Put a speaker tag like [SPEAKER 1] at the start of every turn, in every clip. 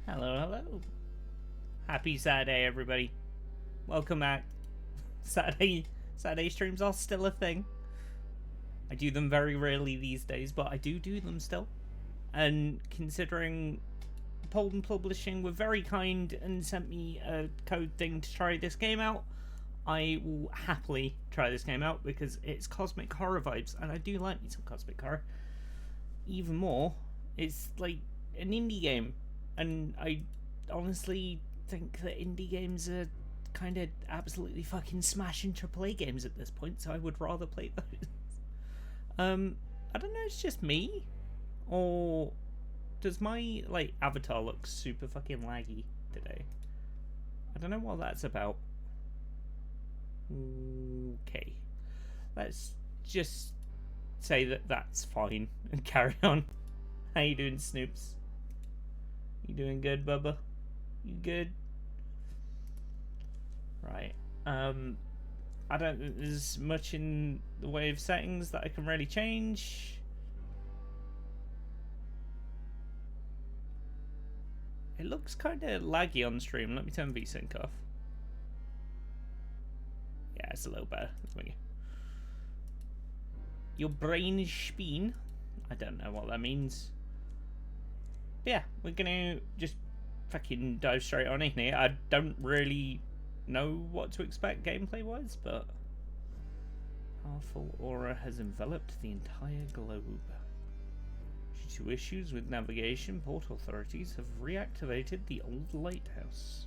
[SPEAKER 1] Hello, hello. Happy Saturday, everybody. Welcome back. Saturday streams are still a thing. I do them very rarely these days, but I do them still. And considering Polden Publishing were very kind and sent me a code thing to try this game out, I will happily try this game out because it's cosmic horror vibes, and I do like me some cosmic horror. Even more, it's like an indie game, and I honestly think that indie games are kind of absolutely fucking smashing AAA games at this point, so I would rather play those. I don't know, it's just me? Or does my, like, avatar look super fucking laggy today? I don't know what that's about. Okay. Let's just say that that's fine and carry on. How you doing, Snoops? You doing good, Bubba? You good? Right. I don't think there's much in the way of settings that I can really change. It looks kind of laggy on stream. Let me turn VSync off. Yeah, it's a little better. Your brain is speen. I don't know what that means. But yeah, we're gonna just fucking dive straight on in here. I don't really know what to expect gameplay wise, but powerful aura has enveloped the entire globe. Due to issues with navigation, port authorities have reactivated the old lighthouse.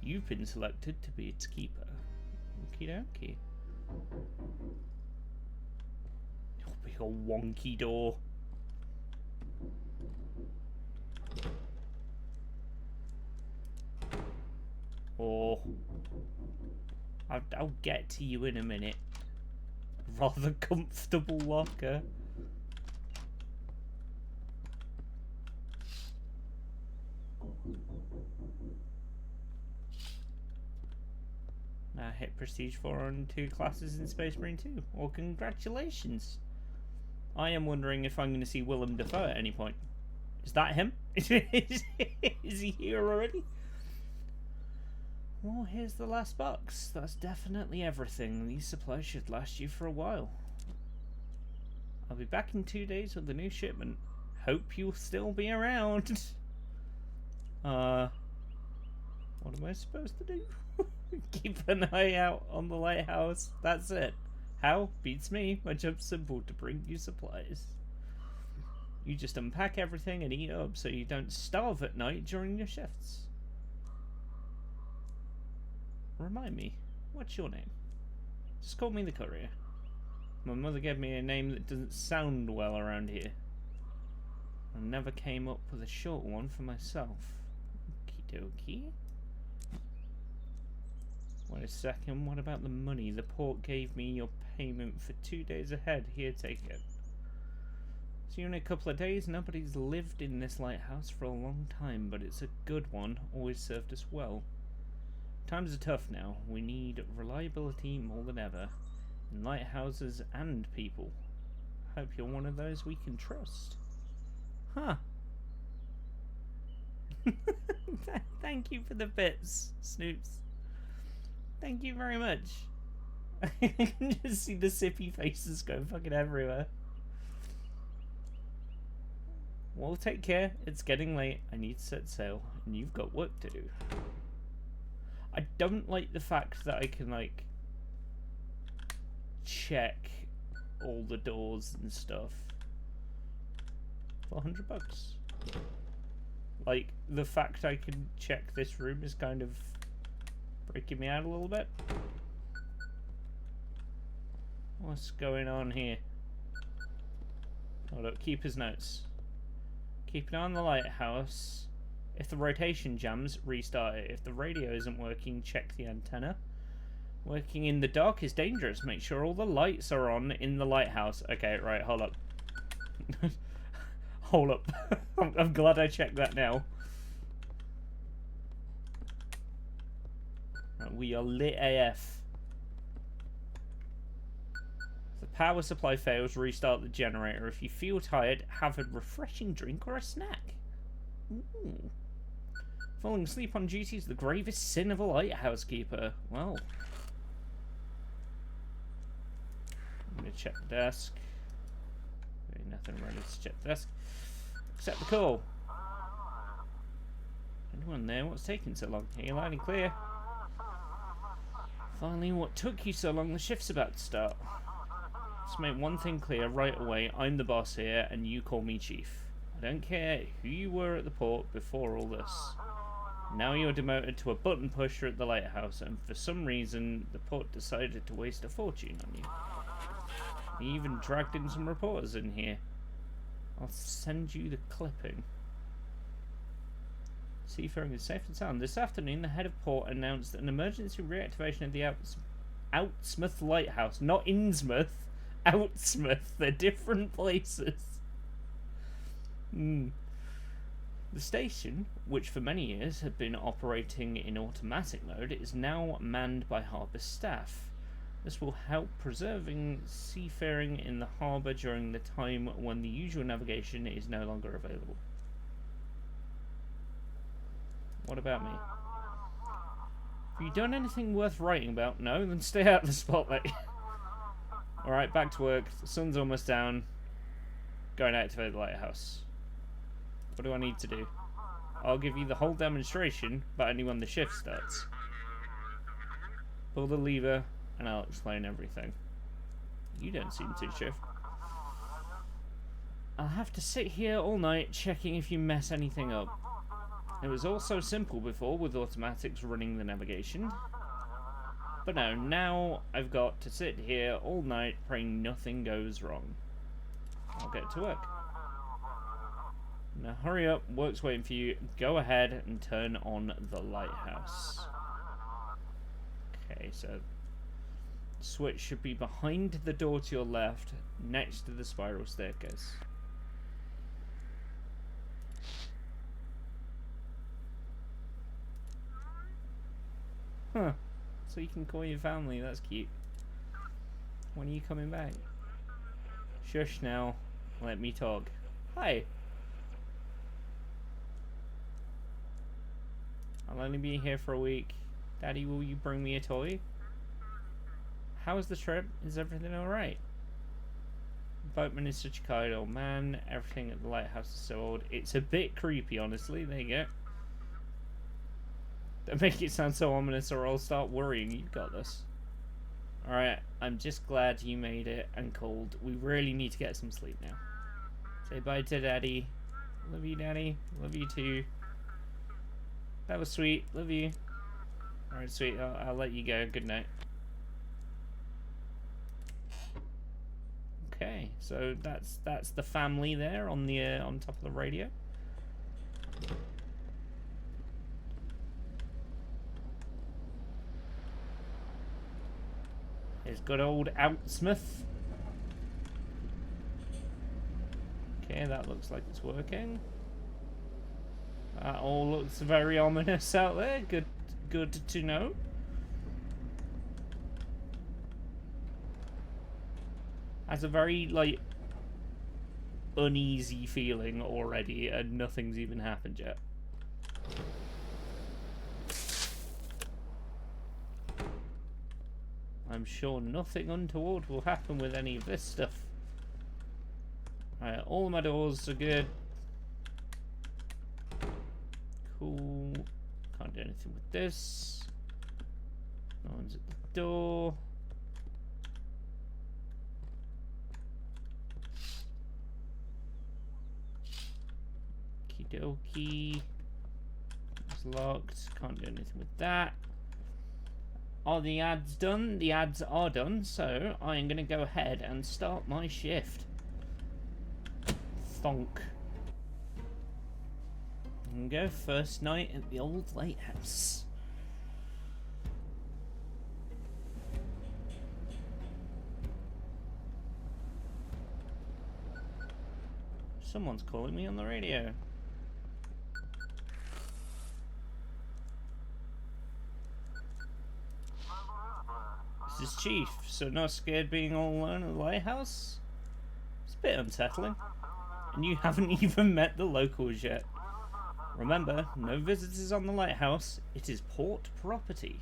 [SPEAKER 1] You've been selected to be its keeper. Okie dokie. Oh, big old wonky door. Oh, I'll get to you in a minute. Rather comfortable locker. I hit Prestige 4 on 2 classes in Space Marine 2. Well, congratulations. I am wondering if I'm going to see Willem Dafoe at any point. Is that him? Is he here already? Well, here's the last box. That's definitely everything. These supplies should last you for a while. I'll be back in 2 days with the new shipment. Hope you'll still be around. What am I supposed to do? Keep an eye out on the lighthouse. That's it. How? Beats me. My job's simple: to bring you supplies. You just unpack everything and eat up so you don't starve at night during your shifts. Remind me, what's your name? Just call me the courier. My mother gave me a name that doesn't sound well around here. I never came up with a short one for myself. Okie dokie. Wait a second, what about the money? The port gave me your payment for 2 days ahead. Here, take it. See you in a couple of days. Nobody's lived in this lighthouse for a long time, but it's a good one. Always served us well. Times are tough now. We need reliability more than ever. In lighthouses and people. Hope you're one of those we can trust. Huh. Thank you for the bits, Snoops. Thank you very much. I can just see the sippy faces go fucking everywhere. Well, take care. It's getting late. I need to set sail, and you've got work to do. I don't like the fact that I can, like, check all the doors and stuff for $100. Like, the fact I can check this room is kind of breaking me out a little bit. What's going on here? Hold up, keeper's notes. Keep an eye on the lighthouse. If the rotation jams, restart it. If the radio isn't working, check the antenna. Working in the dark is dangerous. Make sure all the lights are on in the lighthouse. Okay, right, hold up. Hold up. I'm glad I checked that now. We are lit AF. If the power supply fails, restart the generator. If you feel tired, have a refreshing drink or a snack. Ooh. Falling asleep on duty is the gravest sin of a lighthouse keeper. Well. I'm going to check the desk. Nothing ready to check the desk. Accept the call. Anyone there? What's taking so long? Are you loud and clear? Finally, what took you so long? The shift's about to start. Let's make one thing clear right away. I'm the boss here, and you call me chief. I don't care who you were at the port before all this. Now you're demoted to a button pusher at the lighthouse, and for some reason, the port decided to waste a fortune on you. He even dragged in some reporters in here. I'll send you the clipping. Seafaring is safe and sound. This afternoon, the head of port announced an emergency reactivation of the Outsmouth Lighthouse. Not Innsmouth. Outsmouth. They're different places. The station, which for many years had been operating in automatic mode, is now manned by harbour staff. This will help preserving seafaring in the harbour during the time when the usual navigation is no longer available. What about me? Have you done anything worth writing about? No? Then stay out of the spotlight. Alright, back to work. The sun's almost down. Going to activate the lighthouse. What do I need to do? I'll give you the whole demonstration, but only when the shift starts. Pull the lever, and I'll explain everything. You don't seem too sure. I'll have to sit here all night checking if you mess anything up. It was all so simple before with automatics running the navigation. But no, now I've got to sit here all night praying nothing goes wrong. I'll get to work. Now hurry up, work's waiting for you. Go ahead and turn on the lighthouse. Okay, so switch should be behind the door to your left, next to the spiral staircase. Huh. So you can call your family, that's cute. When are you coming back? Shush now. Let me talk. Hi. I'll only be here for a week. Daddy, will you bring me a toy? How's the trip? Is everything alright? Boatman is such a kind old man. Everything at the lighthouse is so old. It's a bit creepy, honestly. There you go. Don't make it sound so ominous or I'll start worrying. You've got this. Alright, I'm just glad you made it and called. We really need to get some sleep now. Say bye to Daddy. Love you, Daddy. Love you too. That was sweet. Love you. Alright, sweet. I'll let you go. Good night. Okay, so that's the family there on the on top of the radio. There's good old Outsmouth. Okay, that looks like it's working. That all looks very ominous out there. Good to know. Has a very, like, uneasy feeling already, and nothing's even happened yet. I'm sure nothing untoward will happen with any of this stuff. Alright, all my doors are good. Cool. Can't do anything with this. No one's at the door. Okie dokie. It's locked. Can't do anything with that. Are the ads done? The ads are done, so I'm going to go ahead and start my shift. Thonk. And go first night at the old lighthouse. Someone's calling me on the radio. This is Chief, so not scared being all alone in the lighthouse? It's a bit unsettling. And you haven't even met the locals yet. Remember, no visitors on the lighthouse. It is port property.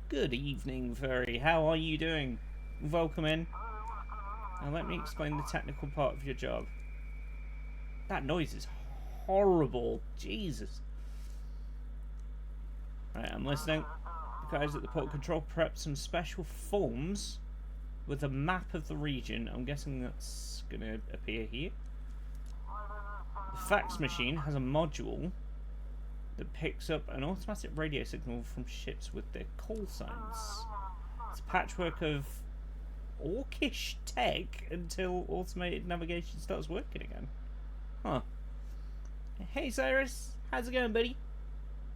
[SPEAKER 1] Good evening, Furry. How are you doing? Welcome in. Now let me explain the technical part of your job. That noise is horrible. Jesus. Right, I'm listening. The guys at the port control prepped some special forms with a map of the region. I'm guessing that's going to appear here. The fax machine has a module that picks up an automatic radio signal from ships with their call signs. It's a patchwork of orcish tech until automated navigation starts working again. Huh. Hey Cyrus, how's it going, buddy?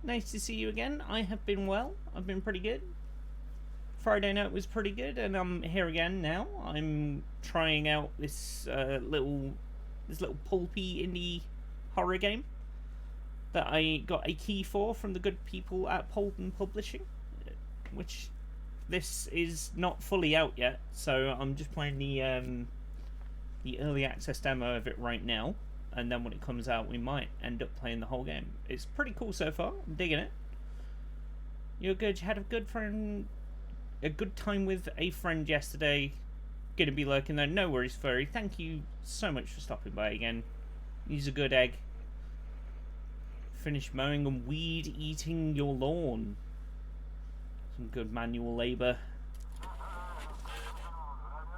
[SPEAKER 1] Nice to see you again. I have been well. I've been pretty good. Friday night was pretty good, and I'm here again now. I'm trying out this little pulpy indie horror game that I got a key for from the good people at Polden Publishing, which this is not fully out yet, so I'm just playing the early access demo of it right now, and then when it comes out we might end up playing the whole game. It's pretty cool so far. I'm digging it. You're good. You had a good time with a friend yesterday. Gonna be lurking there. No worries, Furry. Thank you so much for stopping by again. He's a good egg. Finish mowing and weed eating your lawn. Some good manual labour.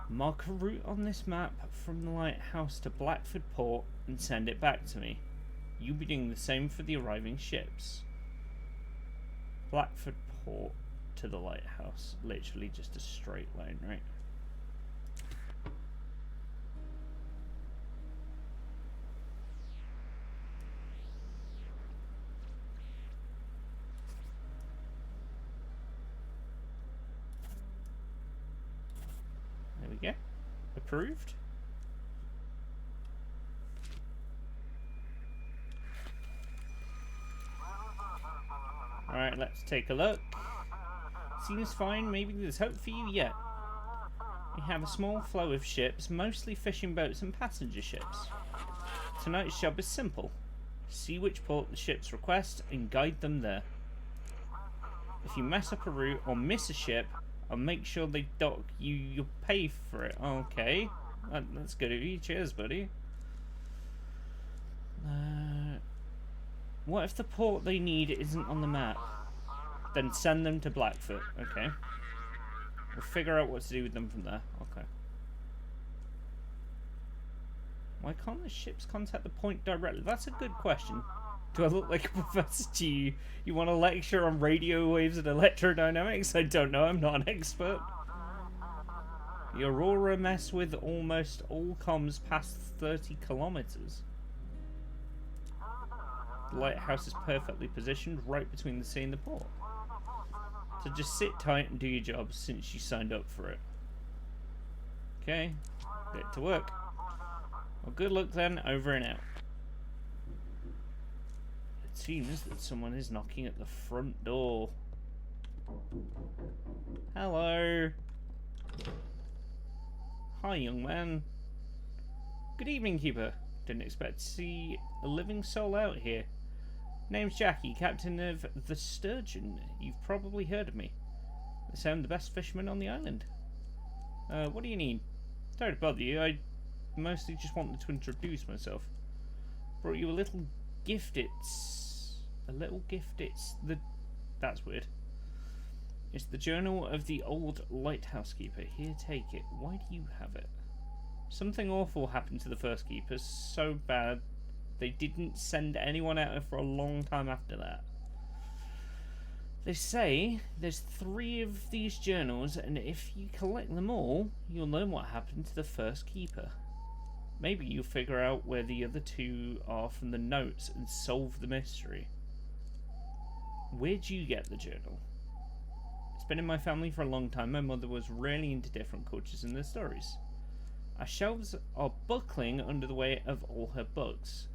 [SPEAKER 1] Mark a route on this map from the lighthouse to Blackford Port and send it back to me. You'll be doing the same for the arriving ships. Blackford Port to the lighthouse. Literally just a straight line, right? There we go. Approved. Alright, let's take a look. Seems fine. Maybe there's hope for you yet. We have a small flow of ships, mostly fishing boats and passenger ships. Tonight's job is simple. See which port the ships request and guide them there. If you mess up a route or miss a ship, I'll make sure they dock you. You'll pay for it. Okay. That's good of you. Cheers, buddy. What if the port they need isn't on the map? Then send them to Blackfoot. Okay. We'll figure out what to do with them from there. Okay. Why can't the ships contact the point directly? That's a good question. Do I look like a professor to you? You want to lecture on radio waves and electrodynamics? I don't know. I'm not an expert. The Aurora mess with almost all comms past 30 kilometers. The lighthouse is perfectly positioned right between the sea and the port. So just sit tight and do your job since you signed up for it. Okay, get to work. Well, good luck then, over and out. It seems that someone is knocking at the front door. Hello. Hi, young man. Good evening, Keeper. Didn't expect to see a living soul out here. Name's Jackie, captain of the Sturgeon. You've probably heard of me. I sound the best fisherman on the island. What do you need? Sorry to bother you. I mostly just wanted to introduce myself. Brought you a little gift. It's that's weird. It's the journal of the old lighthouse keeper. Here, take it. Why do you have it? Something awful happened to the first keepers. So bad they didn't send anyone out for a long time after that. They say there's 3 of these journals, and if you collect them all, you'll learn what happened to the first keeper. Maybe you'll figure out where the other 2 are from the notes and solve the mystery. Where'd you get the journal? It's been in my family for a long time. My mother was really into different cultures and their stories. Our shelves are buckling under the weight of all her books.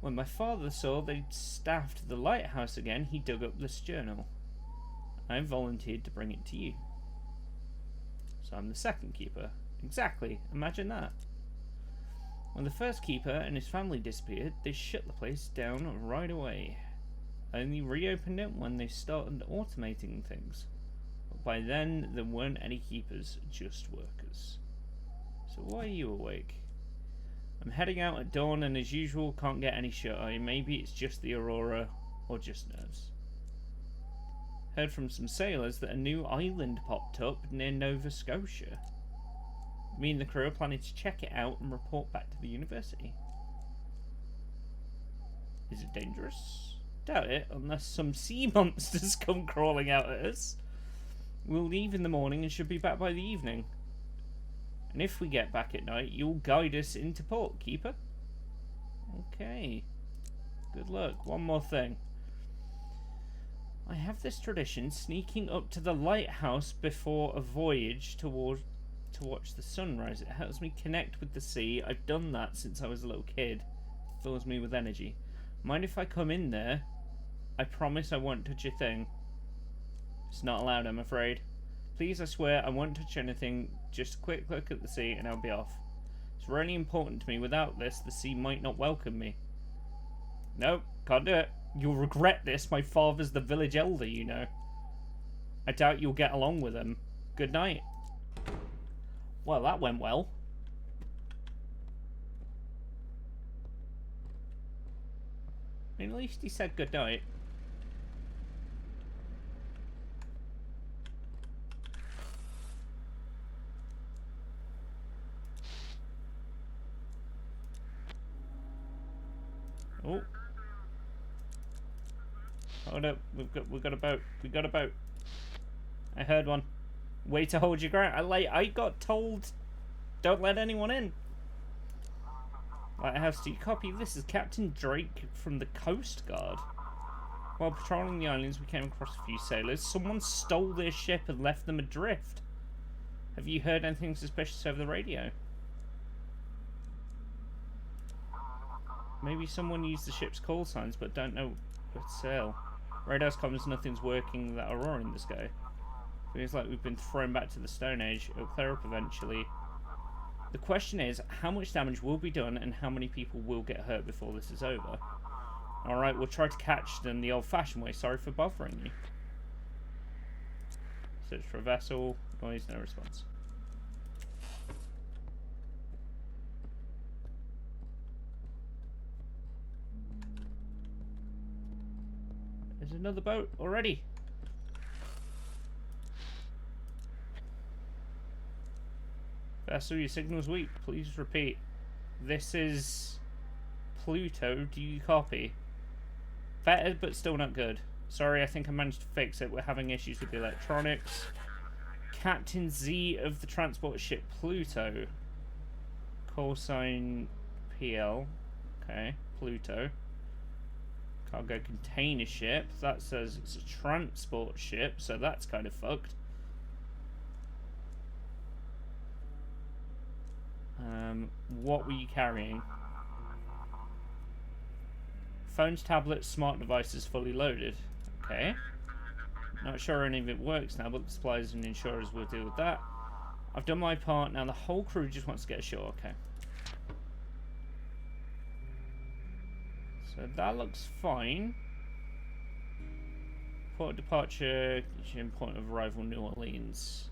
[SPEAKER 1] When my father saw they'd staffed the lighthouse again, he dug up this journal. I volunteered to bring it to you. So I'm the second keeper. Exactly, imagine that. When the first keeper and his family disappeared, they shut the place down right away. only reopened it when they started automating things. But by then, there weren't any keepers, just workers. So why are you awake? I'm heading out at dawn and as usual can't get any shut-eye. Maybe it's just the aurora or just nerves. Heard from some sailors that a new island popped up near Nova Scotia. Me and the crew are planning to check it out and report back to the university. Is it dangerous? Doubt it, unless some sea monsters come crawling out at us. We'll leave in the morning and should be back by the evening. And if we get back at night, you'll guide us into port, Keeper. Okay. Good luck. One more thing. I have this tradition, sneaking up to the lighthouse before a voyage to watch the sunrise. It helps me connect with the sea. I've done that since I was a little kid. It fills me with energy. Mind if I come in there? I promise I won't touch a thing. It's not allowed, I'm afraid. Please, I swear, I won't touch anything. Just a quick look at the sea and I'll be off. It's really important to me. Without this, the sea might not welcome me. Nope, can't do it. You'll regret this. My father's the village elder, you know. I doubt you'll get along with him. Good night. Well, that went well. I mean, at least he said good night. Oh. Hold up, we've got a boat. We got a boat. I heard one. Way to hold your ground. I got told don't let anyone in. Lighthouse, do you copy? This is Captain Drake from the Coast Guard. While patrolling the islands, we came across a few sailors. Someone stole their ship and left them adrift. Have you heard anything suspicious over the radio? Maybe someone used the ship's call signs but don't know where to sail. Radar's comms, nothing's working that aurora in the sky. Feels like we've been thrown back to the Stone Age. It'll clear up eventually. The question is, how much damage will be done and how many people will get hurt before this is over? Alright, we'll try to catch them the old-fashioned way. Sorry for bothering you. Search for a vessel. Noise, no response. There's another boat already. Vessel, your signal's weak. Please repeat. This is Pluto. Do you copy? Better, but still not good. Sorry, I think I managed to fix it. We're having issues with the electronics. Captain Z of the transport ship Pluto. Call sign PL. Okay, Pluto. Cargo container ship. That says it's a transport ship, so that's kind of fucked. What were you carrying? Phones, tablets, smart devices fully loaded. Okay. Not sure any of it works now, but the suppliers and insurers will deal with that. I've done my part, now the whole crew just wants to get ashore. Okay. So that looks fine. Port of departure, point of arrival, New Orleans.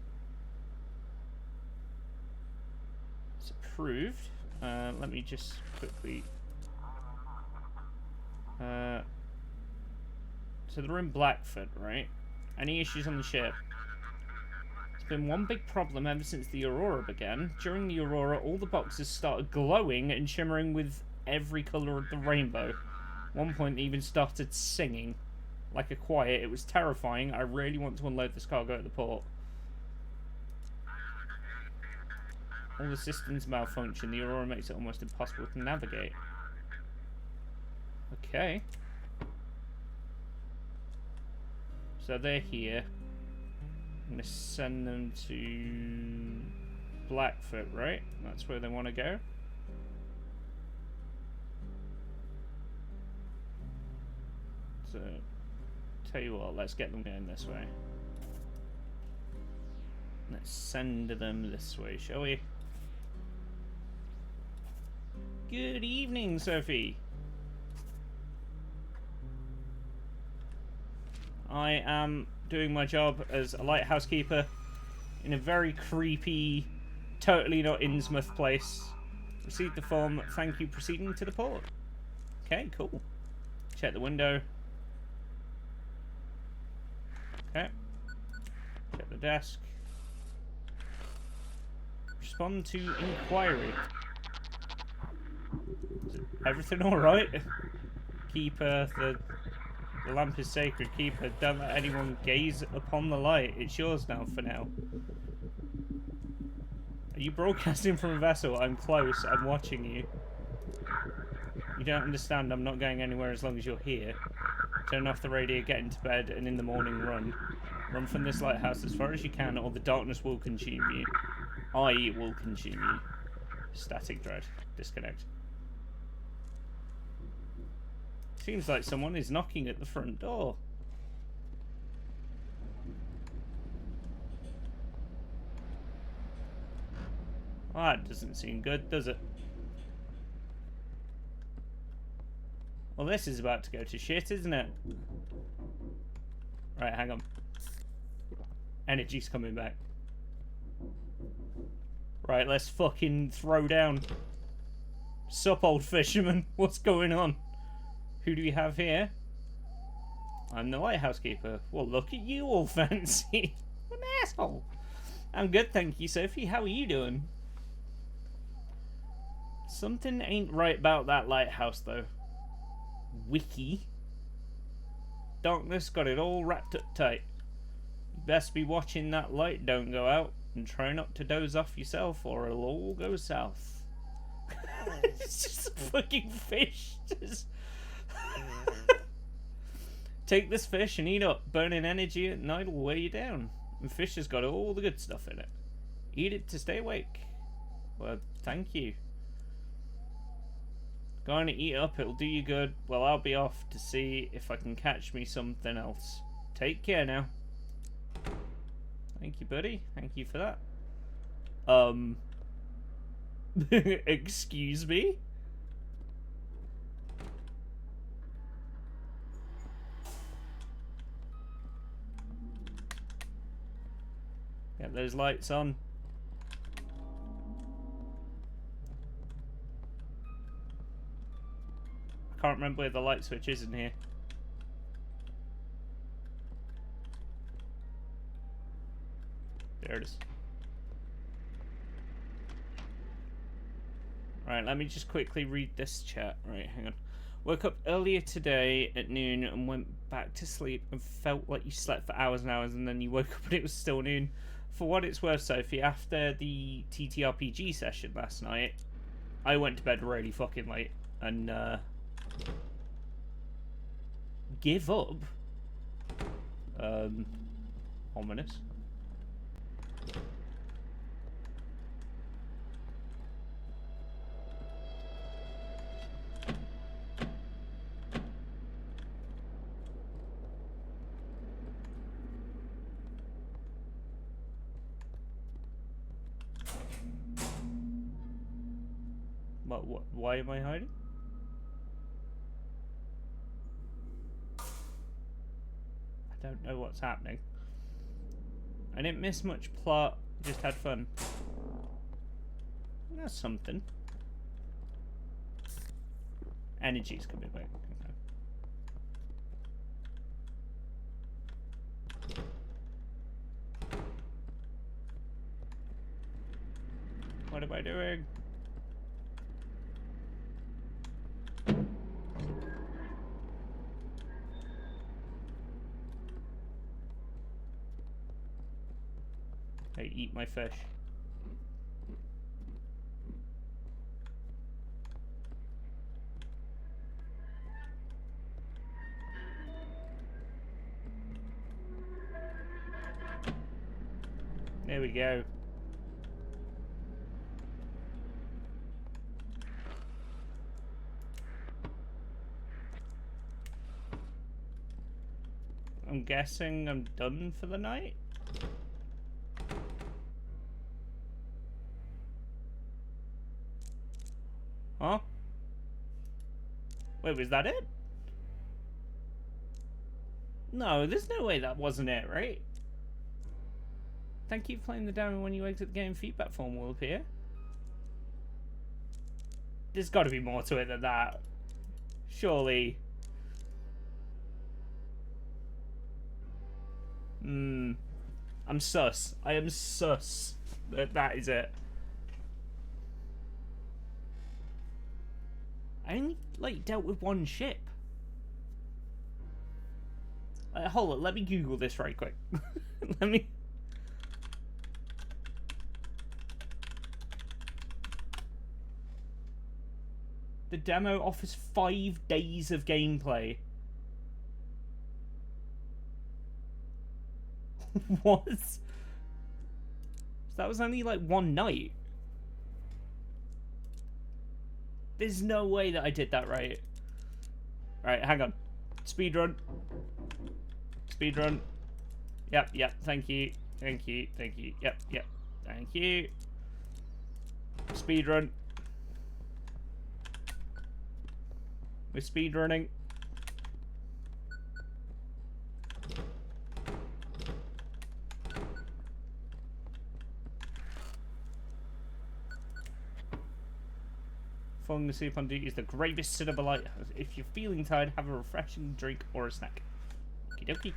[SPEAKER 1] It's approved. Let me just quickly... so they're in Blackfoot, right? Any issues on the ship? It's been one big problem ever since the Aurora began. During the Aurora, all the boxes started glowing and shimmering with every colour of the rainbow. At one point, they even started singing. Like a choir. It was terrifying. I really want to unload this cargo at the port. All the systems malfunction. The Aurora makes it almost impossible to navigate. Okay. So they're here. I'm going to send them to Blackfoot, right? That's where they want to go. So, tell you what, let's get them going this way. Let's send them this way, shall we? Good evening, Sophie. I am doing my job as a lighthouse keeper in a very creepy, totally not Innsmouth place. Received the form. Thank you. Proceeding to the port. Okay, cool. Check the window. Okay. Check the desk. Respond to inquiry. Is everything alright? Keeper, the lamp is sacred. Keeper, don't let anyone gaze upon the light. It's yours now for now. Are you broadcasting from a vessel? I'm close. I'm watching you. You don't understand. I'm not going anywhere as long as you're here. Turn off the radio, get into bed, and in the morning run. Run from this lighthouse as far as you can, or the darkness will consume you. I will consume you. Static dread. Disconnect. Seems like someone is knocking at the front door. Oh, that doesn't seem good, does it? Well, this is about to go to shit, isn't it? Right, hang on. Energy's coming back. Right, let's fucking throw down. Sup, old fisherman? What's going on? Who do we have here? I'm the lighthouse keeper. Well, look at you, all fancy. What an asshole. I'm good, thank you, Sophie. How are you doing? Something ain't right about that lighthouse, though. Wiki. Darkness got it all wrapped up tight. You best be watching that light don't go out, and try not to doze off yourself, or it'll all go south. It's just a fucking fish. Take this fish and eat up. Burning energy at night will weigh you down. And fish has got all the good stuff in it. Eat it to stay awake. Well, thank you. Go on and eat up, it'll do you good. Well, I'll be off to see if I can catch me something else. Take care now. Thank you, buddy. Thank you for that. Excuse me? Get those lights on. I can't remember where the light switch is in here. There it is. Right, let me just quickly read this chat. Right, hang on. Woke up earlier today at noon and went back to sleep and felt like you slept for hours and hours and then you woke up and it was still noon. For what it's worth, Sophie, after the TTRPG session last night, I went to bed really fucking late and give up. Ominous. What? Why am I hiding? I don't know what's happening. I didn't miss much plot, just had fun. That's something. Energy's coming back. Okay. What am I doing? I eat my fish. There we go. I'm guessing I'm done for the night? Huh? Wait, was that it? No, there's no way that wasn't it, right? Thank you for playing the demo. When you exit the game, feedback form will appear. There's got to be more to it than that. Surely. I'm sus. I am sus. That is it. I only, like, dealt with one ship. Hold on, let me Google this right quick. Let me... The demo offers 5 days of gameplay. What? So that was only like one night. There's no way that I did that right. Alright, hang on. Speedrun. Speedrun. Yep, yep, thank you. Thank you, thank you. Yep, yep. Thank you. Speedrun. We're speedrunning. Falling asleep on duty is the gravest sin of a life. If you're feeling tired, have a refreshing drink or a snack. Okie dokie.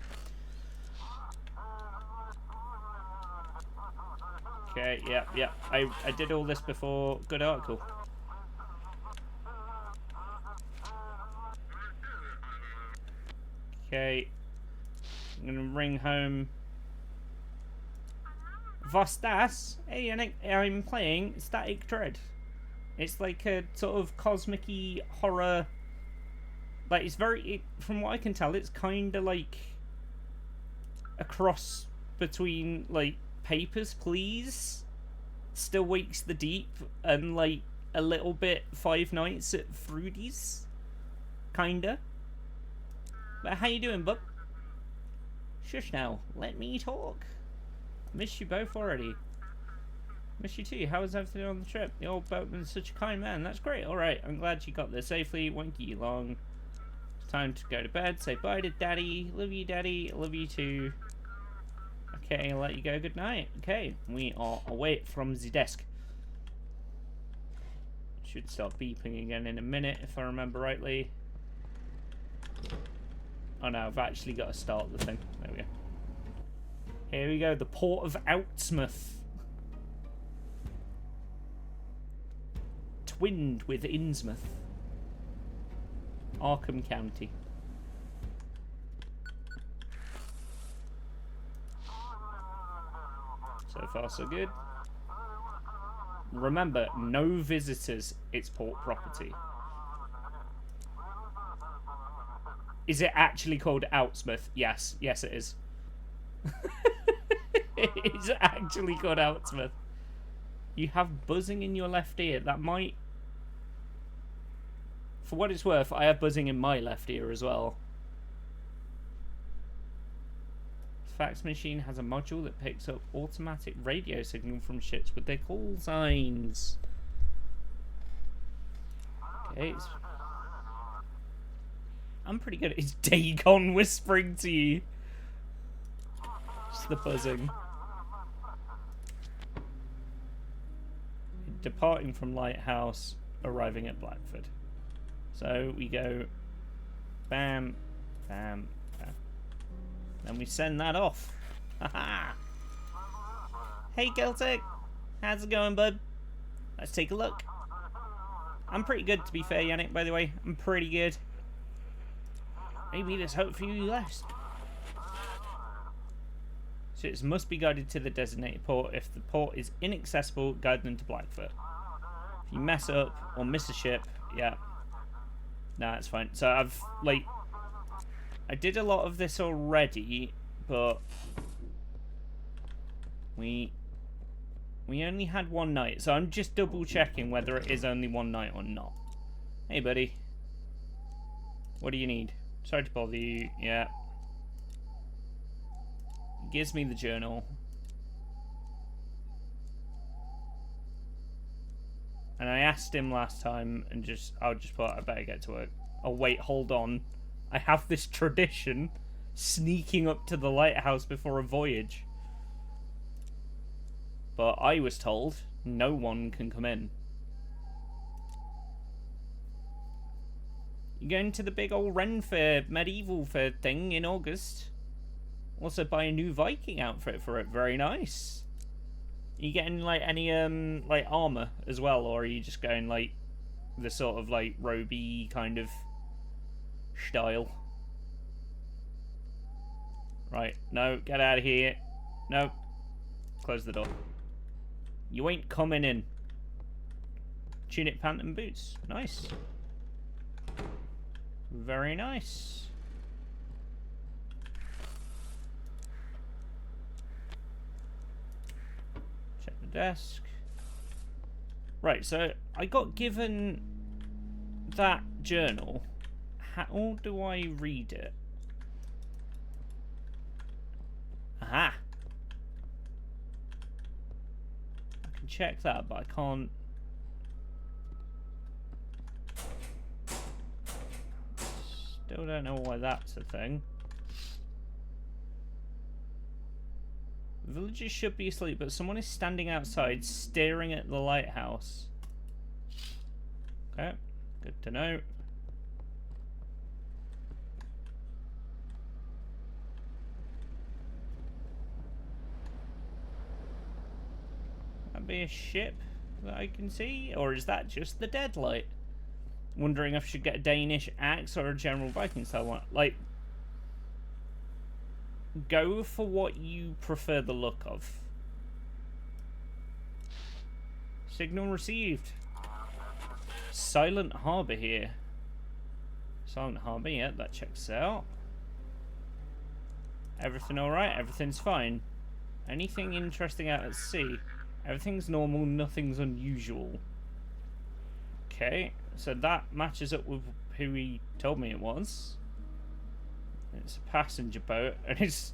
[SPEAKER 1] Okay, yeah, yeah. I did all this before. Good article. Okay. I'm gonna ring home. Vostas? Hey, I'm playing Static Dread. It's like a sort of cosmic-y horror. Like, it's very... from what I can tell, it's kind of like a cross between, like, Papers, Please, Still Wakes the Deep, and, like, a little bit Five Nights at Freddy's. Kinda. But how you doing, bub? Shush now. Let me talk. Missed you both already. Miss you too. How was everything on the trip? The old boatman's such a kind man. That's great. Alright, I'm glad you got there safely. Won't keep you long. It's time to go to bed. Say bye to Daddy. Love you, Daddy. Love you too. Okay, I'll let you go. Good night. Okay, we are away from the desk. Should start beeping again in a minute, if I remember rightly. Oh no, I've actually got to start the thing. There we go. Here we go, the port of Outsmouth. Twinned with Innsmouth. Arkham County. So far, so good. Remember, no visitors. It's port property. Is it actually called Outsmouth? Yes. Yes, it is. It's actually called Outsmouth. You have buzzing in your left ear. That might... For what it's worth, I have buzzing in my left ear as well. The fax machine has a module that picks up automatic radio signal from ships with their call signs. Okay, I'm pretty good at his Dagon whispering to you. Just the buzzing. Departing from Lighthouse, arriving at Blackford. So we go bam, bam, bam. Then we send that off. Haha! Hey Celtic! How's it going, bud? Let's take a look. I'm pretty good, to be fair, Yannick, by the way. I'm pretty good. Maybe there's hope for you left. Ships must be guided to the designated port. If the port is inaccessible, guide them to Blackfoot. If you mess up or miss a ship, yeah. Nah, it's fine. So I've, like... I did a lot of this already, but... We only had one night, so I'm just double checking whether it is only one night or not. Hey, buddy. What do you need? Sorry to bother you. Yeah. Gives me the journal. And I asked him last time, and I just thought I better get to work. Oh wait, hold on. I have this tradition. sneaking up to the lighthouse before a voyage. But I was told no one can come in. You're going to the big old Ren Fair, medieval fair thing in August. Also buy a new Viking outfit for it. Very nice. Are you getting like any like armor as well, or are you just going like the sort of like roby kind of style? Right, no, get out of here. No. Close the door. You ain't coming in. Tunic, pant and boots. Nice. Very nice. Check the desk. Right, so I got given that journal. How do I read it? Aha! I can check that, but I can't. Still don't know why that's a thing. Villagers should be asleep, but someone is standing outside staring at the lighthouse. Okay, good to know. That'd be a ship that I can see, or is that just the deadlight? Wondering if I should get a Danish axe or a general Viking style one. Like, go for what you prefer the look of. Signal received. Silent Harbour here. Silent Harbour, yeah, that checks out. Everything alright? Everything's fine. Anything interesting out at sea? Everything's normal, nothing's unusual. Okay, so that matches up with who he told me it was. It's a passenger boat, and it's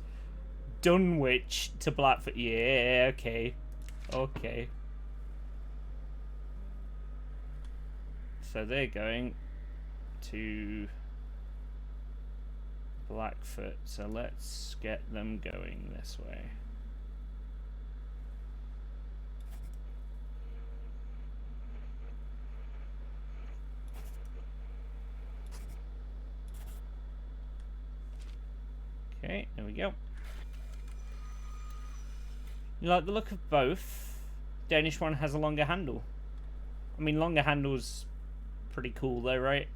[SPEAKER 1] Dunwich to Blackfoot. Yeah, okay. Okay. So they're going to Blackfoot, so let's get them going this way. Okay, there we go. You like the look of both? Danish one has a longer handle. I mean, longer handle's pretty cool though, right?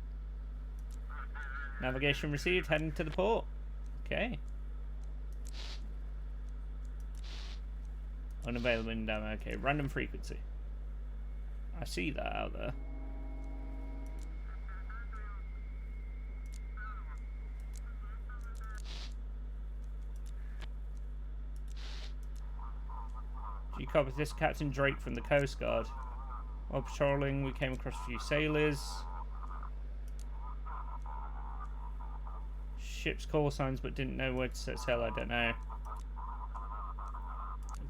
[SPEAKER 1] Navigation received, heading to the port. Okay. Unavailable in demo. Okay, random frequency. I see that out there. You covered this, Captain Drake from the Coast Guard. While patrolling, we came across a few sailors. Ship's call signs, but didn't know where to set sail. I don't know.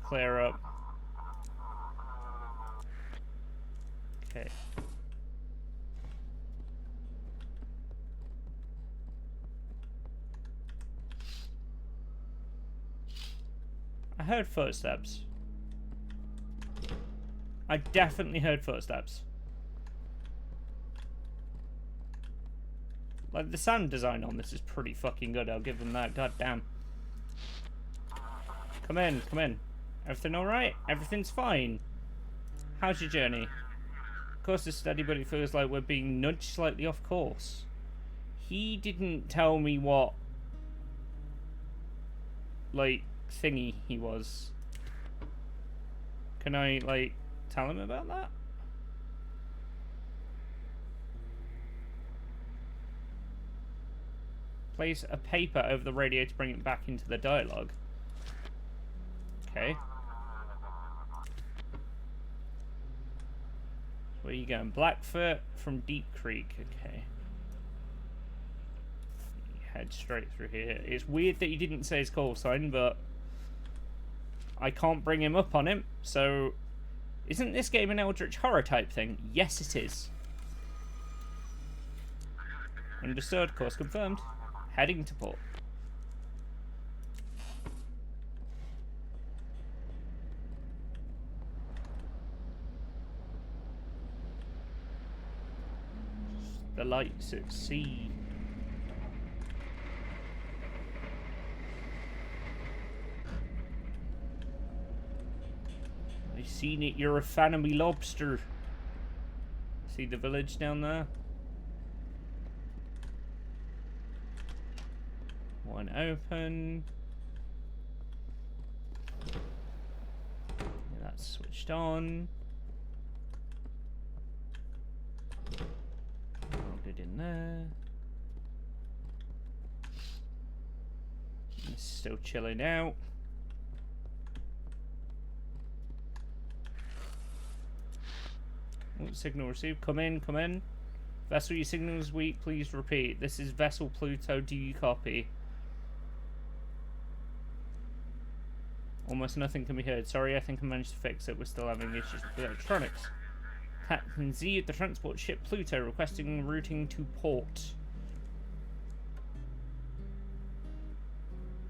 [SPEAKER 1] Clear up. Okay. I heard footsteps. I definitely heard footsteps. Like, the sound design on this is pretty fucking good. I'll give them that. God damn. Come in, come in. Everything alright? Everything's fine. How's your journey? Course is steady, but it feels like we're being nudged slightly off course. He didn't tell me what, like, thingy he was. Can I, like, tell him about that? Place a paper over the radio to bring it back into the dialogue. Okay. Where are you going? Blackfoot from Deep Creek. Okay. Head straight through here. It's weird that he didn't say his call sign, but I can't bring him up on him, so... Isn't this game an Eldritch Horror type thing? Yes, it is. Understood. Course confirmed. Heading to port. The lights at sea. I seen it, you're a fan of me lobster. See the village down there? One open. Yeah, that's switched on. All good in there. It's still chilling out. Oh, signal received. Come in, come in. Vessel, your signal is weak. Please repeat. This is Vessel Pluto. Do you copy? Almost nothing can be heard. Sorry, I think I managed to fix it. We're still having issues with electronics. Captain Z at the transport ship Pluto requesting routing to port.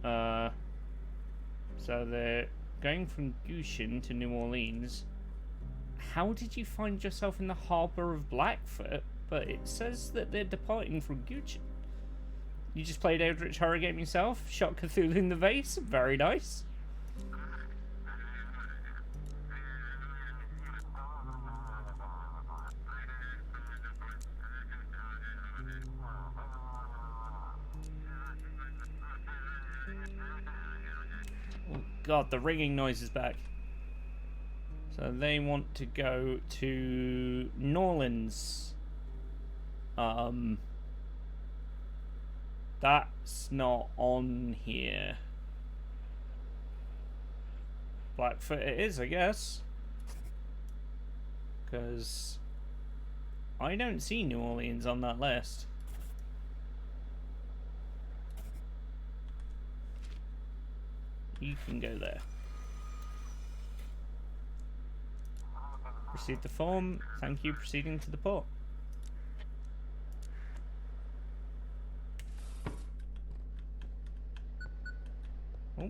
[SPEAKER 1] So they're going from Gushin to New Orleans. How did you find yourself in the harbour of Blackfoot? But it says that they're departing from Gushin. You just played Eldritch Horror game yourself? Shot Cthulhu in the vase? Very nice. God, the ringing noise is back. So they want to go to New Orleans. That's not on here. Blackfoot it is, I guess. Because I don't see New Orleans on that list. You can go there. Receive the form. Thank you. Proceeding to the port. Oh.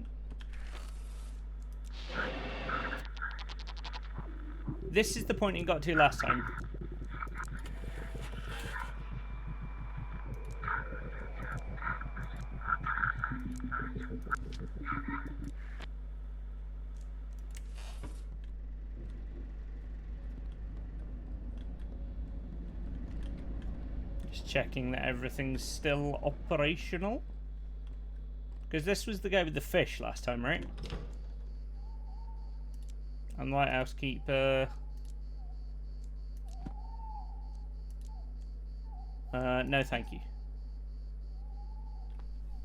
[SPEAKER 1] This is the point it got to last time. Just checking that everything's still operational. Because this was the guy with the fish last time, right? And lighthouse keeper. No thank you.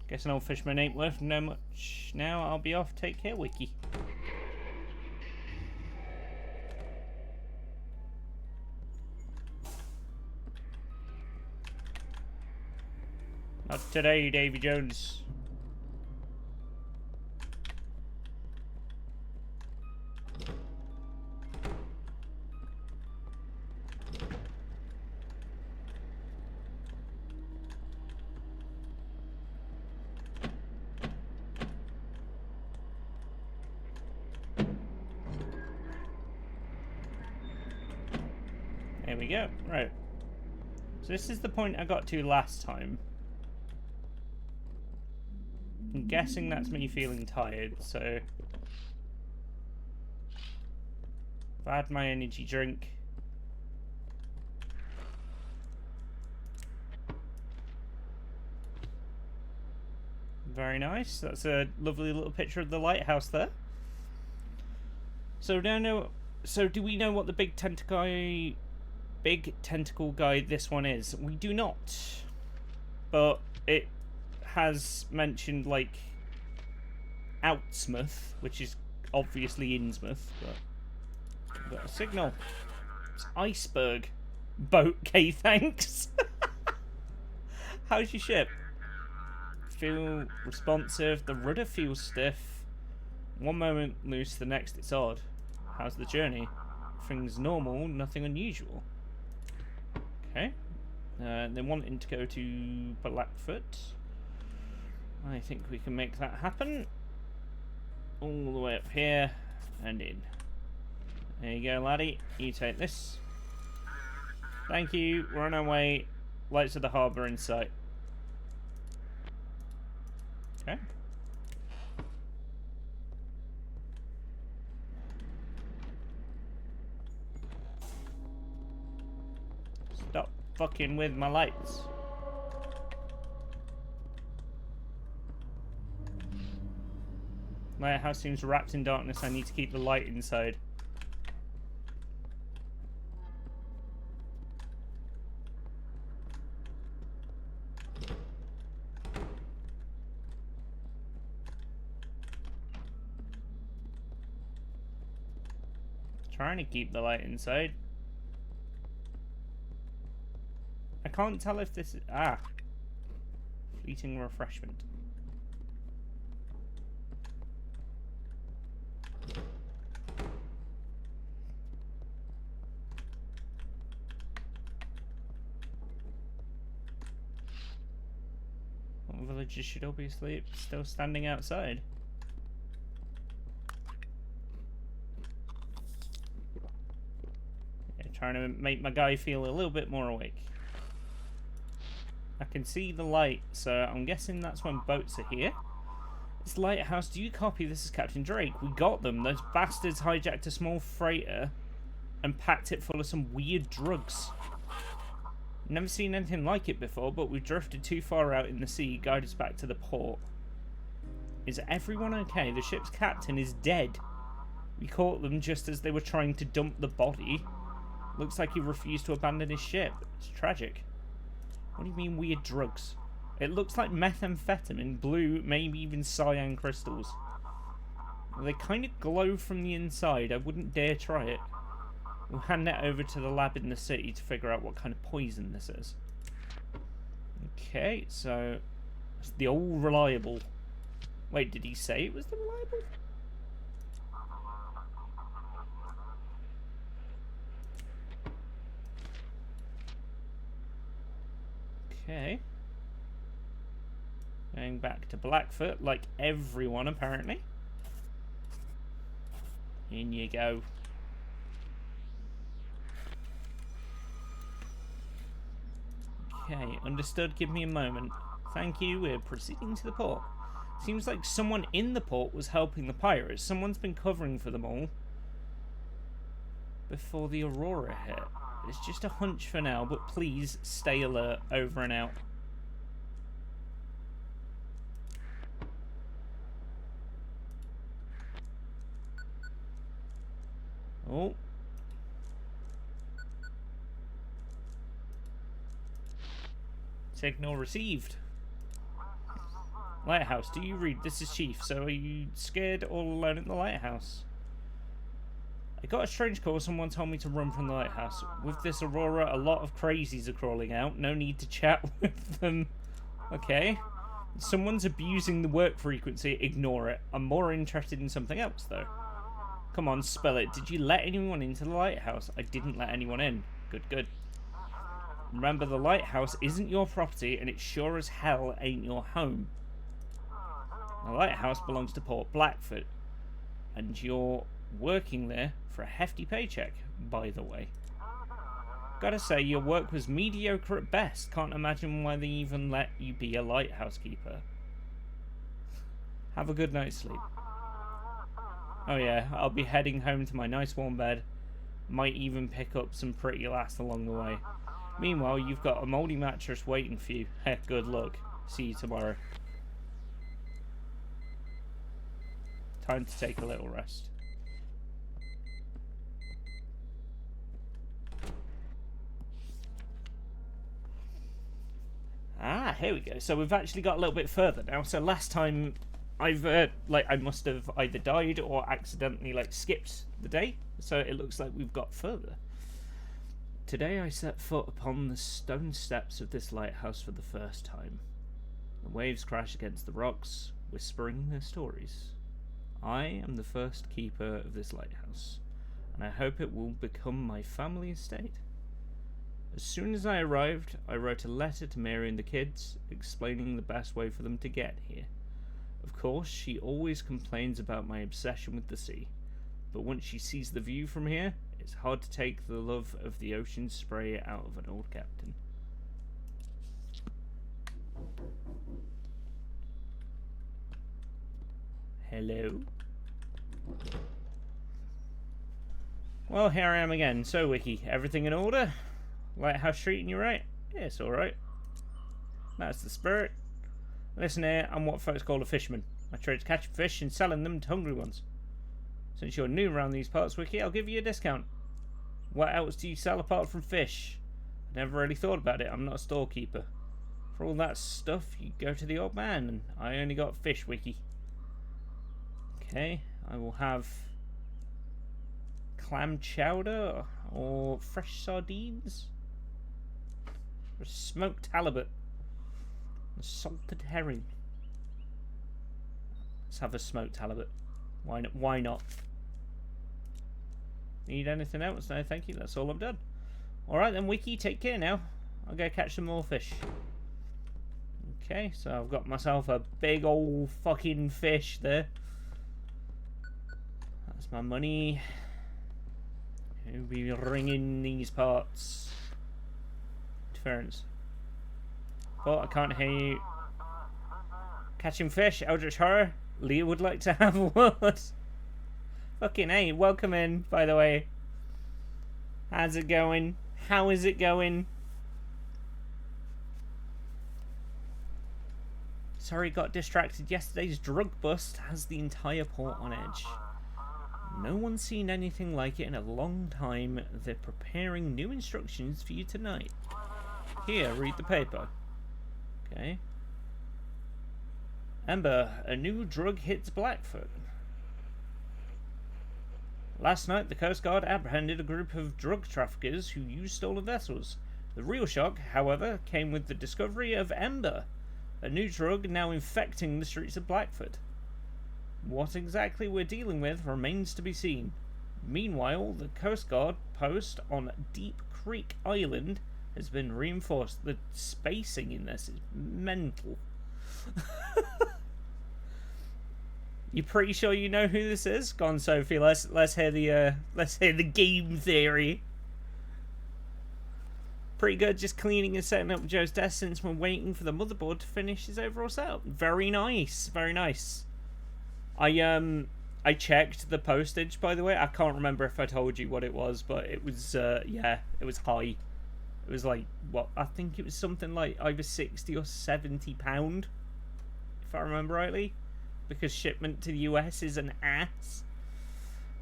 [SPEAKER 1] Guess an old fisherman ain't worth no much now. I'll be off. Take care, Wiki. Not today, Davy Jones. There we go. Right. So this is the point I got to last time. I'm guessing that's me feeling tired, so I've had my energy drink. Very nice. That's a lovely little picture of the lighthouse there. So now, so do we know what the big tentacle guy this one is? We do not, but it has mentioned like Outsmouth, which is obviously Innsmouth, but we've got a signal. It's iceberg boat. Okay, thanks. How's your ship? Feel responsive. The rudder feels stiff. One moment loose, the next it's odd. How's the journey? Things normal, nothing unusual. Okay. They're wanting to go to Blackfoot. I think we can make that happen. All the way up here and in. There you go, laddie. You take this. Thank you. We're on our way. Lights of the harbour in sight. Okay. Stop fucking with my lights. My house seems wrapped in darkness. I need to keep the light inside. Trying to keep the light inside. I can't tell if this is... Ah. Fleeting refreshment. Well, villagers should all be asleep, still standing outside. Trying to make my guy feel a little bit more awake. I can see the light, so I'm guessing that's when boats are here. This lighthouse, do you copy? This is Captain Drake. We got them. Those bastards hijacked a small freighter and packed it full of some weird drugs. Never seen anything like it before, but we drifted too far out in the sea, guide us back to the port. Is everyone okay? The ship's captain is dead. We caught them just as they were trying to dump the body. Looks like he refused to abandon his ship. It's tragic. What do you mean weird drugs? It looks like methamphetamine, blue, maybe even cyan crystals. They kind of glow from the inside. I wouldn't dare try it. We'll hand it over to the lab in the city to figure out what kind of poison this is. Okay, so... it's the old reliable. Wait, did he say it was the reliable? Okay. Going back to Blackfoot, like everyone apparently. In you go. Okay, understood. Give me a moment. Thank you. We're proceeding to the port. Seems like someone in the port was helping the pirates. Someone's been covering for them all before the Aurora hit. It's just a hunch for now, but please stay alert. Over and out. Oh. Signal received. Lighthouse, do you read? This is Chief. So are you scared all alone at the lighthouse? I got a strange call. Someone told me to run from the lighthouse. With this Aurora, a lot of crazies are crawling out. No need to chat with them. Okay. Someone's abusing the work frequency. Ignore it. I'm more interested in something else, though. Come on, spell it. Did you let anyone into the lighthouse? I didn't let anyone in. Good, good. Remember, the lighthouse isn't your property, and it sure as hell ain't your home. The lighthouse belongs to Port Blackfoot, and you're working there for a hefty paycheck, by the way. Gotta say, your work was mediocre at best. Can't imagine why they even let you be a lighthouse keeper. Have a good night's sleep. Oh yeah, I'll be heading home to my nice warm bed. Might even pick up some pretty lass along the way. Meanwhile, you've got a mouldy mattress waiting for you. Heck, good luck. See you tomorrow. Time to take a little rest. Ah, here we go. So we've actually got a little bit further now. So last time I've I must have either died or accidentally skipped the day. So it looks like we've got further. Today I set foot upon the stone steps of this lighthouse for the first time. The waves crash against the rocks, whispering their stories. I am the first keeper of this lighthouse, and I hope it will become my family estate. As soon as I arrived, I wrote a letter to Mary and the kids, explaining the best way for them to get here. Of course, she always complains about my obsession with the sea, but once she sees the view from here, it's hard to take the love of the ocean spray out of an old captain. Hello. Well, here I am again. So, Wiki, everything in order? Lighthouse treating you right? Yeah, it's alright. That's the spirit. Listen here, I'm what folks call a fisherman. I trade catching fish and selling them to hungry ones. Since you're new around these parts, Wiki, I'll give you a discount. What else do you sell apart from fish? I never really thought about it. I'm not a storekeeper. For all that stuff, you go to the old man, and I only got fish, Wiki. Okay, I will have clam chowder or fresh sardines. Or smoked halibut. A salted herring. Let's have a smoked halibut. Why not? Why not? Need anything else? No, thank you. That's all I've done. Alright then, Wiki, take care now. I'll go catch some more fish. Okay, so I've got myself a big old fucking fish there. That's my money. Who'll be ringing these parts? Interference. Oh, I can't hear you. Catching fish, Eldritch Horror. Leah would like to have a word. Fucking hey, welcome in, by the way. How's it going? How is it going? Sorry, got distracted. Yesterday's drug bust has the entire port on edge. No one's seen anything like it in a long time. They're preparing new instructions for you tonight. Here, read the paper. Okay. Ember, a new drug hits Blackfoot. Last night, the Coast Guard apprehended a group of drug traffickers who used stolen vessels. The real shock, however, came with the discovery of Ember, a new drug now infecting the streets of Blackfoot. What exactly we're dealing with remains to be seen. Meanwhile, the Coast Guard post on Deep Creek Island has been reinforced. The spacing in this is mental. You pretty sure you know who this is? Go on, Sophie. Let's hear the game theory. Pretty good. Just cleaning and setting up Joe's desk since we're waiting for the motherboard to finish his overall setup. Very nice. Very nice. I checked the postage, by the way. I can't remember if I told you what it was, but it was yeah, it was high. It was like, what, I think it was something like either £60 or £70, if I remember rightly, because shipment to the US is an ass.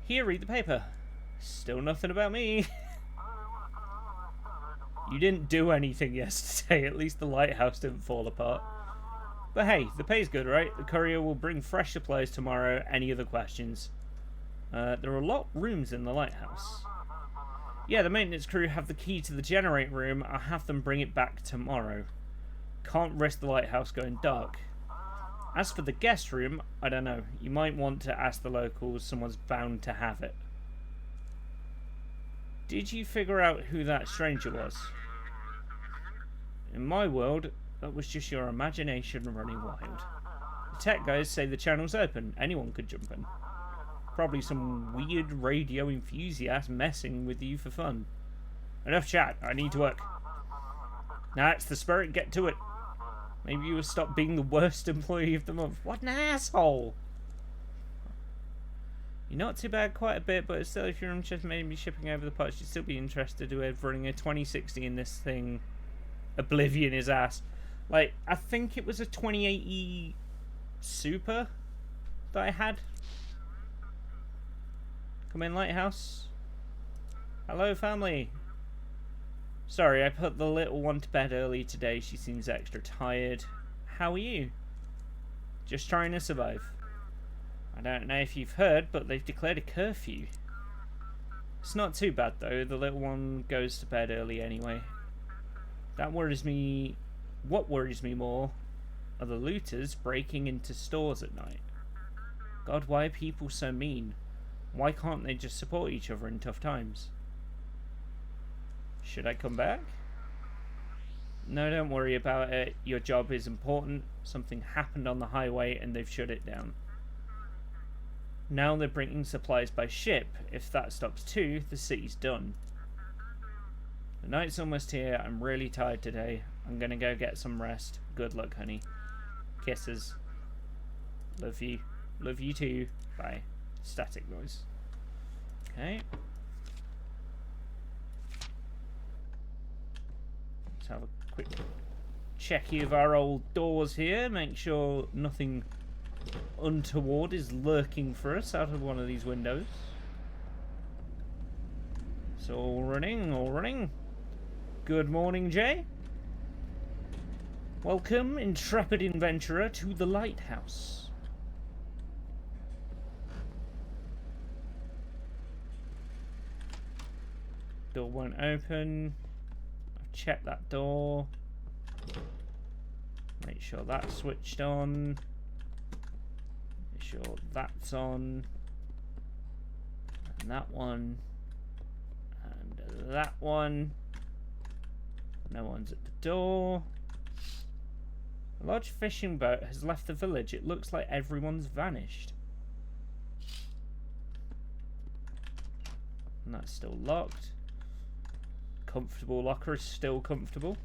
[SPEAKER 1] Here, read the paper. Still nothing about me. You didn't do anything yesterday. At least the lighthouse didn't fall apart. But hey, the pay's good, right? The courier will bring fresh supplies tomorrow. Any other questions? There are a lot of rooms in the lighthouse. Yeah, the maintenance crew have the key to the generate room. I'll have them bring it back tomorrow. Can't risk the lighthouse going dark. As for the guest room, I don't know. You might want to ask the locals. Someone's bound to have it. Did you figure out who that stranger was? In my world, that was just your imagination running wild. The tech guys say the channel's open. Anyone could jump in. Probably some weird radio enthusiast messing with you for fun. Enough chat. I need to work. Nah, it's the spirit. Get to it. Maybe you will stop being the worst employee of the month. What an asshole! You're not too bad, quite a bit, but still, if you're interested in maybe shipping over the parts, you'd still be interested in running a 2060 in this thing. Oblivion his ass. Like, I think it was a 2080 Super that I had. Come in, Lighthouse. Hello, family. Sorry, I put the little one to bed early today. She seems extra tired. How are you? Just trying to survive. I don't know if you've heard, but they've declared a curfew. It's not too bad, though. The little one goes to bed early anyway. That worries me. What worries me more are the looters breaking into stores at night. God, why are people so mean? Why can't they just support each other in tough times? Should I come back? No, don't worry about it. Your job is important. Something happened on the highway and they've shut it down. Now they're bringing supplies by ship. If that stops too, the city's done. The night's almost here. I'm really tired today. I'm gonna go get some rest. Good luck, honey. Kisses. Love you. Love you too. Bye. Static noise. Okay. Let's have a quick checky of our old doors here. Make sure nothing untoward is lurking for us out of one of these windows. It's all running, all running. Good morning, Jay. Welcome, intrepid adventurer, to the lighthouse. Door won't open. I've checked that door. Make sure that's switched on. Make sure that's on. And that one. And that one. No one's at the door. A large fishing boat has left the village. It looks like everyone's vanished. And that's still locked. Comfortable locker is still comfortable.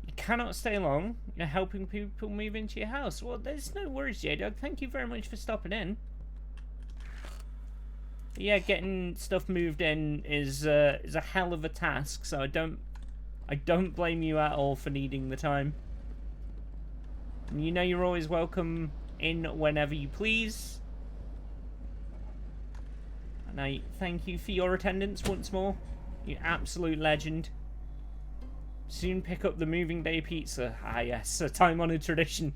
[SPEAKER 1] You cannot stay long. You're helping people move into your house. Well, there's no worries, J-Dog. Thank you very much for stopping in. Yeah, getting stuff moved in is a hell of a task, so I don't blame you at all for needing the time. And you know you're always welcome in whenever you please. And I thank you for your attendance once more. You absolute legend. Soon pick up the moving day pizza. Ah yes, a time-honoured tradition.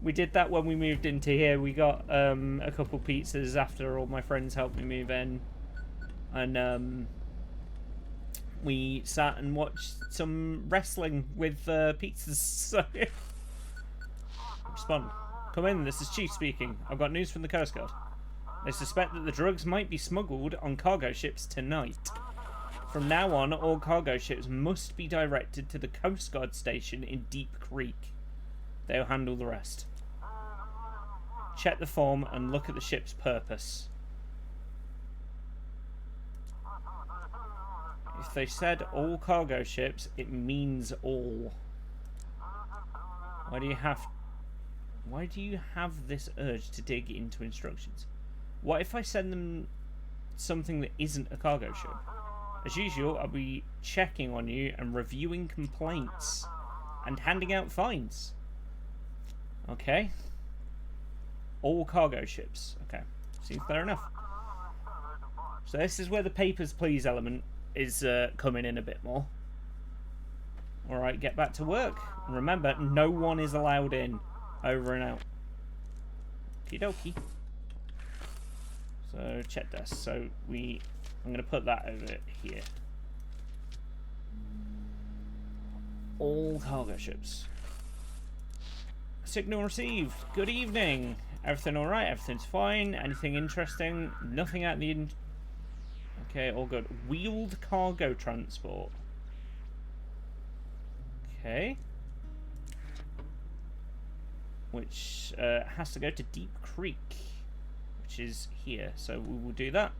[SPEAKER 1] We did that when we moved into here. We got a couple pizzas after all my friends helped me move in. And we sat and watched some wrestling with pizzas. So respond. Come in, this is Chief speaking. I've got news from the Coast Guard. They suspect that the drugs might be smuggled on cargo ships tonight. From now on, all cargo ships must be directed to the Coast Guard station in Deep Creek. They'll handle the rest. Check the form and look at the ship's purpose. If they said all cargo ships, it means all. Why do you have this urge to dig into instructions? What if I send them something that isn't a cargo ship? As usual, I'll be checking on you and reviewing complaints and handing out fines. Okay. All cargo ships. Okay. Seems fair enough. So this is where the papers please element is coming in a bit more. Alright, get back to work. And remember, no one is allowed in. Over and out. Okie dokie. So, check this. So, I'm going to put that over here. All cargo ships. Signal received. Good evening. Everything alright? Everything's fine. Anything interesting? Nothing out the... Okay, all good. Wheeled cargo transport. Okay. Which has to go to Deep Creek, which is here. So we will do that.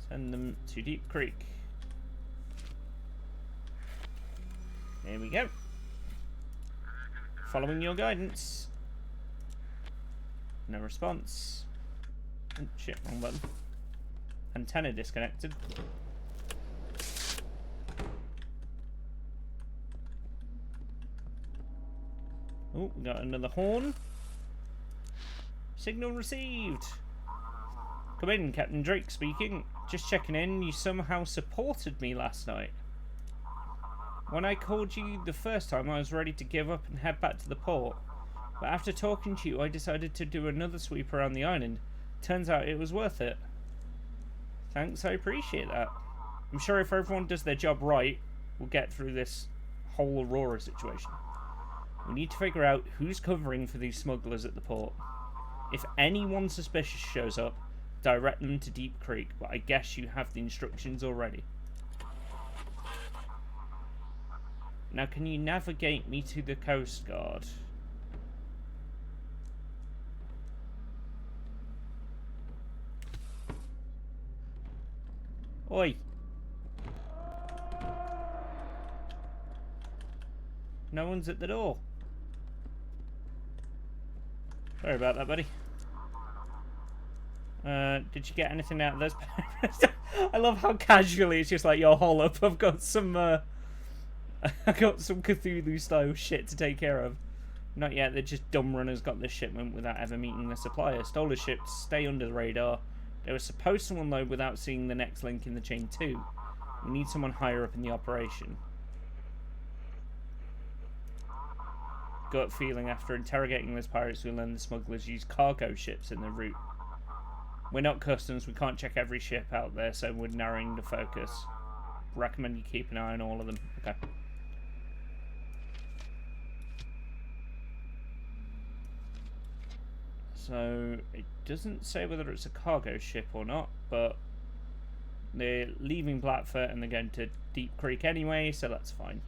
[SPEAKER 1] Send them to Deep Creek. There we go. Following your guidance. No response. Oh, shit, wrong button. Antenna disconnected. Oh, we got another horn. Signal received. Come in, Captain Drake speaking. Just checking in. You somehow supported me last night. When I called you the first time, I was ready to give up and head back to the port. But after talking to you, I decided to do another sweep around the island. Turns out it was worth it. Thanks, I appreciate that. I'm sure if everyone does their job right, we'll get through this whole Aurora situation. We need to figure out who's covering for these smugglers at the port. If anyone suspicious shows up, direct them to Deep Creek, but I guess you have the instructions already. Now, can you navigate me to the Coast Guard? Oi! No one's at the door. Sorry about that, buddy. Did you get anything out of those? I love how casually it's just like, yo, hold up, I've got some I got some Cthulhu style shit to take care of. Not yet, they're just dumb runners got this shipment without ever meeting the supplier. Stole the ship to stay under the radar. They were supposed to unload without seeing the next link in the chain too. We need someone higher up in the operation. Gut feeling after interrogating those pirates, we learned the smugglers use cargo ships in the route. We're not customs, we can't check every ship out there, so we're narrowing the focus. Recommend you keep an eye on all of them. Okay. So, it doesn't say whether it's a cargo ship or not, but they're leaving Blackfoot and they're going to Deep Creek anyway, so that's fine.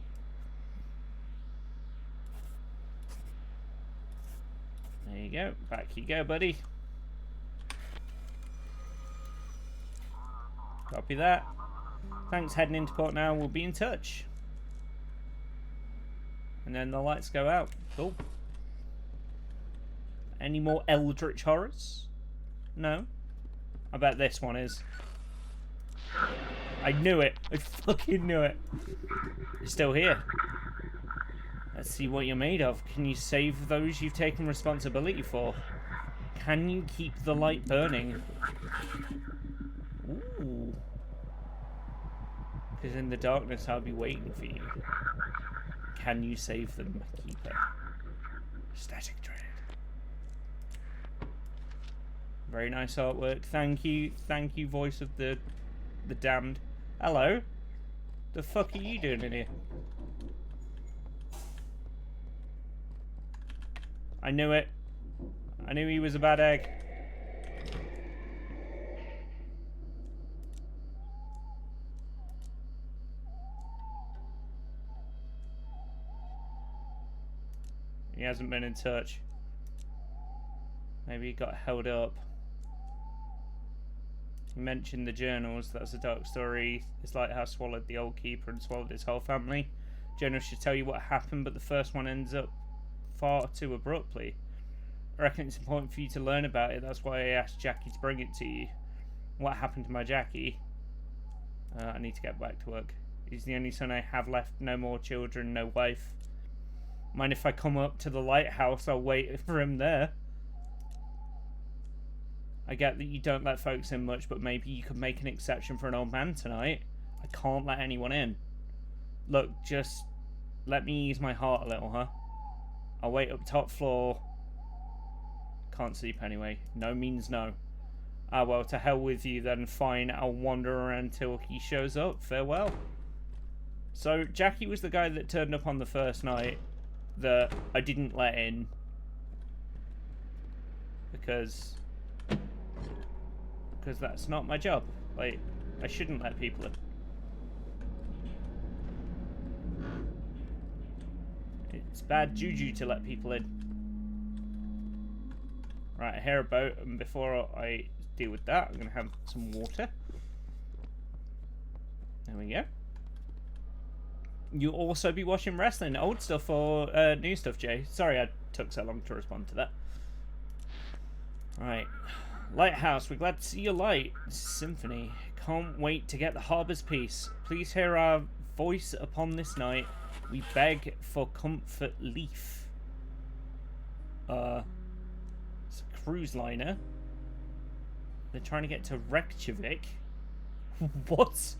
[SPEAKER 1] There you go. Back you go, buddy. Copy that. Thanks, heading into port now. We'll be in touch. And then the lights go out. Cool. Any more eldritch horrors? No? I bet this one is. I knew it. I fucking knew it. You're still here. Let's see what you're made of. Can you save those you've taken responsibility for? Can you keep the light burning? Ooh. Because in the darkness I'll be waiting for you. Can you save them, Keeper? Static Dread. Very nice artwork. Thank you, voice of the damned. Hello. The fuck are you doing in here? I knew it. I knew he was a bad egg. He hasn't been in touch. Maybe he got held up. He mentioned the journals. That's a dark story. His lighthouse swallowed the old keeper and swallowed his whole family. Journals should tell you what happened, but the first one ends up far too abruptly. I reckon it's important for you to learn about it. That's why I asked Jackie to bring it to you. What happened to my Jackie? I need to get back to work. He's the only son I have left. No more children, no wife. Mind if I come up to the lighthouse? I'll wait for him there. I get that you don't let folks in much, but maybe you could make an exception for an old man tonight. I can't let anyone in. Look, just let me ease my heart a little, huh? I'll wait up top floor. Can't sleep anyway. No means no. Ah, well, to hell with you then. Fine, I'll wander around till he shows up. Farewell. So, Jackie was the guy that turned up on the first night that I didn't let in. Because that's not my job. Like, I shouldn't let people in. It's bad juju to let people in. Right, I hear a boat, and before I deal with that, I'm going to have some water. There we go. You'll also be watching wrestling, old stuff or new stuff, Jay? Sorry I took so long to respond to that. Right. Lighthouse, we're glad to see your light. Symphony. Can't wait to get the harbour's peace. Please hear our voice upon this night. We beg for comfort leaf. It's a cruise liner. They're trying to get to Reykjavik. What?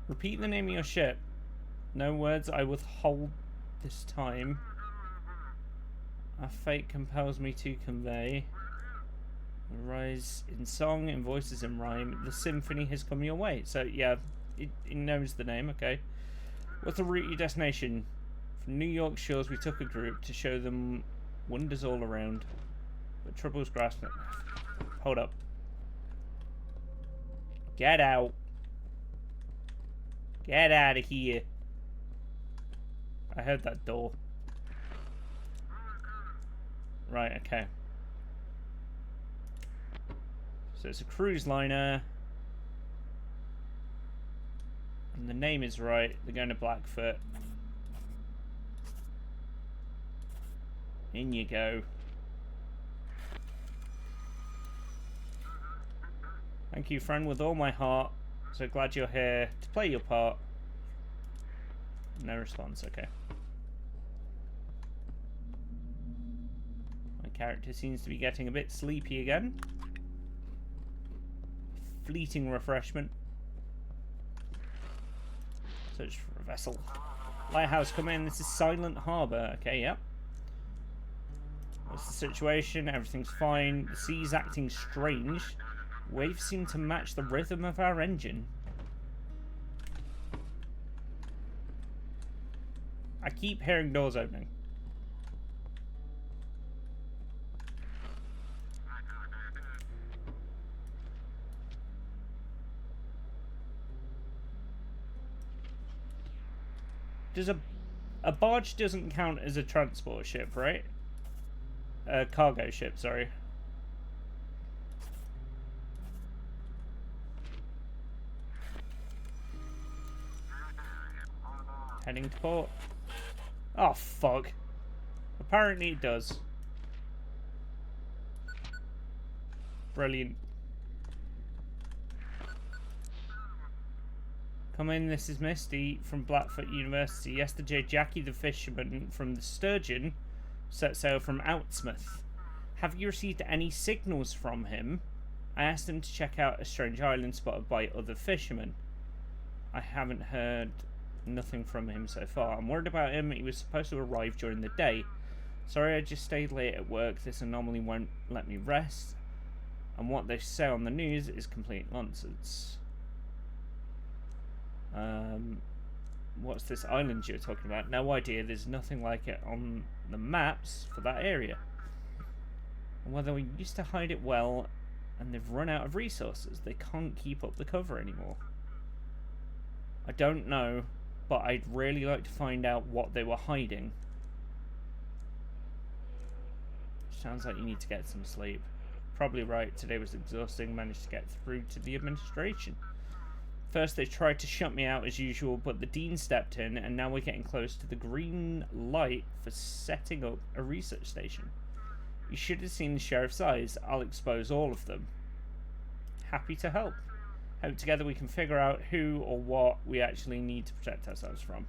[SPEAKER 1] Repeat the name of your ship. No words I withhold this time. Our fate compels me to convey. Rise in song, in voices in rhyme. The symphony has come your way. So, yeah, it knows the name, okay. What's the route, your destination? From New York shores, we took a group to show them wonders all around. But trouble's grasping. Hold up. Get out. Get out of here. I heard that door. Right, okay. So it's a cruise liner. And the name is right. They're going to Blackfoot. In you go. Thank you, friend, with all my heart. So glad you're here to play your part. No response, okay. My character seems to be getting a bit sleepy again. Fleeting refreshment. Search for a vessel. Lighthouse, come in. This is Silent Harbour. Okay, yep. What's the situation? Everything's fine. The sea's acting strange. Waves seem to match the rhythm of our engine. I keep hearing doors opening. Does a barge doesn't count as a transport ship, right? A cargo ship, sorry. Heading to port. Oh, fuck. Apparently it does. Brilliant. Come in, this is Misty from Blackfoot University. Yesterday, Jackie the fisherman from the Sturgeon set sail from Outsmouth. Have you received any signals from him? I asked him to check out a strange island spotted by other fishermen. I haven't heard nothing from him so far. I'm worried about him. He was supposed to arrive during the day. Sorry, I just stayed late at work. This anomaly won't let me rest. And what they say on the news is complete nonsense. What's this island you're talking about? No idea. There's nothing like it on the maps for that area. And whether we used to hide it well, and they've run out of resources. They can't keep up the cover anymore. I don't know, but I'd really like to find out what they were hiding. Sounds like you need to get some sleep. Probably right. Today was exhausting. Managed to get through to the administration. First they tried to shut me out as usual, but the dean stepped in, and now we're getting close to the green light for setting up a research station. You should have seen the sheriff's eyes. I'll expose all of them. Happy to help. Hope together we can figure out who or what we actually need to protect ourselves from.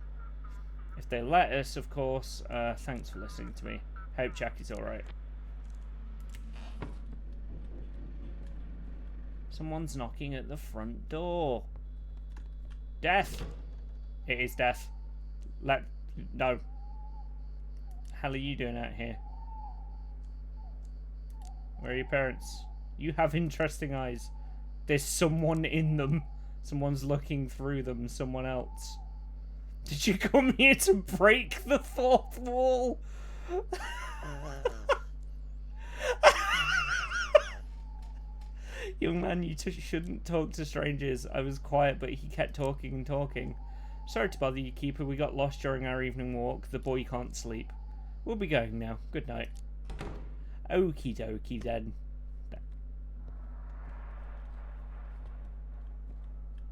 [SPEAKER 1] If they let us, of course. Thanks for listening to me. Hope Jackie's alright. Someone's knocking at the front door. Death! It is Death. No. Hell are you doing out here? Where are your parents? You have interesting eyes. There's someone in them. Someone's looking through them. Someone else. Did you come here to break the fourth wall? Young man, you shouldn't talk to strangers. I was quiet, but he kept talking and talking. Sorry to bother you, Keeper. We got lost during our evening walk. The boy can't sleep. We'll be going now. Good night. Okie dokie then.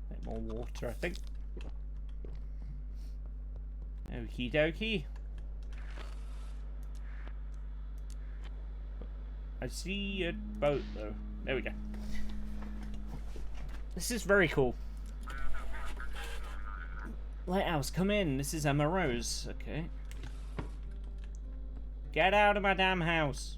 [SPEAKER 1] Bit more water, I think. Okie dokie. I see a boat though. There we go. This is very cool. Lighthouse, come in. This is Emma Rose. Okay. Get out of my damn house.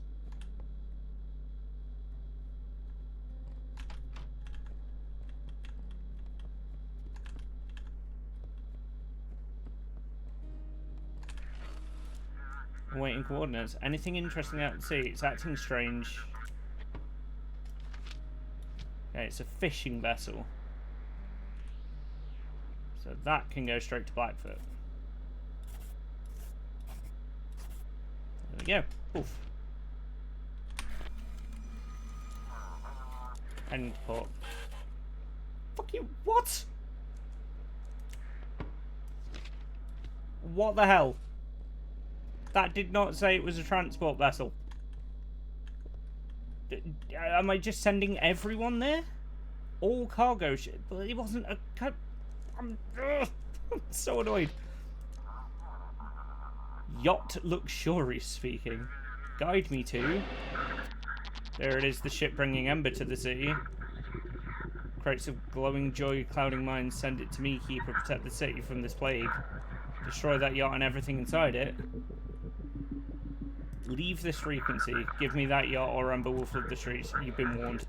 [SPEAKER 1] Awaiting coordinates. Anything interesting out at sea? It's acting strange. Okay, it's a fishing vessel. So that can go straight to Blackfoot. There we go. Oof. Heading to port. Fuck you. What? What the hell? That did not say it was a transport vessel. Am I just sending everyone there? All cargo ship? But it wasn't a... I'm so annoyed. Yacht Luxurious speaking. Guide me to... There it is, the ship bringing ember to the city. Crates of glowing joy, clouding minds, send it to me, keeper, protect the city from this plague. Destroy that yacht and everything inside it. Leave this frequency. Give me that yacht or ember will flood the streets. You've been warned.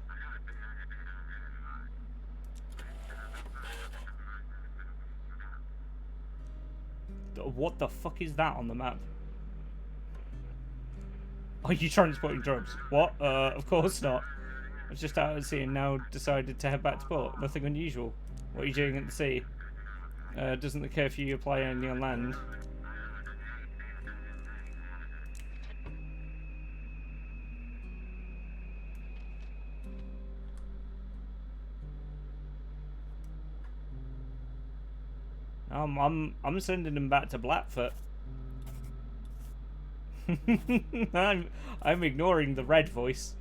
[SPEAKER 1] What the fuck is that on the map? Are you transporting drugs? What? Of course not. I was just out at sea and now decided to head back to port. Nothing unusual. What are you doing at the sea? Doesn't the curfew apply only on land? I'm sending him back to Blackfoot. I'm ignoring the red voice.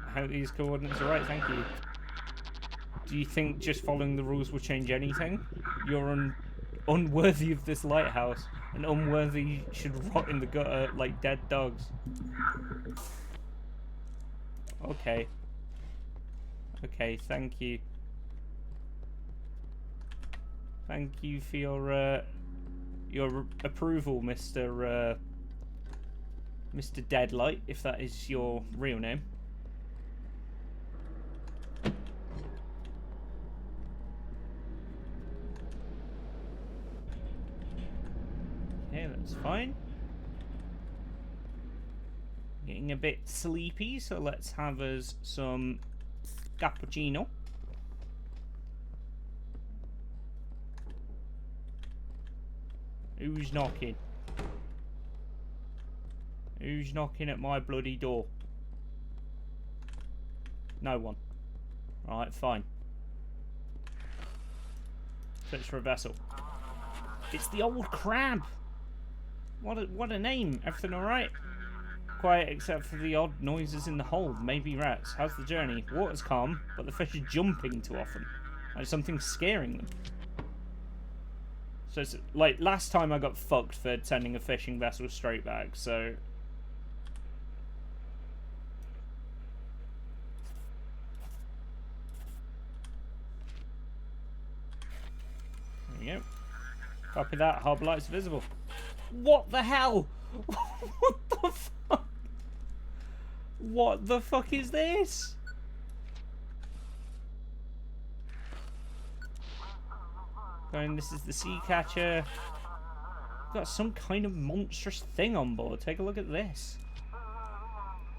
[SPEAKER 1] I hope these coordinates are right, thank you. Do you think just following the rules will change anything? You're unworthy of this lighthouse, and unworthy should rot in the gutter like dead dogs. Okay. Okay, thank you. Thank you for your approval, Mr. Deadlight, if that is your real name. Okay, that's fine. Getting a bit sleepy, so let's have us some cappuccino. Who's knocking? Who's knocking at my bloody door? No one. Alright, fine. Search for a vessel. It's the old crab! What a name! Everything alright? Quiet except for the odd noises in the hold. Maybe rats. How's the journey? Water's calm, but the fish are jumping too often. Like something's scaring them. So it's like last time I got fucked for sending a fishing vessel straight back, so... There we go. Copy that. Harbour lights visible. What the hell? What the fuck? What the fuck is this? Going, this is the sea catcher. Got some kind of monstrous thing on board. Take a look at this.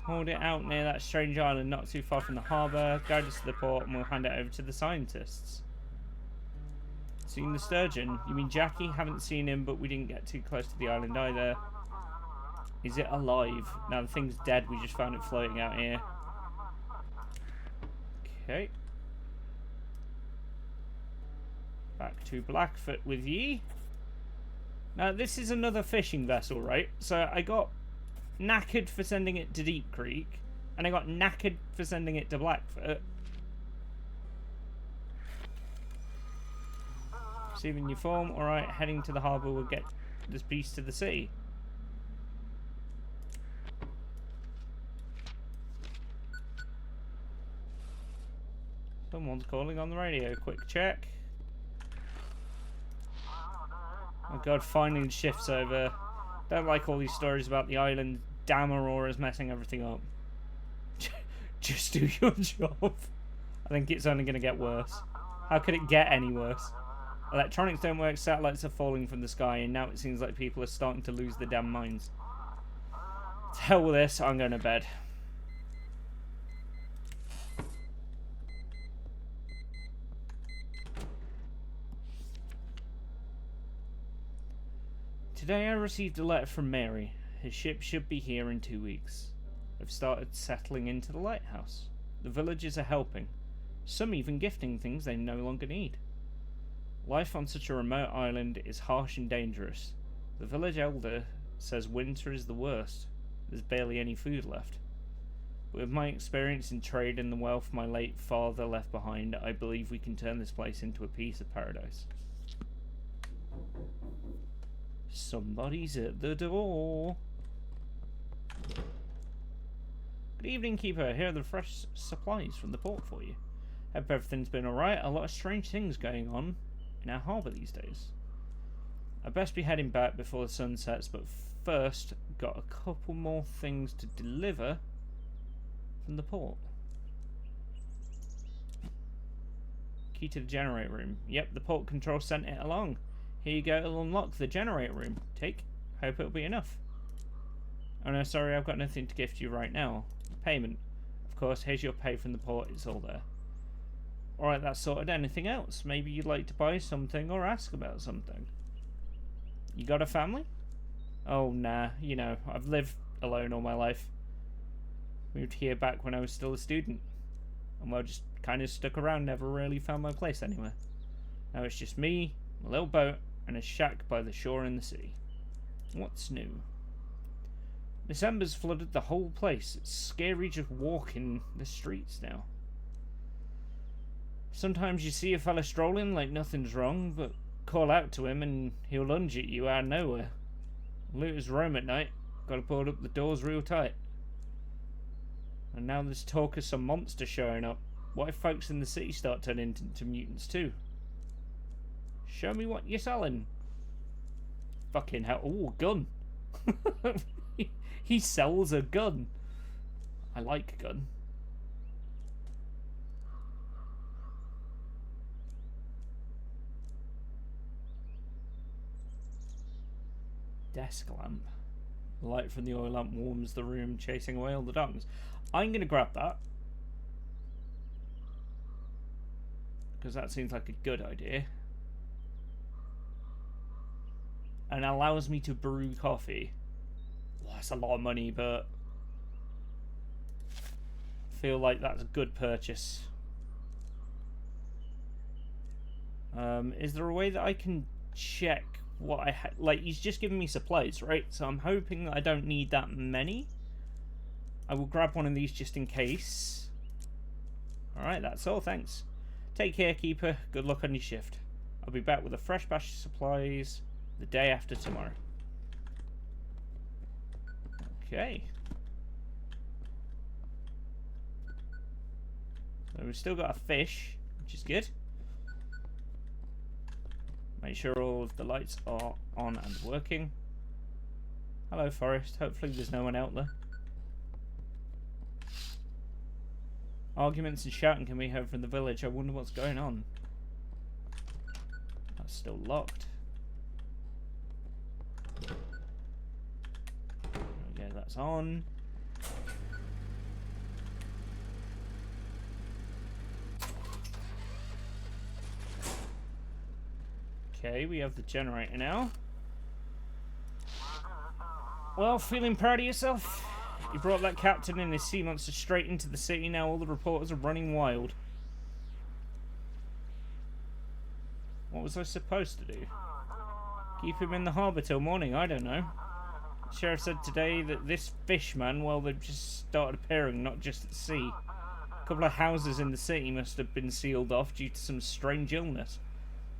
[SPEAKER 1] Hold it out near that strange island not too far from the harbour. Guide us to the port and we'll hand it over to the scientists. Seen the sturgeon? You mean Jackie? Haven't seen him, but we didn't get too close to the island either. Is it alive? Now the thing's dead, we just found it floating out here. Okay. Back to Blackfoot with ye. Now this is another fishing vessel, right? So I got knackered for sending it to Deep Creek, and I got knackered for sending it to Blackfoot. Receiving your form. Alright, heading to the harbour will get this beast to the sea. Someone's calling on the radio. Quick check. Oh god, finally the shift's over. Don't like all these stories about the island. Damn Aurora's messing everything up. Just do your job. I think it's only going to get worse. How could it get any worse? Electronics don't work, satellites are falling from the sky, and now it seems like people are starting to lose their damn minds. To hell with this, I'm going to bed. Today I received a letter from Mary. His ship should be here in 2 weeks. I've started settling into the lighthouse. The villagers are helping. Some even gifting things they no longer need. Life on such a remote island is harsh and dangerous. The village elder says winter is the worst. There's barely any food left. With my experience in trade and the wealth my late father left behind, I believe we can turn this place into a piece of paradise. Somebody's at the door. Good evening, Keeper. Here are the fresh supplies from the port for you. Hope everything's been alright. A lot of strange things going on in our harbour these days. I best be heading back before the sun sets, but first, got a couple more things to deliver from the port. Key to the generator room. Yep, the port control sent it along. Here you go, it'll unlock the generator room. Take. Hope it'll be enough. Oh no, sorry, I've got nothing to gift you right now. Payment. Of course, here's your pay from the port, it's all there. Alright, that's sorted. Anything else? Maybe you'd like to buy something or ask about something. You got a family? Oh, nah. You know, I've lived alone all my life. Moved here back when I was still a student. And well, just kind of stuck around, never really found my place anywhere. Now it's just me, my little boat, and a shack by the shore in the sea. What's new? December's flooded the whole place. It's scary just walking the streets now. Sometimes you see a fella strolling like nothing's wrong, but call out to him and he'll lunge at you out of nowhere. Looters roam at night. Gotta pull up the doors real tight. And now there's talk of some monster showing up. What if folks in the city start turning into mutants too? Show me what you're selling. Fucking hell. Ooh, gun. He sells a gun. I like a gun. Desk lamp. The light from the oil lamp warms the room, chasing away all the darkness. I'm going to grab that. Because that seems like a good idea. And allows me to brew coffee. Well, that's a lot of money, but I feel like that's a good purchase. Is there a way that I can check what I had? Like, he's just giving me supplies, right? So I'm hoping that I don't need that many. I will grab one of these just in case. Alright, that's all, thanks. Take care, Keeper. Good luck on your shift. I'll be back with a fresh batch of supplies the day after tomorrow. Okay. So we've still got a fish, which is good. Make sure all of the lights are on and working. Hello, Forest. Hopefully there's no one out there. Arguments and shouting can be heard from the village. I wonder what's going on. That's still locked. Okay, that's on. Okay, we have the generator now. Well, feeling proud of yourself? You brought that captain and his sea monster straight into the city. Now all the reporters are running wild. What was I supposed to do? Keep him in the harbour till morning? I don't know. The sheriff said today that this fishman, well, they've just started appearing, not just at sea. A couple of houses in the city must have been sealed off due to some strange illness.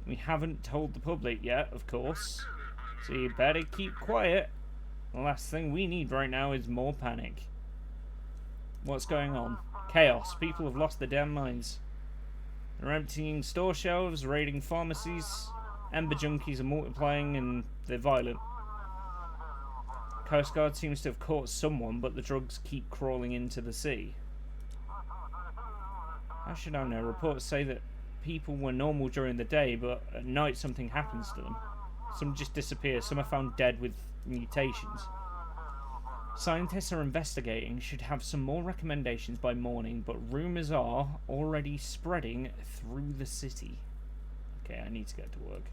[SPEAKER 1] We haven't told the public yet, of course, so you better keep quiet. The last thing we need right now is more panic. What's going on? Chaos. People have lost their damn minds. They're emptying store shelves, raiding pharmacies, ember junkies are multiplying, and they're violent. Coast Guard seems to have caught someone, but the drugs keep crawling into the sea. How should I know? Reports say that people were normal during the day, but at night something happens to them. Some just disappear, some are found dead with mutations. Scientists are investigating, should have some more recommendations by morning, but rumours are already spreading through the city. Okay, I need to get to work.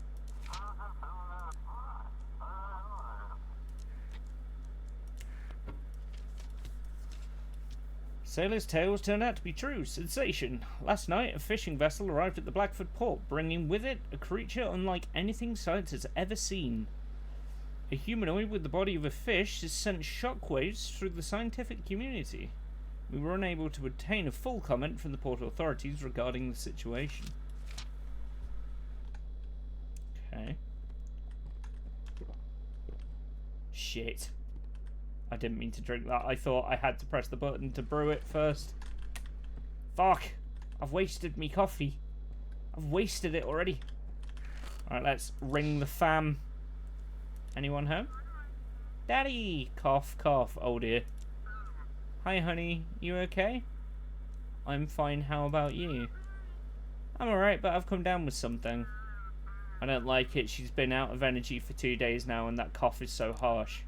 [SPEAKER 1] Sailors' tales turned out to be true. Sensation. Last night, a fishing vessel arrived at the Blackford port, bringing with it a creature unlike anything science has ever seen. A humanoid with the body of a fish has sent shockwaves through the scientific community. We were unable to obtain a full comment from the port authorities regarding the situation. Okay. Shit. I didn't mean to drink that. I thought I had to press the button to brew it first. Fuck. I've wasted me coffee. I've wasted it already. Alright, let's ring the fam. Anyone home? Daddy! Cough, cough. Oh dear. Hi, honey. You okay? I'm fine. How about you? I'm alright, but I've come down with something. I don't like it. She's been out of energy for 2 days now, and that cough is so harsh.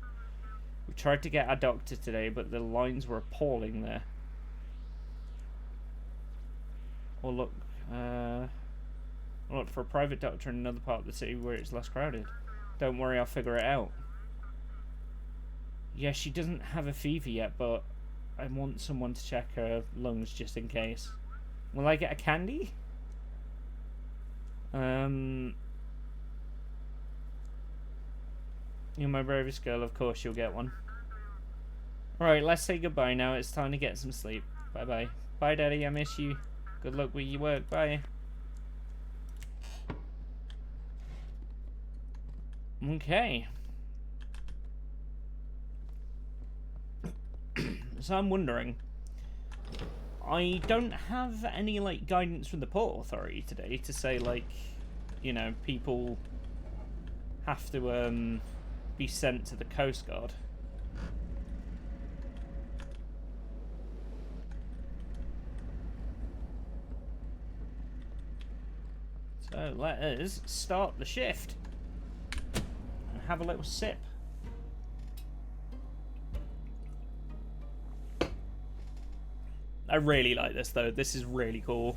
[SPEAKER 1] We tried to get our doctor today, but the lines were appalling there. Or look for a private doctor in another part of the city where it's less crowded. Don't worry, I'll figure it out. Yeah, she doesn't have a fever yet, but I want someone to check her lungs just in case. Will I get a candy? You're my bravest girl, of course you'll get one. Alright, let's say goodbye now. It's time to get some sleep. Bye-bye. Bye, Daddy, I miss you. Good luck with your work. Bye. Okay. So I'm wondering, I don't have any like guidance from the Port Authority today to say like, you know, people have to be sent to the Coast Guard. So let us start the shift and have a little sip. I really like this though. This is really cool.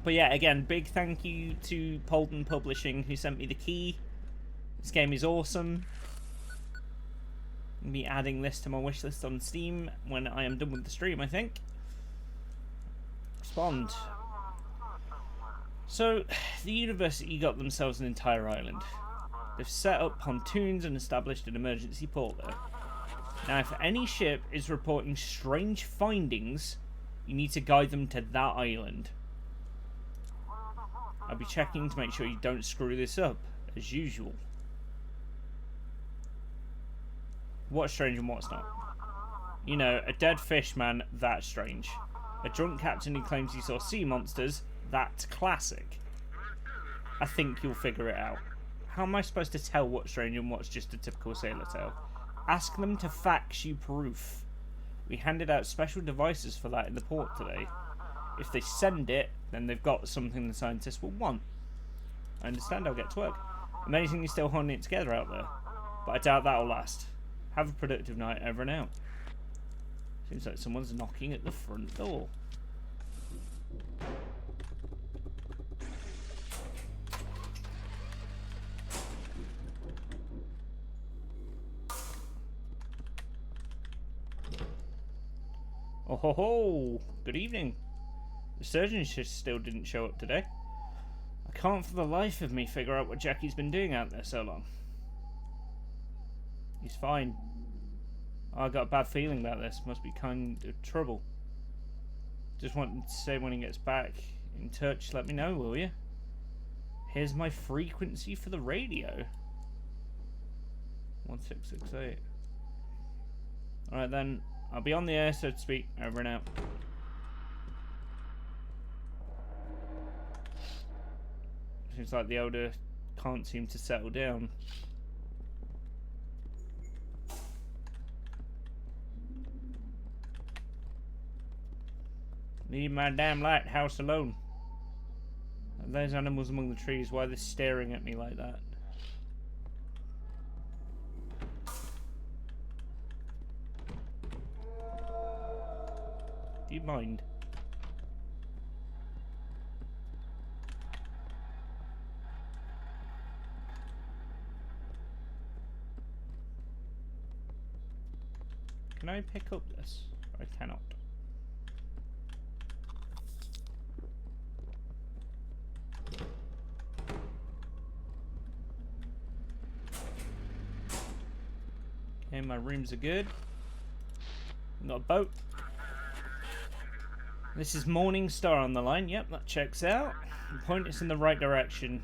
[SPEAKER 1] But yeah, again, big thank you to Polden Publishing who sent me the key. This game is awesome. I'll be adding this to my wishlist on Steam when I am done with the stream, I think. Respond. So, the university got themselves an entire island. They've set up pontoons and established an emergency port there. Now, if any ship is reporting strange findings, you need to guide them to that island. I'll be checking to make sure you don't screw this up, as usual. What's strange and what's not? You know, a dead fish man, that's strange. A drunk captain who claims he saw sea monsters, that's classic. I think you'll figure it out. How am I supposed to tell what's strange and what's just a typical sailor tale? Ask them to fax you proof. We handed out special devices for that in the port today. If they send it, then they've got something the scientists will want. I understand, I'll get to work. Amazing you're still holding it together out there. But I doubt that'll last. Have a productive night, over and out. Seems like someone's knocking at the front door. Oh ho ho! Good evening. The surgeon still didn't show up today. I can't for the life of me figure out what Jackie's been doing out there so long. He's fine. I got a bad feeling about this. Must be kind of trouble. Just wanted to say when he gets back in touch, let me know, will you? Here's my frequency for the radio. 1668. Alright then. I'll be on the air, so to speak. Over and out. Seems like the elder can't seem to settle down. Leave my damn lighthouse alone. Are those animals among the trees? Why are they staring at me like that? Do you mind? Can I pick up this? I cannot. Okay, my rooms are good. Got a boat. This is Morning Star on the line. Yep, that checks out. Point us in the right direction.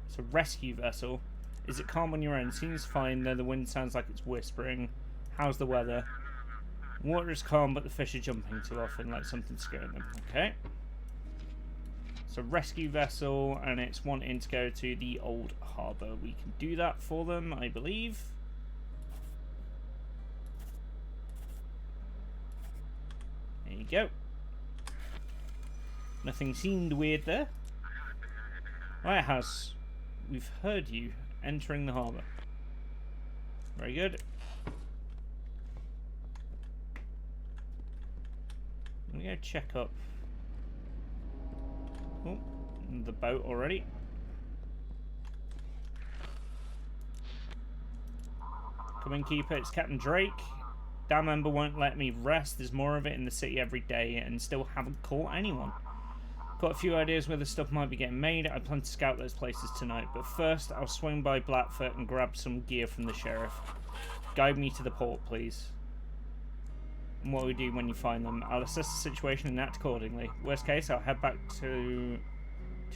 [SPEAKER 1] It's a rescue vessel. Is it calm on your end? Seems fine, though the wind sounds like it's whispering. How's the weather? Water is calm, but the fish are jumping too often, like something's scaring them. Okay. It's a rescue vessel, and it's wanting to go to the old harbour. We can do that for them, I believe. There you go. Nothing seemed weird there. Lighthouse, we've heard you entering the harbour. Very good. Let me go check up. Oh, the boat already. Come in, keeper. It's Captain Drake. Damn Ember won't let me rest. There's more of it in the city every day and still haven't caught anyone. Got a few ideas where the stuff might be getting made. I plan to scout those places tonight, but first I'll swing by Blackfoot and grab some gear from the sheriff. Guide me to the port, please. And what we do when you find them, I'll assess the situation and act accordingly. Worst case, I'll head back to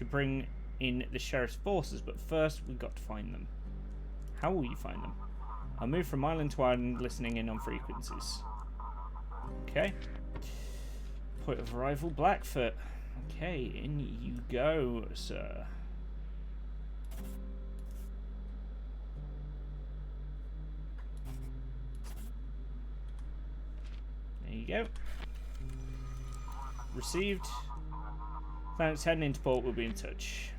[SPEAKER 1] bring in the sheriff's forces, but first we've got to find them. How will you find them? I'll move from island to island, listening in on frequencies. Okay. Point of arrival, Blackfoot. Okay, in you go, sir. There you go. Received. Thanks, heading into port, we'll be in touch.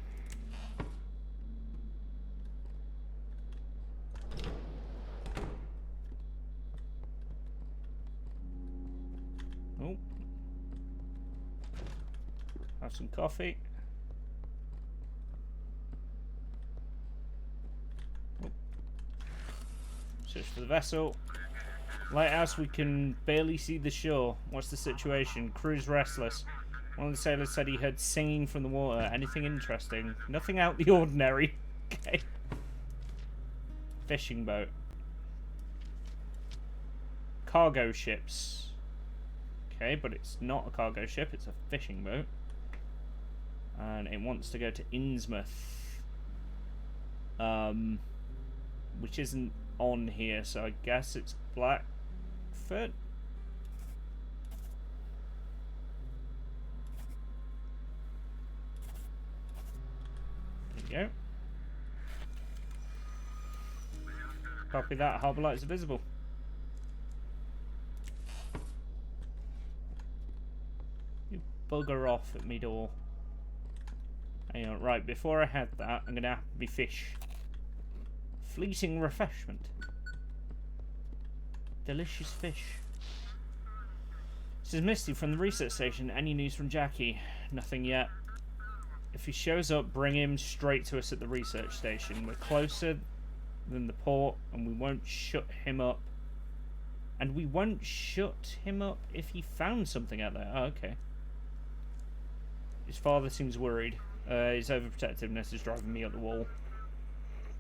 [SPEAKER 1] Oh. Have some coffee. Oh. Search for the vessel. Lighthouse, we can barely see the shore. What's the situation? Crew's restless. One of the sailors said he heard singing from the water. Anything interesting? Nothing out the ordinary. Okay. Fishing boat. Cargo ships. Okay, but it's not a cargo ship, it's a fishing boat. And it wants to go to Innsmouth. Which isn't on here, so I guess it's Blackfoot. There you go. Copy that, harbour lights are visible. You bugger off at me door. Hang on, right, before I head that, I'm gonna have to be fish. Fleeting refreshment. Delicious fish. This is Misty from the research station. Any news from Jackie? Nothing yet. If he shows up, bring him straight to us at the research station. We're closer than the port, and we won't shut him up. And we won't shut him up if he found something out there. Oh, okay. His father seems worried. His overprotectiveness is driving me up the wall.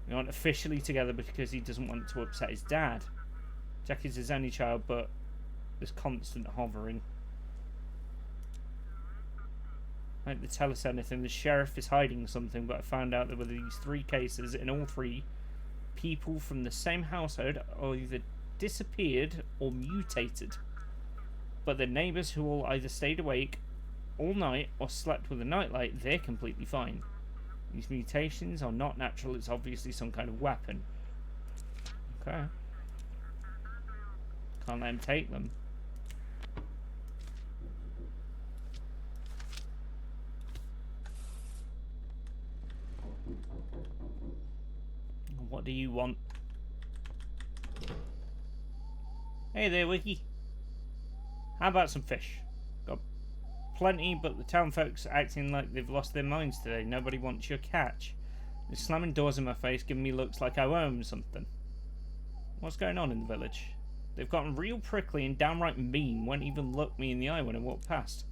[SPEAKER 1] We aren't officially together because he doesn't want to upset his dad. Jackie's his only child, but there's constant hovering. I hope they tell us anything. The sheriff is hiding something, but I found out there were these 3 cases, and all 3 people from the same household are either disappeared or mutated. But the neighbours who all either stayed awake all night or slept with a nightlight, they're completely fine. These mutations are not natural, it's obviously some kind of weapon. Okay. Can't let him take them. What do you want? Hey there, Wiki. How about some fish? Got plenty, but the town folks are acting like they've lost their minds today. Nobody wants your catch. They're slamming doors in my face, giving me looks like I owe them something. What's going on in the village? They've gotten real prickly and downright mean. Won't even look me in the eye when I walk past.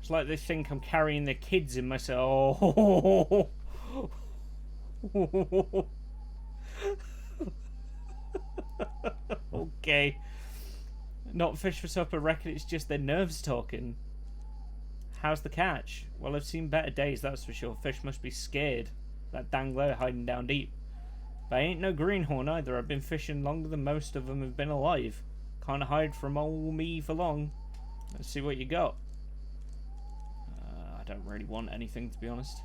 [SPEAKER 1] It's like they think I'm carrying their kids in myself. Oh. Okay. Not fish for supper, reckon it's just their nerves talking. How's the catch? Well, I've seen better days, that's for sure. Fish must be scared. That dangler hiding down deep. But I ain't no greenhorn either. I've been fishing longer than most of them have been alive. Can't hide from old me for long. Let's see what you got. I don't really want anything, to be honest.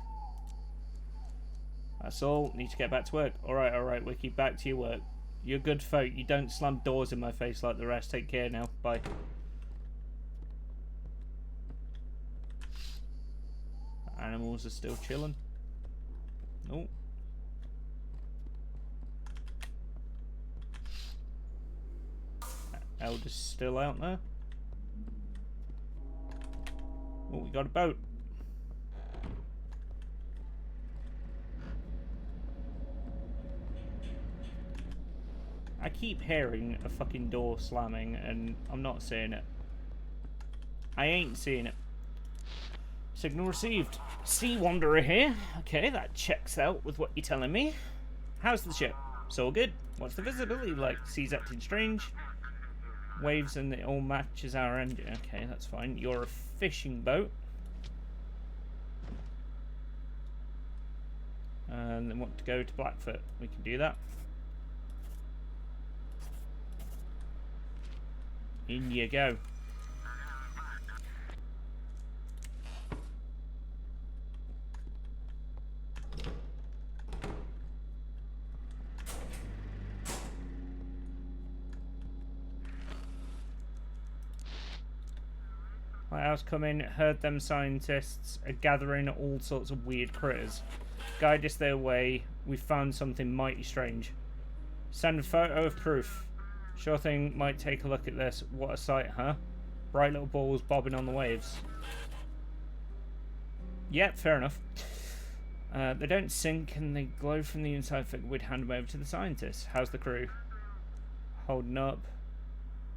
[SPEAKER 1] That's all. Need to get back to work. Alright, Wiki. Back to your work. You're good folk. You don't slam doors in my face like the rest. Take care now. Bye. Animals are still chilling. Oh. Elder's still out there. Oh, we got a boat. I keep hearing a fucking door slamming and I'm not seeing it. I ain't seeing it. Signal received. Sea Wanderer here. Okay, that checks out with what you're telling me. How's the ship? It's all good. What's the visibility like? Sea's acting strange. Waves and it all matches our engine. Okay, that's fine. You're a fishing boat. And then want to go to Blackfoot. We can do that. In you go. Lighthouse come in, heard them scientists are gathering all sorts of weird critters. Guide us their way. We found something mighty strange. Send a photo of proof. Sure thing, might take a look at this. What a sight, huh? Bright little balls bobbing on the waves. Yep, fair enough. They don't sink and they glow from the inside. We'd hand them over to the scientists. How's the crew? Holding up.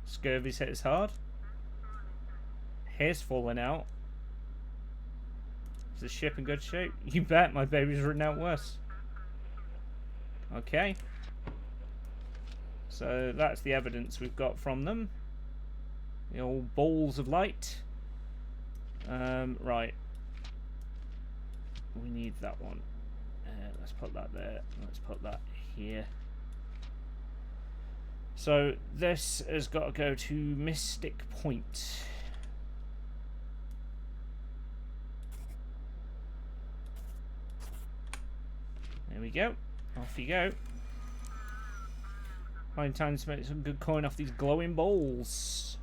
[SPEAKER 1] Scurvy's hit us hard. Hair's falling out. Is the ship in good shape? You bet, my baby's written out worse. Okay. So that's the evidence we've got from them. The old balls of light. Right. We need that one. Let's put that there. Let's put that here. So this has got to go to Mystic Point. There we go. Off you go. Find time to make some good coin off these glowing balls.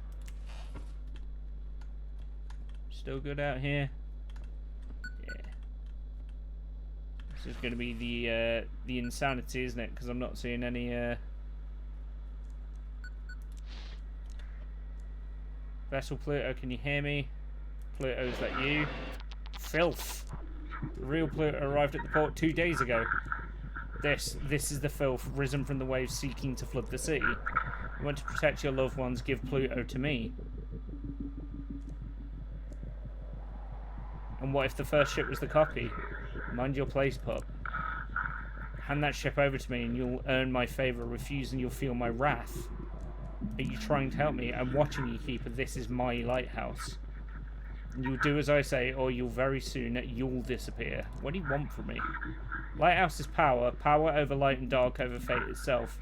[SPEAKER 1] Still good out here. Yeah. This is going to be the insanity, isn't it? Because I'm not seeing any Vessel Pluto, can you hear me? Pluto, is that you? Filth. The real Pluto arrived at the port 2 days ago. This is the filth risen from the waves seeking to flood the city. You want to protect your loved ones, give Pluto to me. And what if the first ship was the copy? Mind your place, pup. Hand that ship over to me and you'll earn my favour. Refuse and you'll feel my wrath. Are you trying to help me? I'm watching you, Keeper. This is my lighthouse. You'll do as I say, or you'll very soon, you'll disappear. What do you want from me? Lighthouse is power. Power over light and dark over fate itself.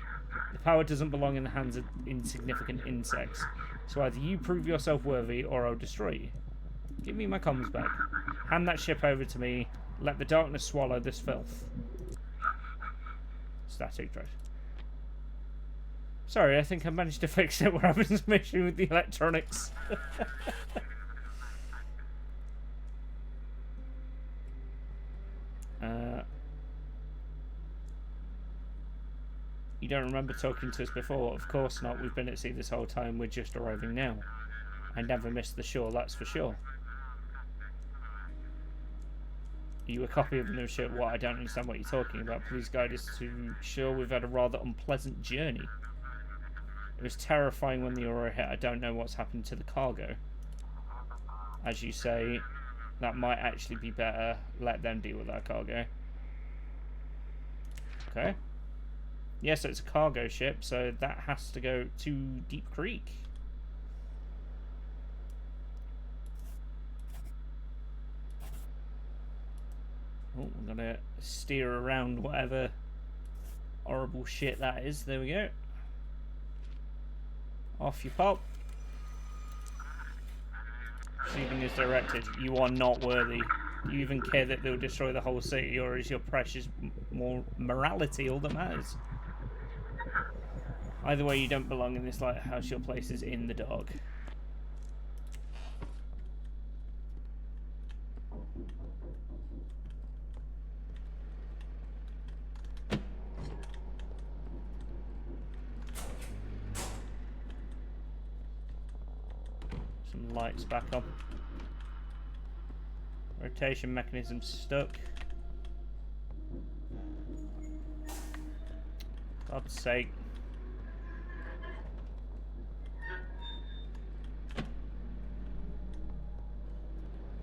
[SPEAKER 1] The power doesn't belong in the hands of insignificant insects. So either you prove yourself worthy, or I'll destroy you. Give me my comms back. Hand that ship over to me. Let the darkness swallow this filth. Static drive. Sorry, I think I managed to fix it. We're having some issue with the electronics. You don't remember talking to us before? Of course not. We've been at sea this whole time. We're just arriving now. I never missed the shore, that's for sure. Are you a copy of the new ship? What? I don't understand what you're talking about. Please guide us to shore. We've had a rather unpleasant journey. It was terrifying when the Aurora hit. I don't know what's happened to the cargo. As you say, that might actually be better. Let them deal with that cargo. Okay. Yes, it's a cargo ship, so that has to go to Deep Creek. Oh, we're gonna steer around whatever horrible shit that is. There we go. Off you pop. Receiving is directed. You are not worthy. Do you even care that they'll destroy the whole city, or is your precious morality all that matters? Either way, you don't belong in this lighthouse. Your place is in the dark. Some lights back on. Rotation mechanism stuck. God's sake.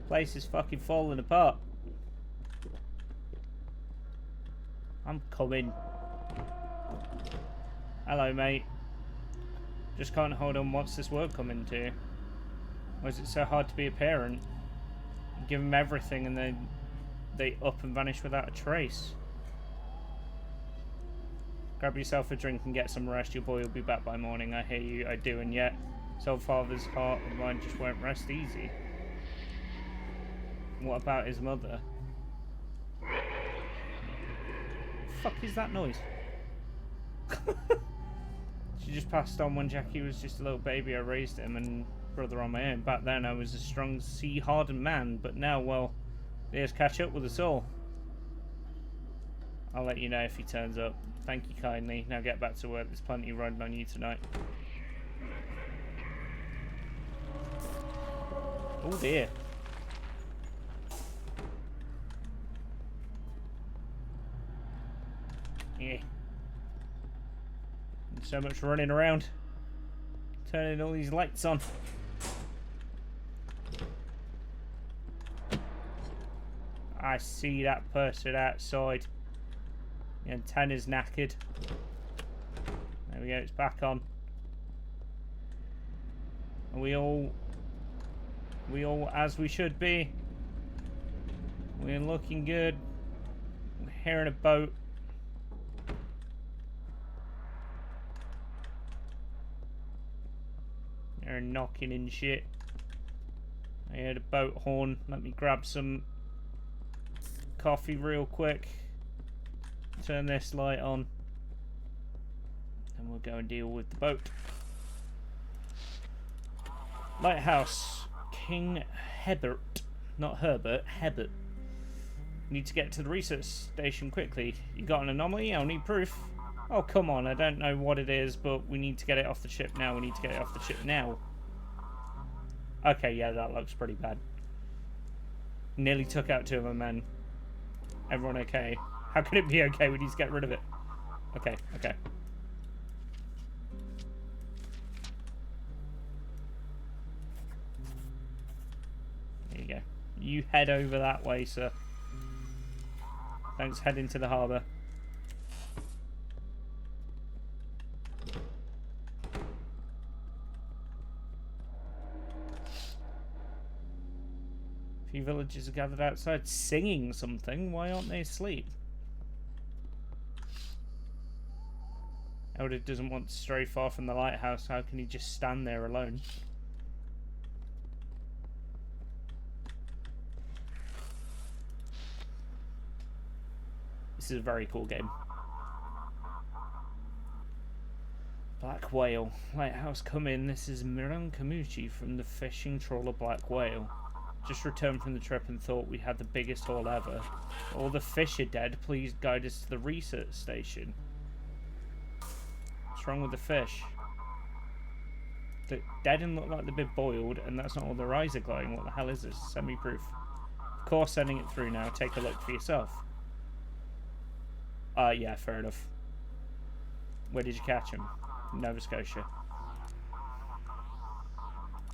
[SPEAKER 1] Place is fucking falling apart. I'm coming. Hello, mate. Just can't hold on. What's this world coming to? Why is it so hard to be a parent? You give them everything and then they up and vanish without a trace. Grab yourself a drink and get some rest. Your boy will be back by morning. I hear you. I do, and yet, so father's heart and mind just won't rest easy. What about his mother? The fuck is that noise? She just passed on when Jackie was just a little baby. I raised him and brother on my own. Back then I was a strong, sea-hardened man, but now, well, they just catch up with us all. I'll let you know if he turns up. Thank you kindly. Now get back to work. There's plenty riding on you tonight. Oh dear. Yeah. And so much running around. Turning all these lights on. I see that person outside. The antenna's knackered. There we go, it's back on. Are we all as we should be? We're looking good. We're here in a boat. They're knocking and shit. I heard a boat horn. Let me grab some coffee real quick. Turn this light on. And we'll go and deal with the boat. Lighthouse. King Hebert. Not Herbert, Hebert. Need to get to the research station quickly. You got an anomaly? I'll need proof. Oh, come on. I don't know what it is, but we need to get it off the ship now. We need to get it off the ship now. Okay, yeah, that looks pretty bad. Nearly took out 2 of my men. Everyone okay? How can it be okay? We need to get rid of it. Okay, okay. There you go. You head over that way, sir. Thanks, head into the harbour. A few villagers are gathered outside singing something. Why aren't they asleep? Elder doesn't want to stray far from the lighthouse. How can he just stand there alone? This is a very cool game. Black Whale. Lighthouse, come in. This is Miran Kamuchi from the fishing trawler Black Whale. Just returned from the trip and thought we had the biggest haul ever. All the fish are dead. Please guide us to the research station. What's wrong with the fish? They're dead and look like they've been boiled, and that's not all their eyes are glowing. What the hell is this? Send me proof. Of course, sending it through now. Take a look for yourself. Yeah, fair enough. Where did you catch him? Nova Scotia.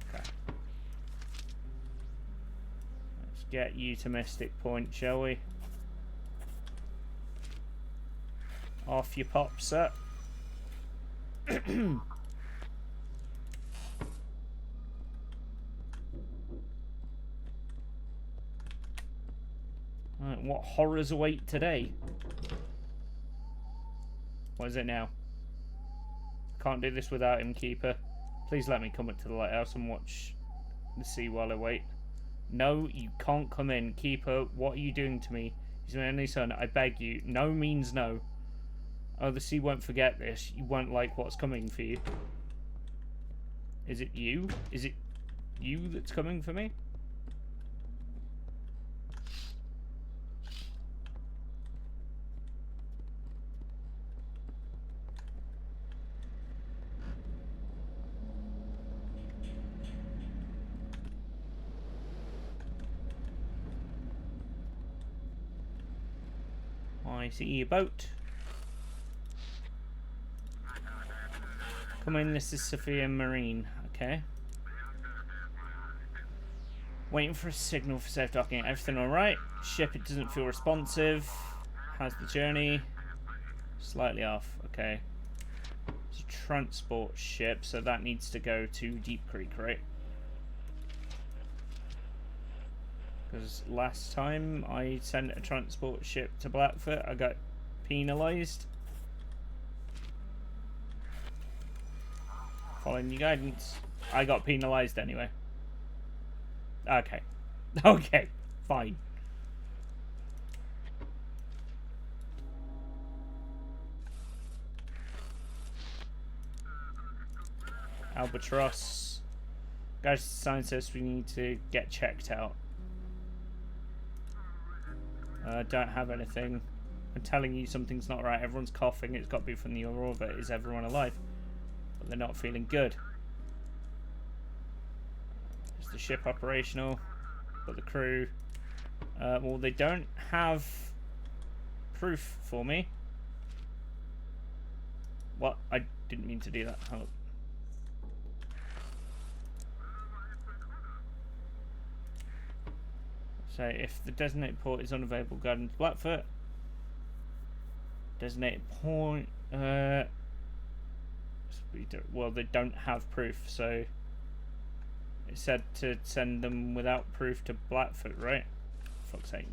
[SPEAKER 1] Okay. Let's get you to Mystic Point, shall we? Off you pop, sir. Right, What horrors await today? What is it now? Can't do this without him, Keeper. Please let me come up to the lighthouse and watch the sea while I wait. No, you can't come in. Keeper, what are you doing to me? He's my only son. I beg you. No means no. Oh, the sea won't forget this. You won't like what's coming for you. Is it you? Is it you that's coming for me? I see a boat. Come in, this is Sophia Marine. Okay. Waiting for a signal for safe docking. Everything alright? Ship, it doesn't feel responsive. How's the journey? Slightly off. Okay. It's a transport ship, so that needs to go to Deep Creek, right? Because last time I sent a transport ship to Blackfoot, I got penalised. Following your guidance. I got penalised anyway. Okay. Okay. Fine. Albatross. Guys, the sign says we need to get checked out. Don't have anything. I'm telling you something's not right. Everyone's coughing. It's got to be from the orbit. Is everyone alive? But they're not feeling good. Is the ship operational? But the crew... well, they don't have proof for me. What? I didn't mean to do that. Hold up. So if the designated port is unavailable, guidance Blackfoot. Designated point. Well, they don't have proof, so it said to send them without proof to Blackfoot, right? Fuck's sake.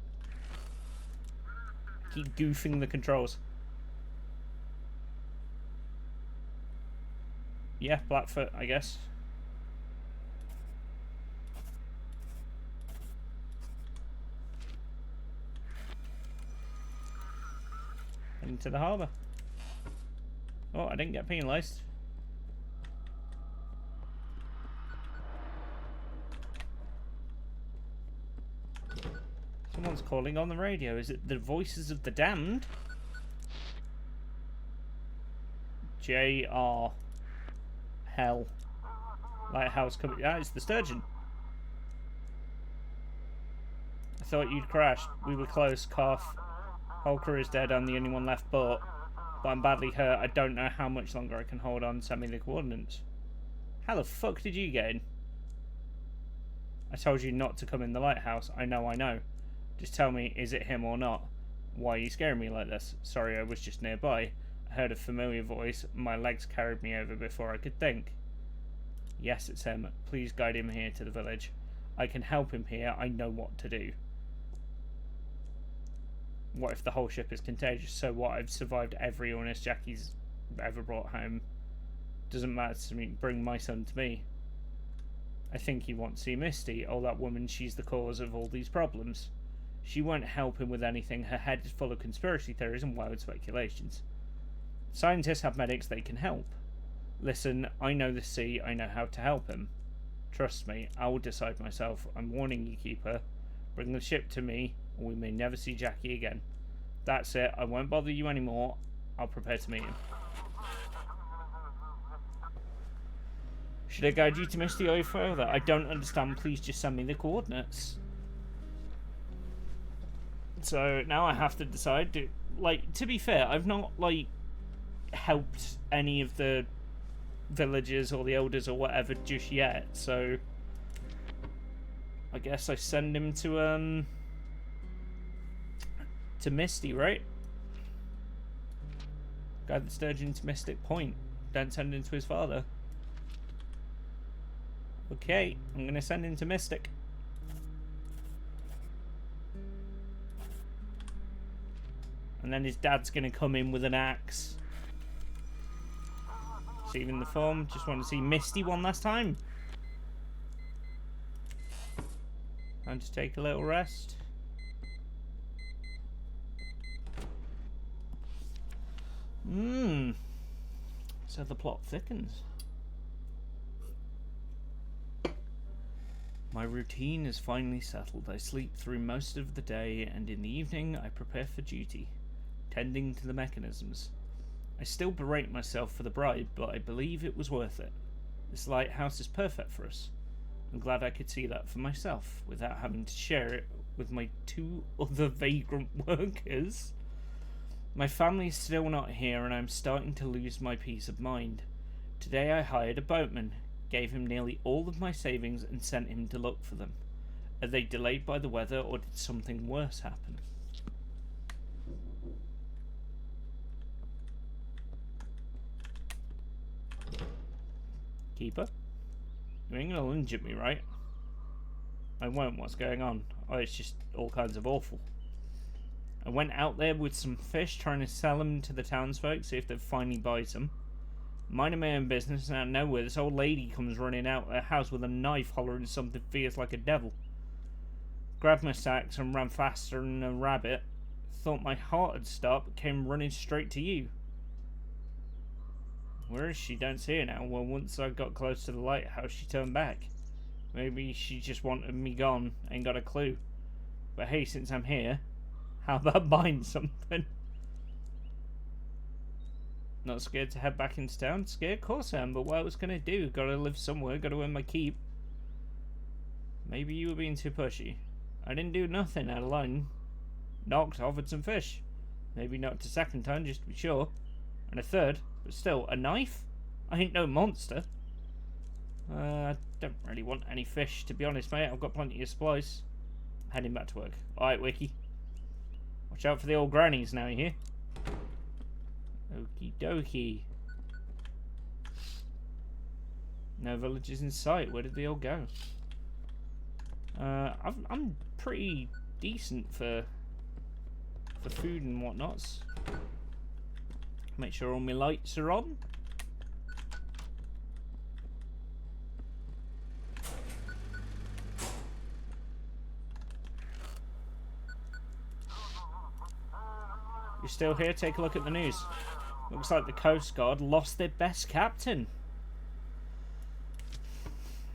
[SPEAKER 1] Keep goofing the controls. Yeah, Blackfoot, I guess. Into the harbour. Oh, I didn't get penalised. Someone's calling on the radio. Is it the voices of the damned? JR. Hell. Lighthouse coming. Ah, it's the Sturgeon. I thought you'd crashed. We were close. Cough. Whole crew is dead. I'm the only one left, but I'm badly hurt. I don't know how much longer I can hold on. Send me the coordinates. How the fuck did you get in? I told you not to come in the lighthouse. I know, I know. Just tell me, is it him or not? Why are you scaring me like this? Sorry, I was just nearby. I heard a familiar voice. My legs carried me over before I could think. Yes, it's him. Please guide him here to the village. I can help him here. I know what to do. What if the whole ship is contagious? So what? I've survived every illness Jackie's ever brought home. Doesn't matter to me. Bring my son to me. I think he wants to see Misty. Oh, that woman, she's the cause of all these problems. She won't help him with anything. Her head is full of conspiracy theories and wild speculations. Scientists have medics, they can help. Listen, I know the sea. I know how to help him. Trust me, I will decide myself. I'm warning you, Keeper. Bring the ship to me, or we may never see Jackie again. That's it. I won't bother you anymore. I'll prepare to meet him. Should I guide you to Misty or further? I don't understand. Please just send me the coordinates. So now I have to decide. To be fair, I've not, helped any of the villagers or the elders or whatever just yet. So I guess I send him to Misty, right? Guide the Sturgeon to Mystic Point. Don't send him to his father. Okay, I'm gonna send him to Mystic. And then his dad's going to come in with an axe. Receiving the form. Just want to see Misty one last time. Time to take a little rest. So the plot thickens. My routine is finally settled. I sleep through most of the day, and in the evening I prepare for duty, tending to the mechanisms. I still berate myself for the bribe, but I believe it was worth it. This lighthouse is perfect for us. I'm glad I could see that for myself, without having to share it with my 2 other vagrant workers. My family's still not here, and I'm starting to lose my peace of mind. Today I hired a boatman, gave him nearly all of my savings, and sent him to look for them. Are they delayed by the weather, or did something worse happen? Keeper? You ain't gonna lunge at me, right? I won't. What's going on? Oh, it's just all kinds of awful. I went out there with some fish, trying to sell them to the townsfolk, see if they'd finally buy some. Minding my own business, and out of nowhere, this old lady comes running out of her house with a knife, hollering something fierce like a devil. Grabbed my sacks and ran faster than a rabbit. Thought my heart had stopped, but came running straight to you. Where is she? Don't see her now. Well, once I got close to the lighthouse, she turned back. Maybe she just wanted me gone, ain't got a clue. But hey, since I'm here, how about buying something? Not scared to head back into town? Scared? Of course I am, but what else can I do? Gotta live somewhere, gotta earn my keep. Maybe you were being too pushy. I didn't do nothing out of line. Knocked, offered some fish. Maybe knocked a second time, just to be sure. And a third, but still, a knife? I ain't no monster. I don't really want any fish, to be honest, mate. I've got plenty of supplies. Heading back to work. Alright, Wiki. Watch out for the old grannies now, you hear? Okie dokie. No villages in sight. Where did they all go? I'm pretty decent for food and whatnots. Make sure all my lights are on. You're still here? Take a look at the news. Looks like the Coast Guard lost their best captain.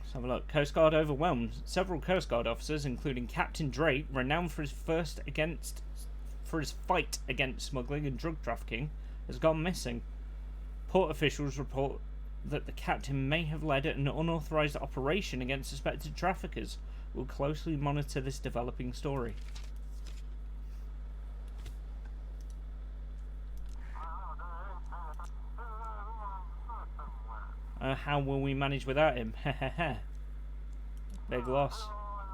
[SPEAKER 1] Let's have a look. Coast Guard overwhelmed. Several Coast Guard officers, including Captain Drake, renowned for his fight against smuggling and drug trafficking, has gone missing. Port officials report that the captain may have led an unauthorized operation against suspected traffickers. We'll closely monitor this developing story. How will we manage without him? Hehehe. Big loss.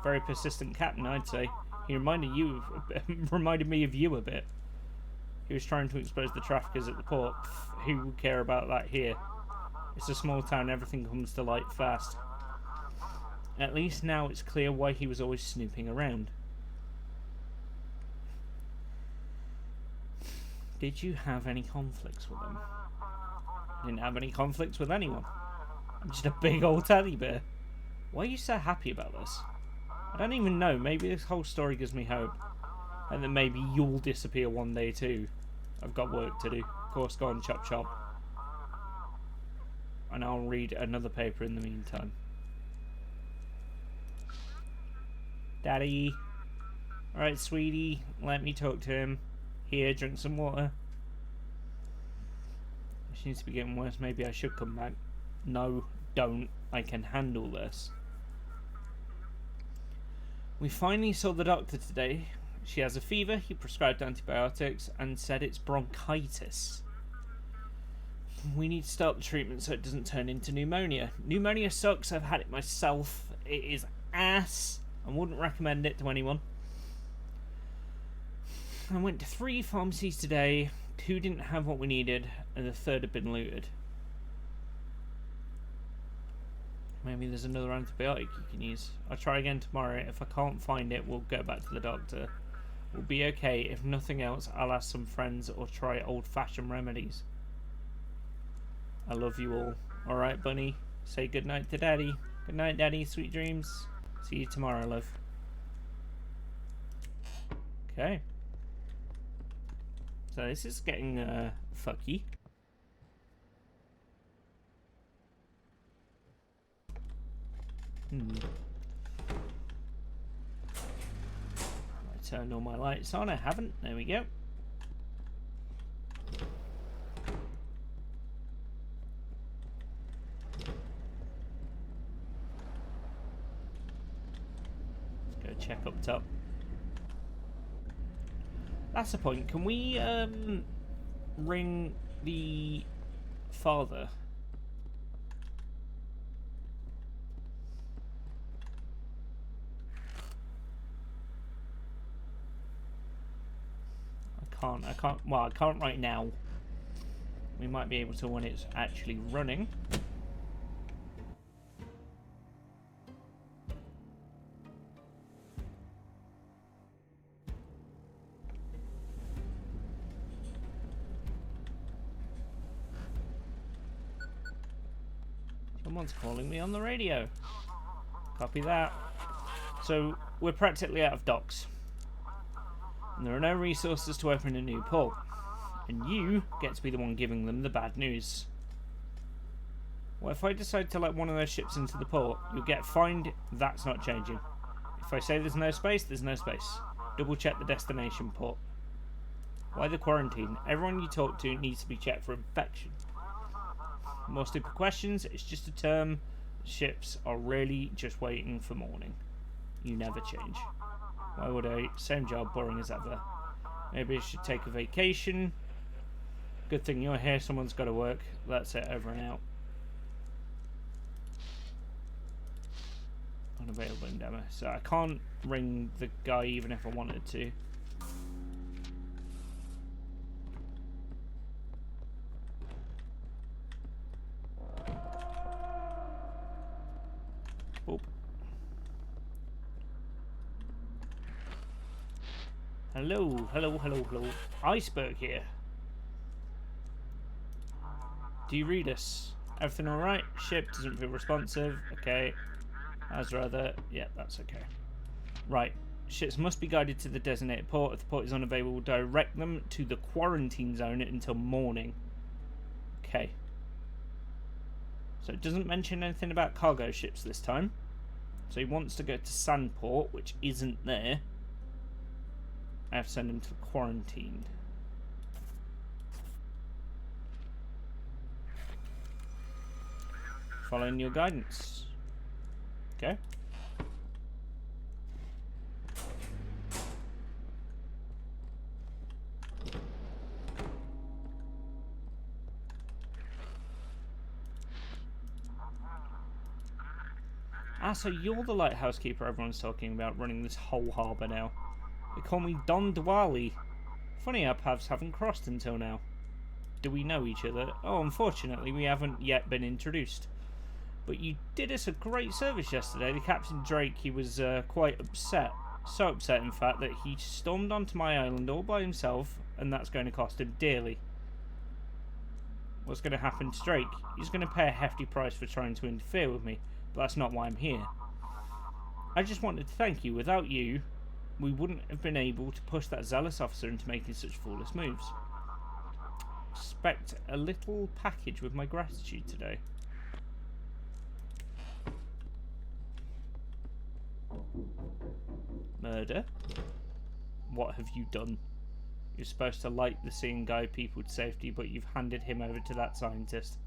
[SPEAKER 1] Very persistent captain, I'd say. He reminded me of you a bit. He was trying to expose the traffickers at the port. Pfft, who would care about that here? It's a small town, everything comes to light fast. At least now it's clear why he was always snooping around. Did you have any conflicts with him? I didn't have any conflicts with anyone. I'm just a big old teddy bear. Why are you so happy about this? I don't even know. Maybe this whole story gives me hope. And then maybe you'll disappear one day too. I've got work to do. Of course, go on, chop chop. And I'll read another paper in the meantime. Daddy. Alright, sweetie. Let me talk to him. Here, drink some water. She needs to be getting worse. Maybe I should come back. No, don't. I can handle this. We finally saw the doctor today. She has a fever. He prescribed antibiotics and said it's bronchitis. We need to start the treatment so it doesn't turn into pneumonia. Pneumonia sucks. I've had it myself. It is ass. I wouldn't recommend it to anyone. I went to 3 pharmacies today. 2 didn't have what we needed, and the 3rd had been looted. Maybe there's another antibiotic you can use. I'll try again tomorrow. If I can't find it, we'll go back to the doctor. We'll be okay. If nothing else, I'll ask some friends or try old-fashioned remedies. I love you all. Alright, Bunny. Say goodnight to Daddy. Good night, Daddy. Sweet dreams. See you tomorrow, love. Okay. So this is getting, fucky. I turned all my lights on. I haven't. There we go. Let's go check up top. That's the point. Can we ring the father? I can't. Well, I can't right now. We might be able to when it's actually running. Someone's calling me on the radio. Copy that. So, we're practically out of docks. And there are no resources to open a new port. And you get to be the one giving them the bad news. Well, if I decide to let one of those ships into the port, you'll get fined. That's not changing. If I say there's no space, there's no space. Double check the destination port. Why the quarantine? Everyone you talk to needs to be checked for infection. More stupid questions, it's just a term. Ships are really just waiting for morning. You never change. Why would I? Same job, boring as ever. Maybe I should take a vacation. Good thing you're here, someone's got to work. That's it, over and out. Unavailable in demo. So I can't ring the guy even if I wanted to. Boop. Hello, hello, hello, hello. Iceberg here. Do you read us? Everything alright? Ship doesn't feel responsive. Okay. As rather. Yeah, that's okay. Right. Ships must be guided to the designated port. If the port is unavailable, direct them to the quarantine zone until morning. Okay. So it doesn't mention anything about cargo ships this time. So he wants to go to Sandport, which isn't there. I have to send him to quarantine. Following your guidance. Okay. Ah, so you're the lighthouse keeper everyone's talking about, running this whole harbour now. They call me Don Dwali. Funny our paths haven't crossed until now. Do we know each other? Oh, unfortunately, we haven't yet been introduced. But you did us a great service yesterday. The Captain Drake, he was quite upset. So upset, in fact, that he stormed onto my island all by himself, and that's going to cost him dearly. What's going to happen to Drake? He's going to pay a hefty price for trying to interfere with me, but that's not why I'm here. I just wanted to thank you. Without you, we wouldn't have been able to push that zealous officer into making such foolish moves. Expect a little package with my gratitude today. Murder? What have you done? You're supposed to light the sea and guide people to safety, but you've handed him over to that scientist.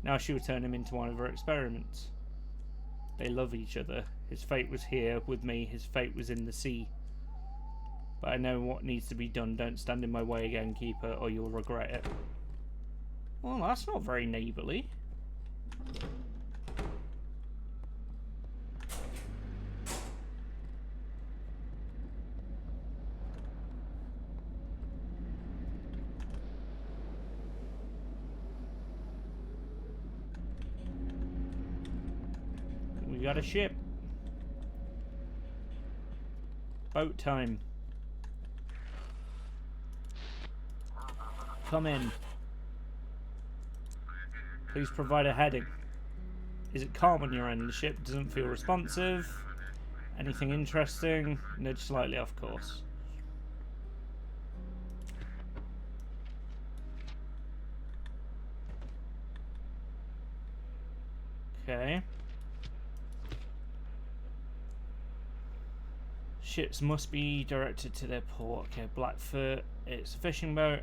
[SPEAKER 1] Now she'll turn him into one of her experiments. They love each other. His fate was here with me, his fate was in the sea. But I know what needs to be done. Don't stand in my way again, Keeper, or you'll regret it. Well, that's not very neighbourly. We got a ship. Boat time. come in. Please provide a heading. Is it calm on your end? The ship doesn't feel responsive. Anything interesting? Nudge slightly off course. Okay. Ships must be directed to their port. Okay, Blackfoot. It's a fishing boat.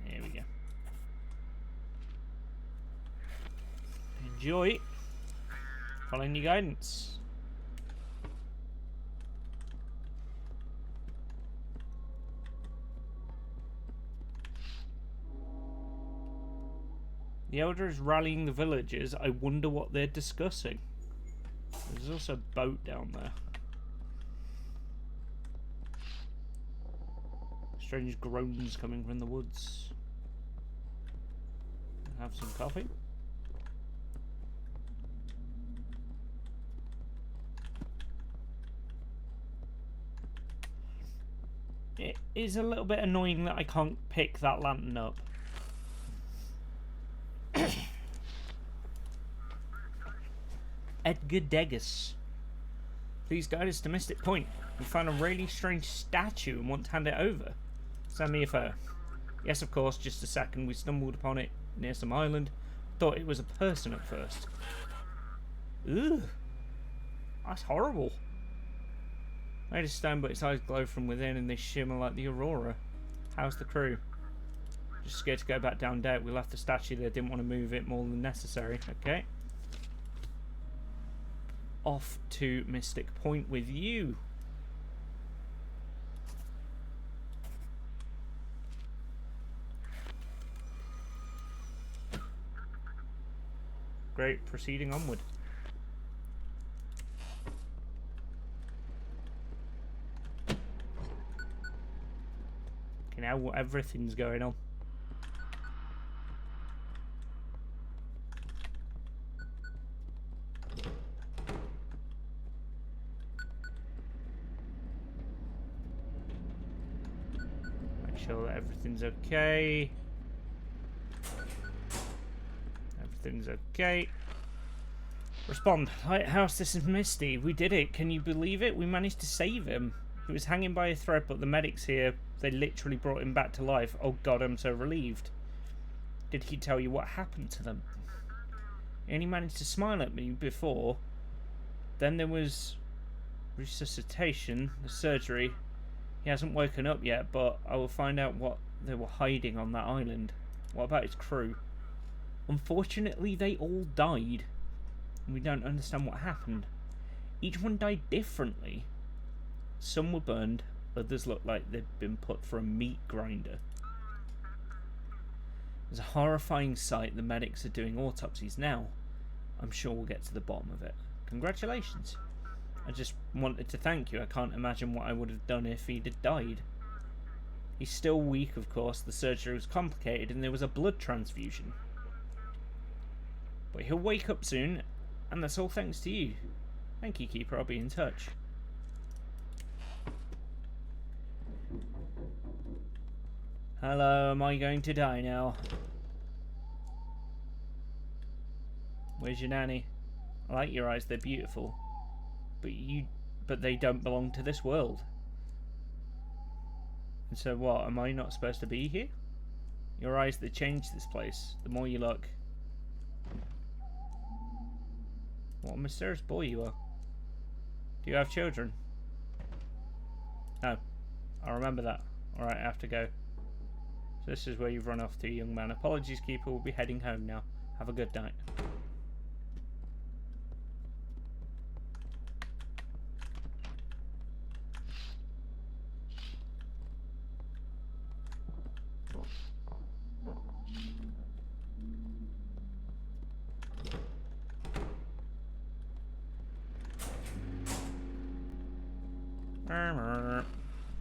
[SPEAKER 1] There we go. Enjoy. Following your guidance. The Elder is rallying the villagers. I wonder what they're discussing. There's also a boat down there. Strange groans coming from the woods. Have some coffee. It is a little bit annoying that I can't pick that lantern up. Edgar Degas. Please guide us to Mystic Point. We found a really strange statue and want to hand it over. Send me a photo. Yes, of course, just a second. We stumbled upon it near some island. Thought it was a person at first. Ugh. That's horrible. Made of stone, but its eyes glow from within and they shimmer like the aurora. How's the crew? Just scared to go back down deck. We left the statue there, didn't want to move it more than necessary. Okay. Off to Mystic Point with you. Great, proceeding onward. Okay, now everything's going on. Sure that everything's okay. Everything's okay. Respond. Lighthouse, this is Misty. We did it. Can you believe it? We managed to save him. He was hanging by a thread, but the medics here, they literally brought him back to life. Oh god, I'm so relieved. Did he tell you what happened to them? He only managed to smile at me before. Then there was resuscitation, the surgery. He hasn't woken up yet, but I will find out what they were hiding on that island. What about his crew? Unfortunately, they all died. And we don't understand what happened. Each one died differently. Some were burned, others looked like they'd been put for a meat grinder. It's a horrifying sight. The medics are doing autopsies now. I'm sure we'll get to the bottom of it. Congratulations. I just wanted to thank you. I can't imagine what I would have done if he'd have died. He's still weak, of course. The surgery was complicated and there was a blood transfusion. But he'll wake up soon, and that's all thanks to you. Thank you, Keeper. I'll be in touch. Hello, am I going to die now? Where's your nanny? I like your eyes, they're beautiful. But they don't belong to this world. And so what, am I not supposed to be here? Your eyes, they change this place. The more you look. What a mysterious boy you are. Do you have children? No. I remember that. Alright, I have to go. So this is where you've run off to, young man. Apologies, Keeper. We'll be heading home now. Have a good night.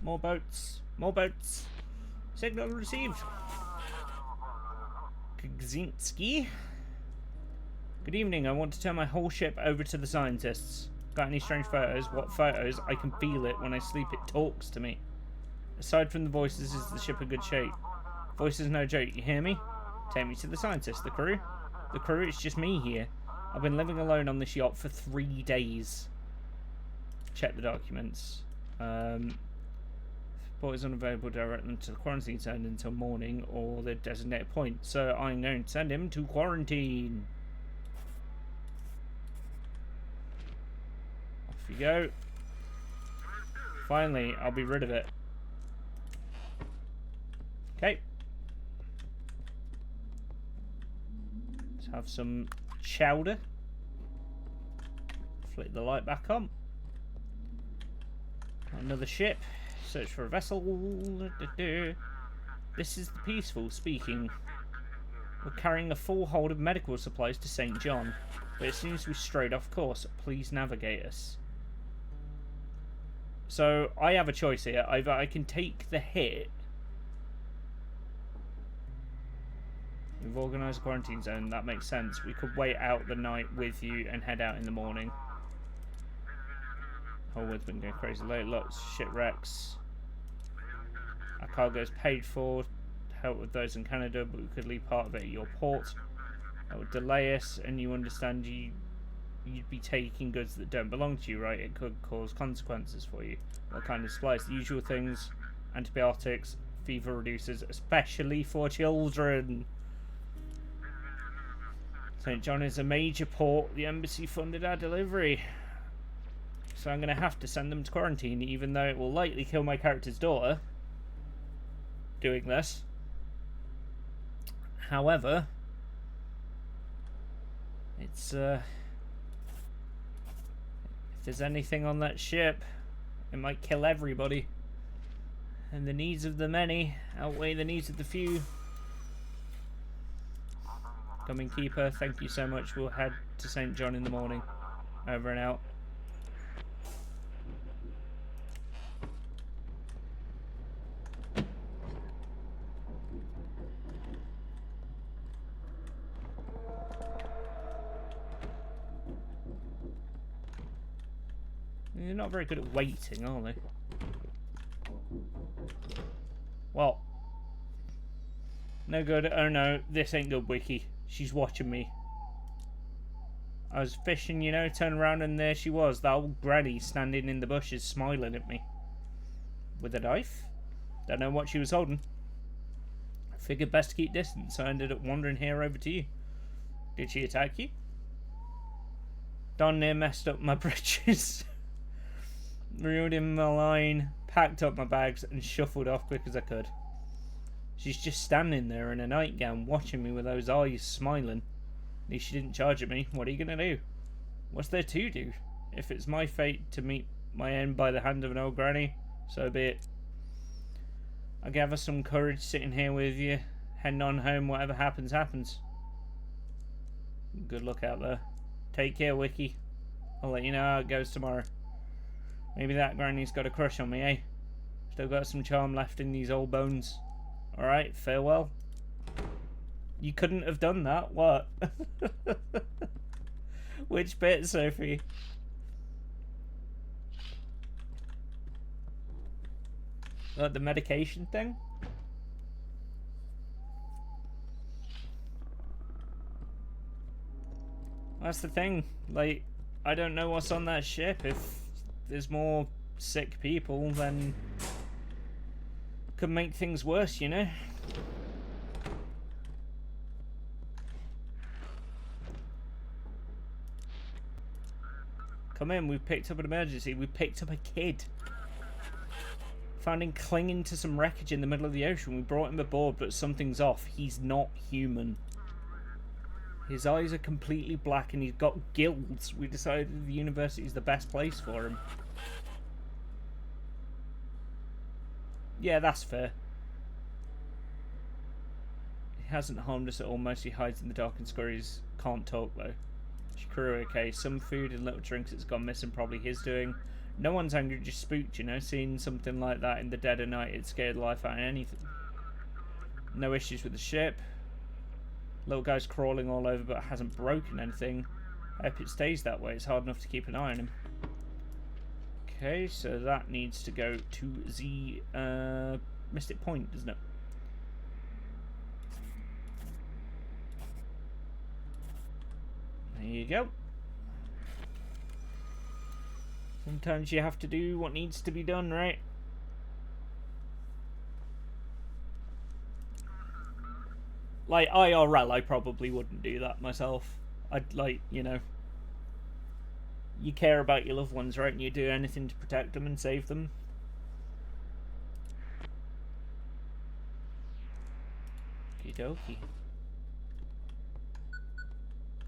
[SPEAKER 1] More boats. More boats. Signal received. Kzinski. Good evening, I want to turn my whole ship over to the scientists. Got any strange photos? What photos? I can feel it. When I sleep, it talks to me. Aside from the voices, is the ship in good shape? Voices no joke, you hear me? Take me to the scientists. The crew? The crew, it's just me here. I've been living alone on this yacht for 3 days. Check the documents. Boys unavailable, direct them to the quarantine zone until morning or the designated point. So I'm going to send him to quarantine. Off you go. Finally, I'll be rid of it. Okay. Let's have some chowder. Flick the light back on. Another ship. Search for a vessel. This is the Peaceful speaking. We're carrying a full hold of medical supplies to St. John, but it seems we strayed off course. Please navigate us. So, I have a choice here. Either I can take the hit. We've organised a quarantine zone. That makes sense. We could wait out the night with you and head out in the morning. Holwood's been going crazy late. Lots of shipwrecks. Our cargo's paid for. Help with those in Canada, but we could leave part of it at your port. That would delay us, and you understand you'd be taking goods that don't belong to you, right? It could cause consequences for you. What kind of supplies? The usual things. Antibiotics, fever reducers, especially for children. St. John is a major port. The embassy funded our delivery. So I'm going to have to send them to quarantine, even though it will likely kill my character's daughter doing this. However, it's if there's anything on that ship, it might kill everybody. And the needs of the many outweigh the needs of the few. Coming Keeper, thank you so much. We'll head to St. John in the morning. Over and out. They're not very good at waiting, are they? Well. No good. Oh no, this ain't good, Wiki. She's watching me. I was fishing, you know, turned around and there she was, that old granny standing in the bushes smiling at me. With a knife? Don't know what she was holding. I figured best to keep distance, so I ended up wandering here over to you. Did she attack you? Don near messed up my britches. Reeled in my line, packed up my bags and shuffled off quick as I could. She's just standing there in a nightgown watching me with those eyes smiling. At least she didn't charge at me. What are you going to do? What's there to do? If it's my fate to meet my end by the hand of an old granny, so be it. I gather some courage sitting here with you, heading on home. Whatever happens, happens. Good luck out there. Take care, Wiki. I'll let you know how it goes tomorrow. Maybe that granny's got a crush on me, eh? Still got some charm left in these old bones. Alright, farewell. You couldn't have done that, what? Which bit, Sophie? Like the medication thing? That's the thing. Like, I don't know what's on that ship. If there's more sick people, then could make things worse, you know? Come in, we've picked up an emergency. We picked up a kid. Found him clinging to some wreckage in the middle of the ocean. We brought him aboard, but something's off. He's not human. His eyes are completely black and he's got gills. We decided the university is the best place for him. Yeah, that's fair. He hasn't harmed us at all. Mostly hides in the dark and scurries. Can't talk though. Crew okay. Some food and little drinks that's gone missing. Probably his doing. No one's angry, just spooked, you know. Seeing something like that in the dead of night, it scared the life out of anything. No issues with the ship. Little guy's crawling all over but hasn't broken anything. I hope it stays that way. It's hard enough to keep an eye on him. Okay, so that needs to go to the Mystic Point, doesn't it? There you go. Sometimes you have to do what needs to be done, right? Like, IRL, I probably wouldn't do that myself. I'd, like, you know... You care about your loved ones, right? And you do anything to protect them and save them. Okie dokie.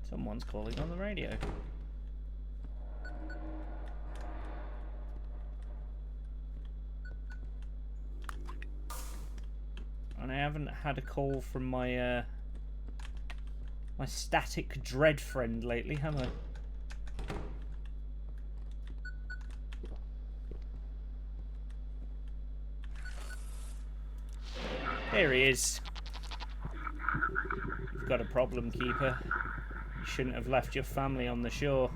[SPEAKER 1] Someone's calling on the radio. And I haven't had a call from my my static dread friend lately, have I? There he is. You've got a problem, Keeper. You shouldn't have left your family on the shore.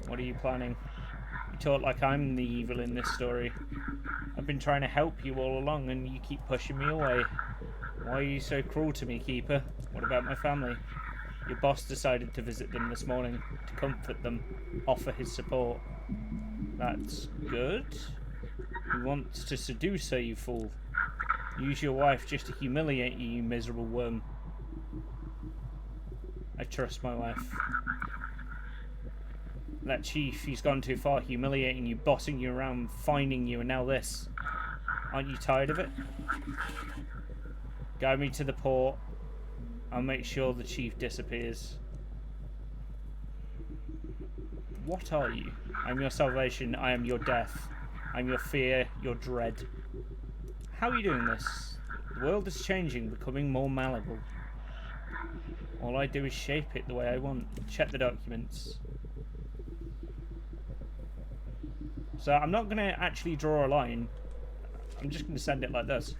[SPEAKER 1] What are you planning? You talk like I'm the evil in this story. I've been trying to help you all along and you keep pushing me away. Why are you so cruel to me, Keeper? What about my family? Your boss decided to visit them this morning, to comfort them, offer his support. That's good. He wants to seduce her, you fool. Use your wife just to humiliate you, you miserable worm. I trust my wife. That chief, he's gone too far, humiliating you, bossing you around, finding you, and now this. Aren't you tired of it? Guide me to the port. I'll make sure the chief disappears. What are you? I'm your salvation, I am your death. I'm your fear, your dread. How are you doing this? The world is changing, becoming more malleable. All I do is shape it the way I want. Check the documents. So I'm not going to actually draw a line. I'm just going to send it like this.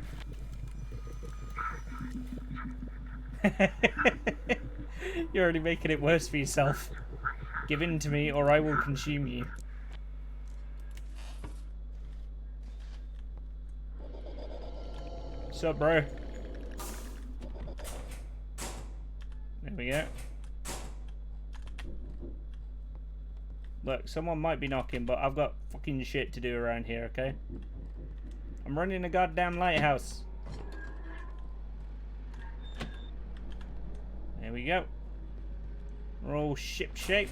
[SPEAKER 1] You're already making it worse for yourself. Give in to me or I will consume you. What's up, bro? There we go. Look, someone might be knocking, but I've got fucking shit to do around here, okay? I'm running a goddamn lighthouse. There we go. We're all ship shape.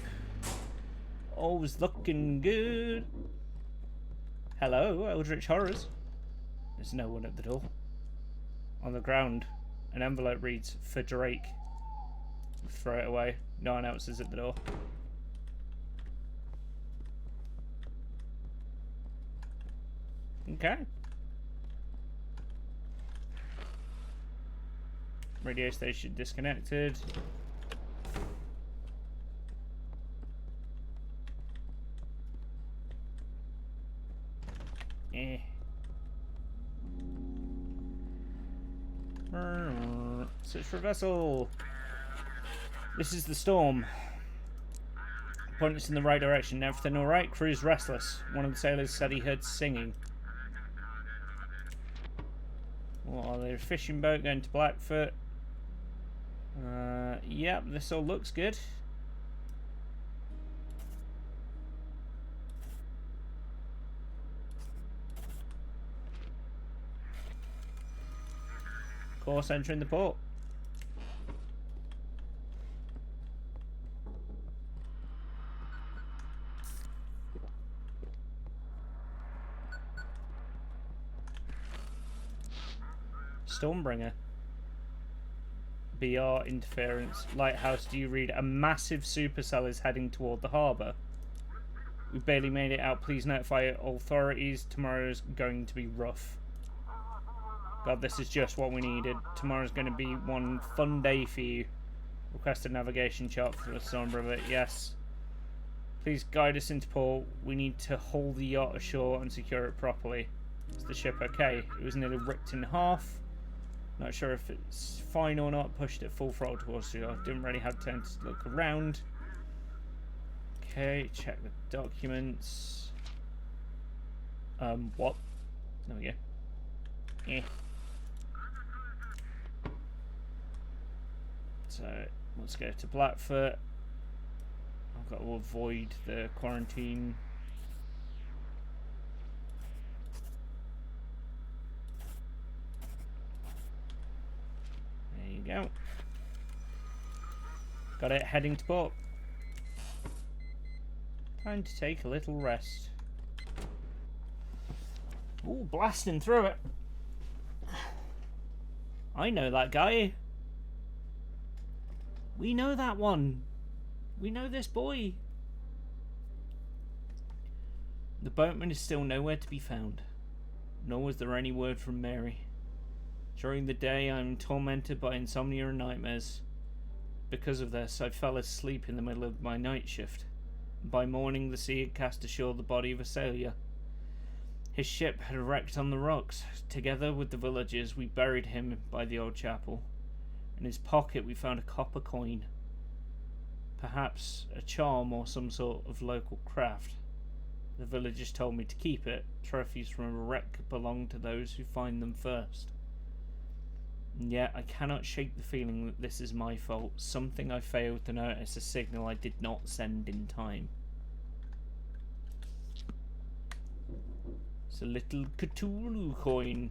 [SPEAKER 1] Always looking good. Hello, Eldritch Horrors. There's no one at the door. On the ground, an envelope reads, "For Drake." Throw it away. No one else is at the door. Okay. Radio station disconnected. Eh. Search for vessel. This is the storm. Point us in the right direction. Everything alright? Crew's restless. One of the sailors said he heard singing. What are they? A fishing boat going to Blackfoot. Yep, this all looks good. Course entering the port. Stormbringer. BR interference. Lighthouse, do you read? A massive supercell is heading toward the harbour. We barely made it out. Please notify authorities. Tomorrow's going to be rough. God, this is just what we needed. Tomorrow's going to be one fun day for you. Request a navigation chart for the Stormbringer. Yes. Please guide us into port. We need to haul the yacht ashore and secure it properly. Is the ship okay? It was nearly ripped in half. Not sure if it's fine or not. Pushed it full throttle towards you. I didn't really have time to look around. Okay, check the documents. What? There we go. Eh. So, let's go to Blackfoot. I've got to avoid the quarantine. There you go. Got it, heading to port. Time to take a little rest. Ooh, blasting through it. I know that guy. We know that one. We know this boy. The boatman is still nowhere to be found. Nor was there any word from Mary. During the day, I am tormented by insomnia and nightmares. Because of this, I fell asleep in the middle of my night shift. By morning, the sea had cast ashore the body of a sailor. His ship had wrecked on the rocks. Together with the villagers, we buried him by the old chapel. In his pocket, we found a copper coin. Perhaps a charm or some sort of local craft. The villagers told me to keep it. Trophies from a wreck belong to those who find them first. And yet, I cannot shake the feeling that this is my fault. Something I failed to notice, a signal I did not send in time. It's a little Cthulhu coin.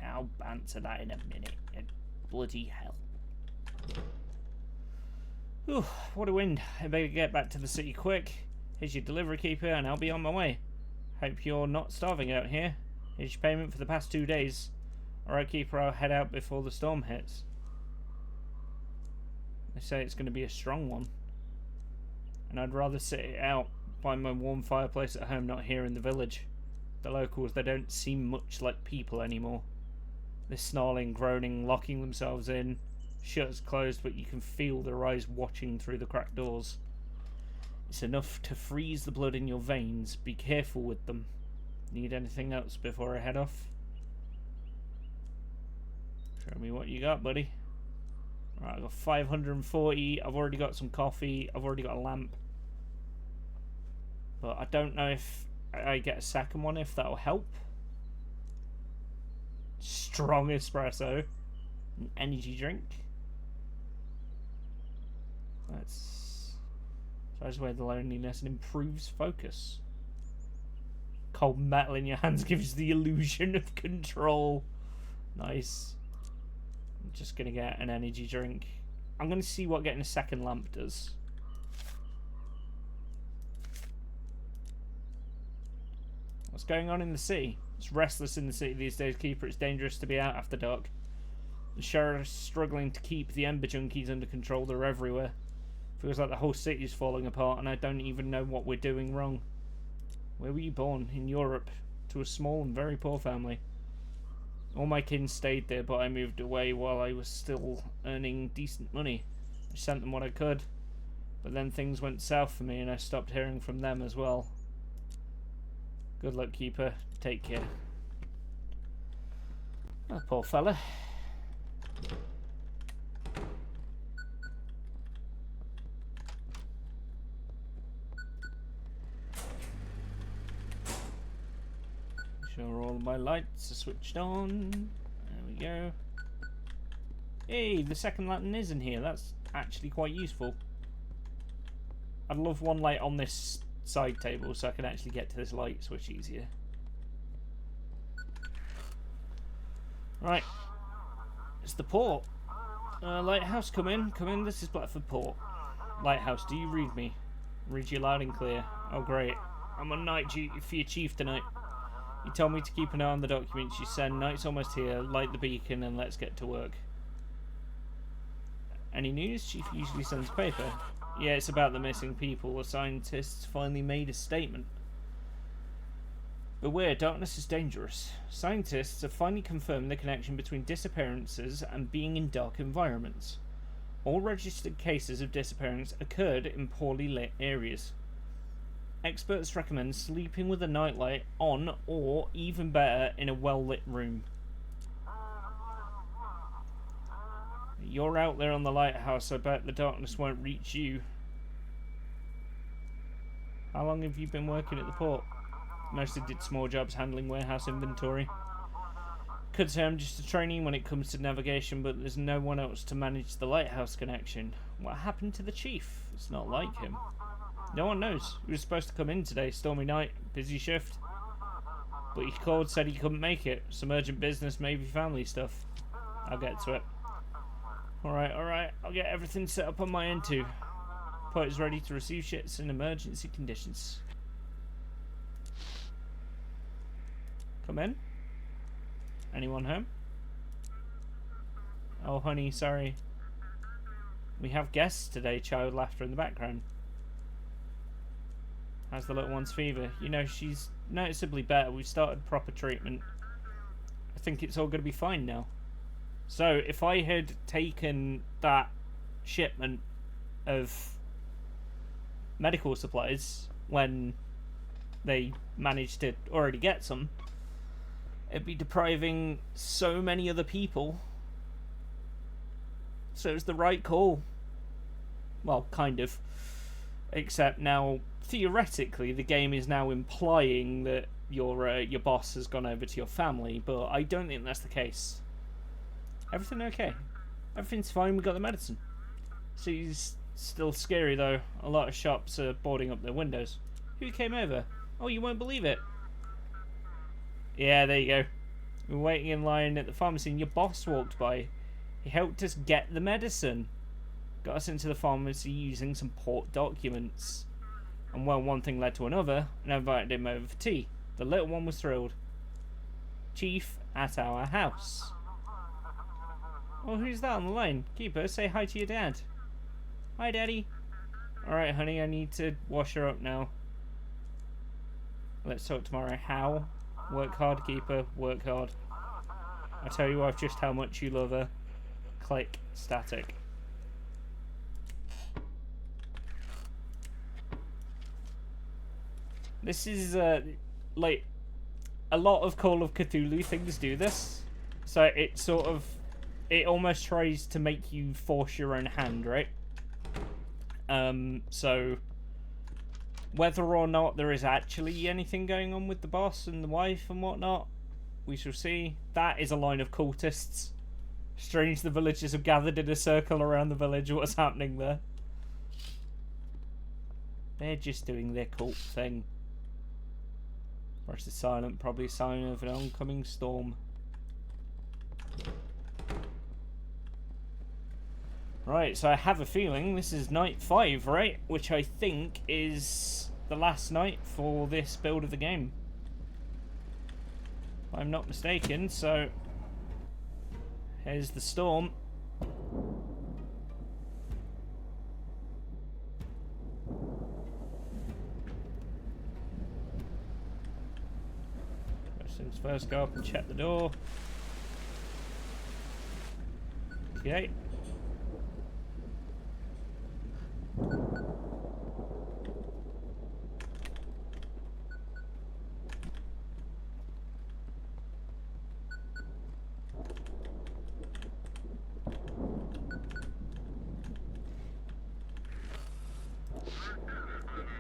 [SPEAKER 1] I'll answer that in a minute. Bloody hell. Whew, what a wind. I better get back to the city quick. Here's your delivery keeper and I'll be on my way. Hope you're not starving out here. Here's your payment for the past 2 days. Alright, keeper, I'll head out before the storm hits. They say it's going to be a strong one. And I'd rather sit it out by my warm fireplace at home, not here in the village. The locals, they don't seem much like people anymore. They're snarling, groaning, locking themselves in. Shutters closed, but you can feel their eyes watching through the cracked doors. It's enough to freeze the blood in your veins. Be careful with them. Need anything else before I head off? Show me what you got, buddy. Right, I've got 540. I've already got some coffee. I've already got a lamp. But I don't know if I get a second one, if that'll help. Strong espresso. An energy drink. That's drives away the loneliness and improves focus. Cold metal in your hands gives the illusion of control. Nice. I'm just gonna get an energy drink. I'm gonna see what getting a second lamp does. What's going on in the city? It's restless in the city these days, keeper. It's dangerous to be out after dark. The sheriff's struggling to keep the Ember Junkies under control. They're everywhere. Feels like the whole city's falling apart and I don't even know what we're doing wrong. Where were you born? In Europe. To a small and very poor family. All my kin stayed there, but I moved away while I was still earning decent money. I sent them what I could. But then things went south for me and I stopped hearing from them as well. Good luck, keeper. Take care. Oh, poor fella. Sure all my lights are switched on. There we go. Hey, the second lantern is in here. That's actually quite useful. I'd love one light on this side table so I can actually get to this light switch easier. Right. It's the port. Lighthouse, come in. Come in. This is Blackford Port. Lighthouse, do you read me? Read you loud and clear. Oh, great. I'm on night duty for your chief tonight. You told me to keep an eye on the documents you send. Night's almost here. Light the beacon and let's get to work. Any news? Chief usually sends paper. Yeah, it's about the missing people. The scientists finally made a statement. Beware, darkness is dangerous. Scientists have finally confirmed the connection between disappearances and being in dark environments. All registered cases of disappearance occurred in poorly lit areas. Experts recommend sleeping with a nightlight on, or even better, in a well-lit room. You're out there on the lighthouse, I bet the darkness won't reach you. How long have you been working at the port? Mostly did small jobs handling warehouse inventory. Could say I'm just a trainee when it comes to navigation, but there's no one else to manage the lighthouse connection. What happened to the chief? It's not like him. No one knows. He was supposed to come in today, stormy night, busy shift. But he called, said he couldn't make it. Some urgent business, maybe family stuff. I'll get to it. Alright. I'll get everything set up on my end too. Port is ready to receive ships in emergency conditions. Come in. Anyone home? Oh, honey, sorry. We have guests today, child laughter in the background. How's the little one's fever? You know, she's noticeably better. We've started proper treatment. I think it's all going to be fine now. So, if I had taken that shipment of medical supplies when they managed to already get some, it'd be depriving so many other people. So it was the right call. Well, kind of. Except now, theoretically, the game is now implying that your boss has gone over to your family, but I don't think that's the case. Everything okay? Everything's fine, we got the medicine. She's still scary though. A lot of shops are boarding up their windows. Who came over? Oh, you won't believe it. Yeah, there you go. We were waiting in line at the pharmacy and your boss walked by. He helped us get the medicine. Got us into the pharmacy using some port documents. And well, one thing led to another, and I invited him over for tea. The little one was thrilled. Chief at our house. Oh, who's that on the line? Keeper, say hi to your dad. Hi, Daddy. Alright, honey, I need to wash her up now. Let's talk tomorrow. How? Work hard, Keeper. Work hard. I tell your wife just how much you love her. Click. Static. This is, like, a lot of Call of Cthulhu things do this. So it sort of, it almost tries to make you force your own hand, right? So whether or not there is actually anything going on with the boss and the wife and whatnot, we shall see. That is a line of cultists. Strange the villagers have gathered in a circle around the village. What's happening there? They're just doing their cult thing. Forest is silent, probably a sign of an oncoming storm. Right, so I have a feeling this is night 5, right? Which I think is the last night for this build of the game. If I'm not mistaken, so here's the storm. First things first, go up and check the door. Okay.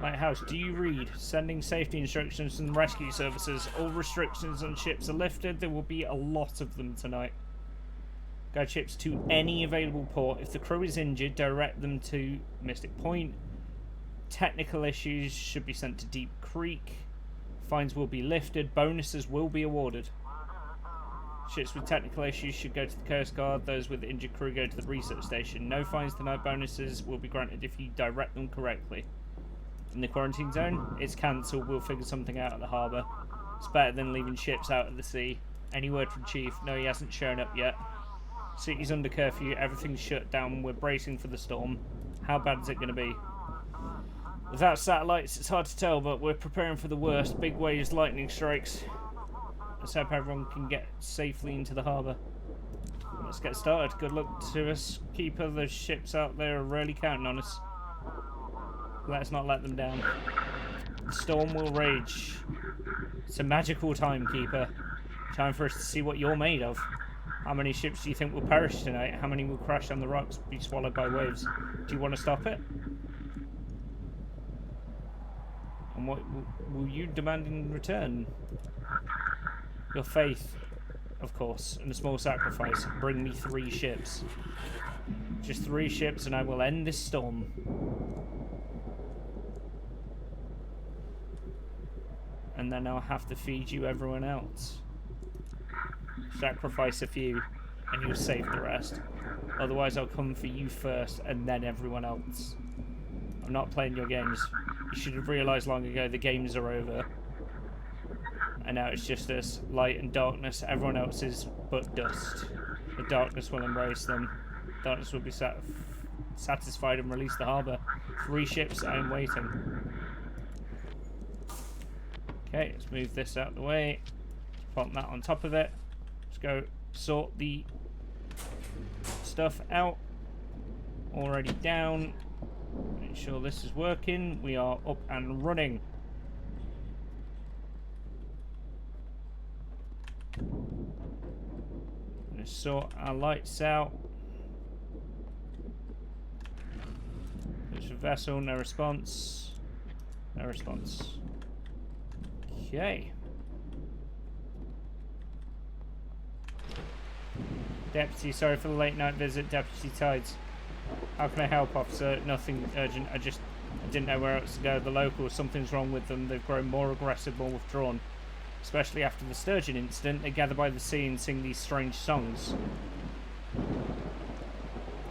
[SPEAKER 1] Lighthouse, do you read? Sending safety instructions from the rescue services. All restrictions on ships are lifted. There will be a lot of them tonight. Guide ships to any available port. If the crew is injured, direct them to Mystic Point. Technical issues should be sent to Deep Creek. Fines will be lifted. Bonuses will be awarded. Ships with technical issues should go to the Coast Guard. Those with injured crew go to the research station. No fines tonight. Bonuses will be granted if you direct them correctly. In the quarantine zone, it's cancelled. We'll figure something out at the harbour. It's better than leaving ships out at the sea. Any word from Chief? No, he hasn't shown up yet. City's under curfew. Everything's shut down. We're bracing for the storm. How bad is it going to be? Without satellites, it's hard to tell, but we're preparing for the worst. Big waves, lightning strikes. Let's hope everyone can get safely into the harbour. Let's get started. Good luck to us. Keeper, the ships out there are really counting on us. Let's not let them down. The storm will rage. It's a magical time, Keeper. Time for us to see what you're made of. How many ships do you think will perish tonight? How many will crash on the rocks, be swallowed by waves? Do you want to stop it? And what will you demand in return? Your faith, of course, and a small sacrifice. Bring me 3 ships. Just 3 ships and I will end this storm. And then I'll have to feed you everyone else. Sacrifice a few and you'll save the rest. Otherwise I'll come for you first and then everyone else. I'm not playing your games. You should have realised long ago the games are over. And now it's just us, light and darkness. Everyone else is but dust. The darkness will embrace them. Darkness will be satisfied and release the harbour. 3 ships, I am waiting. Okay, let's move this out of the way. Pop that on top of it. Let's go sort the stuff out. Already down. Make sure this is working. We are up and running. Gonna sort our lights out. There's a vessel, no response. No response. Okay. Deputy, sorry for the late night visit. Deputy Tides. How can I help, officer? Nothing urgent. I didn't know where else to go. The locals, something's wrong with them. They've grown more aggressive, more withdrawn. Especially after the sturgeon incident, they gather by the sea and sing these strange songs.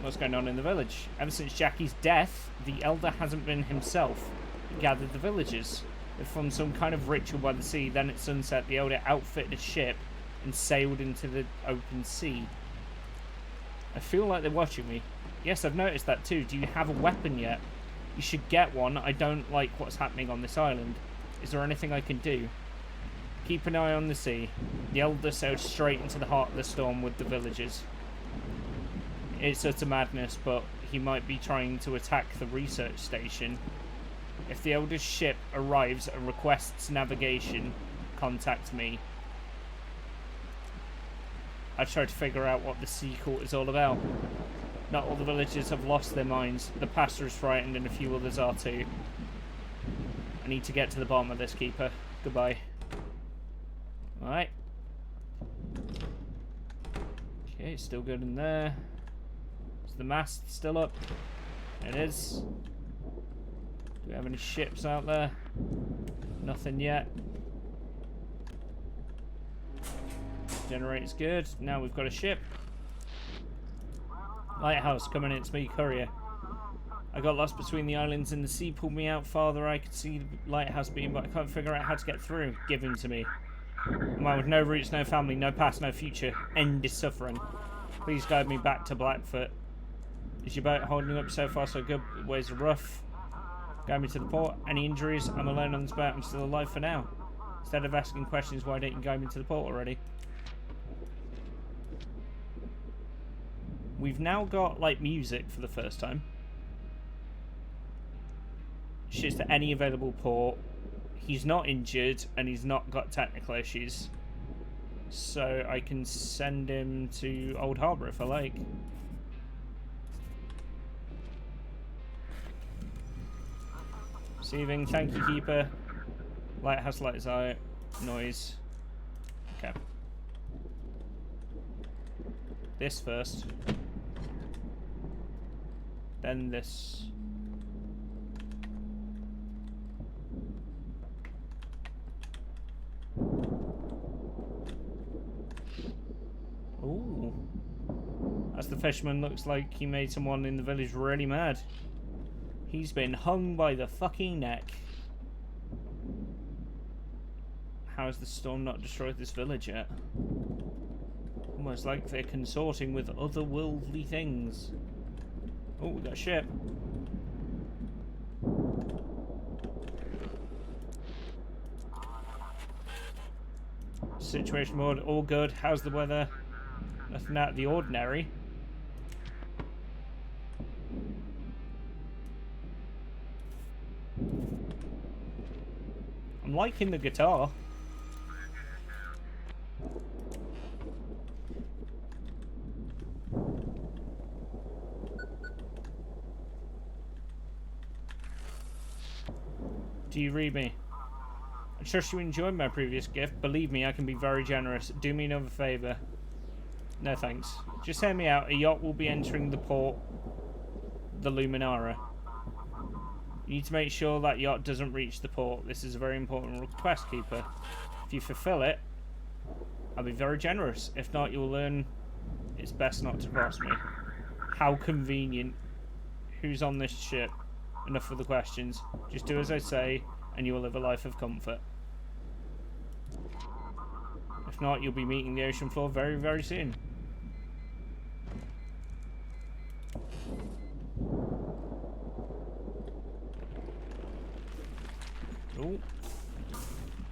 [SPEAKER 1] What's going on in the village? Ever since Jackie's death, the elder hasn't been himself. He gathered the villagers. They formed some kind of ritual by the sea. Then at sunset, the elder outfitted a ship and sailed into the open sea. I feel like they're watching me. Yes, I've noticed that too. Do you have a weapon yet? You should get one. I don't like what's happening on this island. Is there anything I can do? Keep an eye on the sea. The elder sailed straight into the heart of the storm with the villagers. It's utter madness, but he might be trying to attack the research station. If the elder's ship arrives and requests navigation, contact me. I tried to figure out what the sea court is all about. Not all the villagers have lost their minds. The pastor is frightened and a few others are too. I need to get to the bottom of this, Keeper. Goodbye. Alright. Okay, still good in there. Is the mast still up? It is. Do we have any ships out there? Nothing yet. Generator's good. Now we've got a ship. Lighthouse, coming in. It's me, Courier. I got lost between the islands and the sea pulled me out farther. I could see the lighthouse beam, but I can't figure out how to get through. Give him to me. A man with no roots, no family, no past, no future. End his suffering. Please guide me back to Blackfoot. Is your boat holding up so far so good? The waves are rough. Guide me to the port. Any injuries? I'm alone on this boat. I'm still alive for now. Instead of asking questions, why don't you guide me to the port already? We've now got, like, music for the first time. Shifts to any available port. He's not injured, and he's not got technical issues. So I can send him to Old Harbour if I like. Receiving, thank you, Keeper. Lighthouse lights out. Noise. Okay. This first. Then this. Ooh. As the fisherman looks like he made someone in the village really mad. He's been hung by the fucking neck. How has the storm not destroyed this village yet? Almost like they're consorting with otherworldly things. Oh, we got a ship. Situation mode, all good. How's the weather? Nothing out of the ordinary. I'm liking the guitar. Do you read me? I trust you enjoyed my previous gift. Believe me, I can be very generous. Do me another favour. No thanks. Just hear me out. A yacht will be entering the port, the Luminara. You need to make sure that yacht doesn't reach the port. This is a very important request, Keeper. If you fulfill it, I'll be very generous. If not, you'll learn it's best not to cross me. How convenient. Who's on this ship? Enough of the questions. Just do as I say, and you will live a life of comfort. If not, you'll be meeting the ocean floor very, very soon. Oh,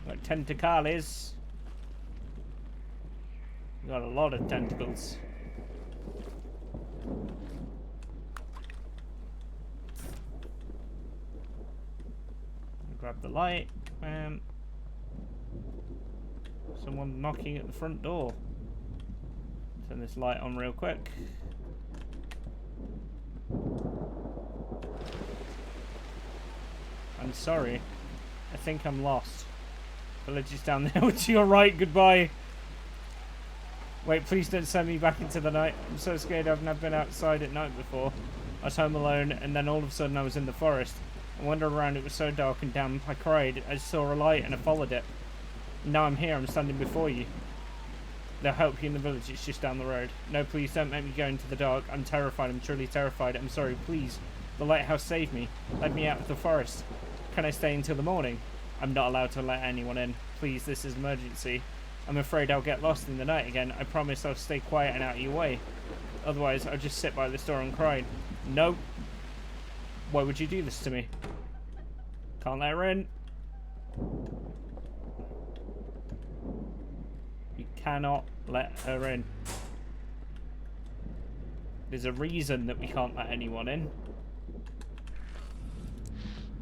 [SPEAKER 1] like tentacles. Got a lot of tentacles. Grab the light. Someone knocking at the front door. Turn this light on real quick. I'm sorry. I think I'm lost. Village is down there to your right. Goodbye. Wait, please don't send me back into the night. I'm so scared. I've never been outside at night before. I was home alone, and then all of a sudden I was in the forest. I wandered around. It was so dark and damp. I cried. I saw a light and I followed it. Now I'm here. I'm standing before you. They'll help you in the village. It's just down the road. No, please don't make me go into the dark. I'm terrified. I'm truly terrified. I'm sorry. Please. The lighthouse saved me. Let me out of the forest. Can I stay until the morning? I'm not allowed to let anyone in. Please, this is an emergency. I'm afraid I'll get lost in the night again. I promise I'll stay quiet and out of your way. Otherwise, I'll just sit by this door and cry. No. Why would you do this to me? Can't let her in. You cannot let her in. There's a reason that we can't let anyone in.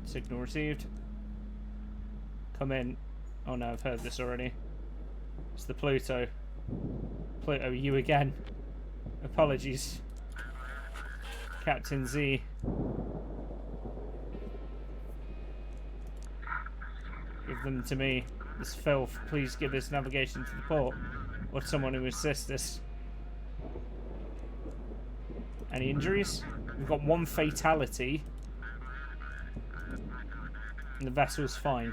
[SPEAKER 1] Signal received. Come in. Oh no, I've heard this already. It's the Pluto. Pluto, you again. Apologies. Captain Z. Give them to me. This filth. Please give us navigation to the port. Or someone who assists us. Any injuries? We've got one fatality. And the vessel's fine.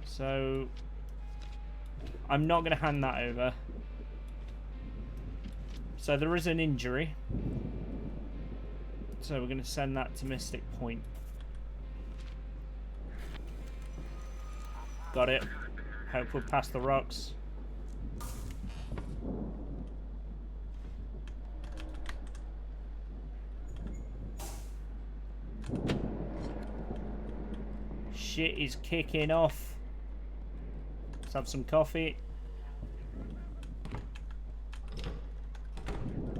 [SPEAKER 1] So I'm not going to hand that over. So there is an injury. So we're going to send that to Mystic Point. Got it. Hope we'll pass the rocks. Shit is kicking off. Let's have some coffee.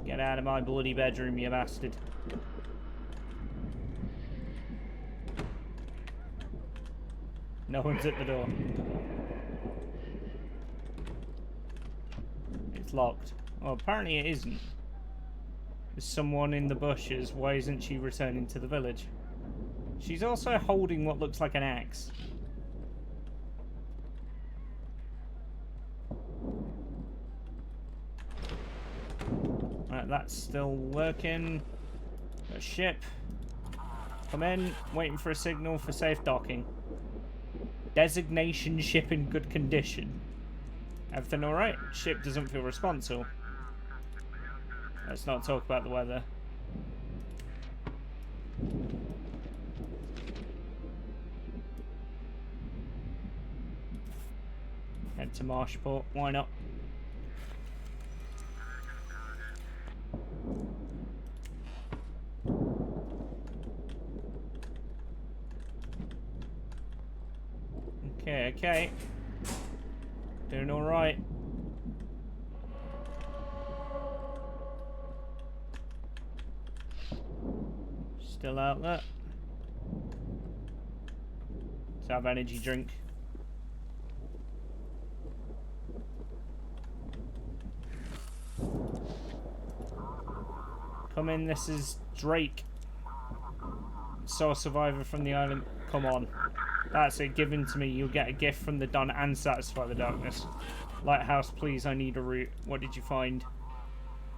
[SPEAKER 1] Get out of my bloody bedroom, you bastard. No one's at the door. It's locked. Oh, apparently it isn't. There's someone in the bushes. Why isn't she returning to the village? She's also holding what looks like an axe. Right, that's still working. A ship. Come in. Waiting for a signal for safe docking. Designation ship in good condition. Everything alright? Ship doesn't feel responsible. Let's not talk about the weather. Head to Marshport. Why not? Okay, okay. Doing alright. Still out there. Let's have energy drink. Come in, this is Drake. Saw a survivor from the island. Come on. That's it, given to me. You'll get a gift from the dawn and satisfy the darkness. Lighthouse, please, I need a route. What did you find?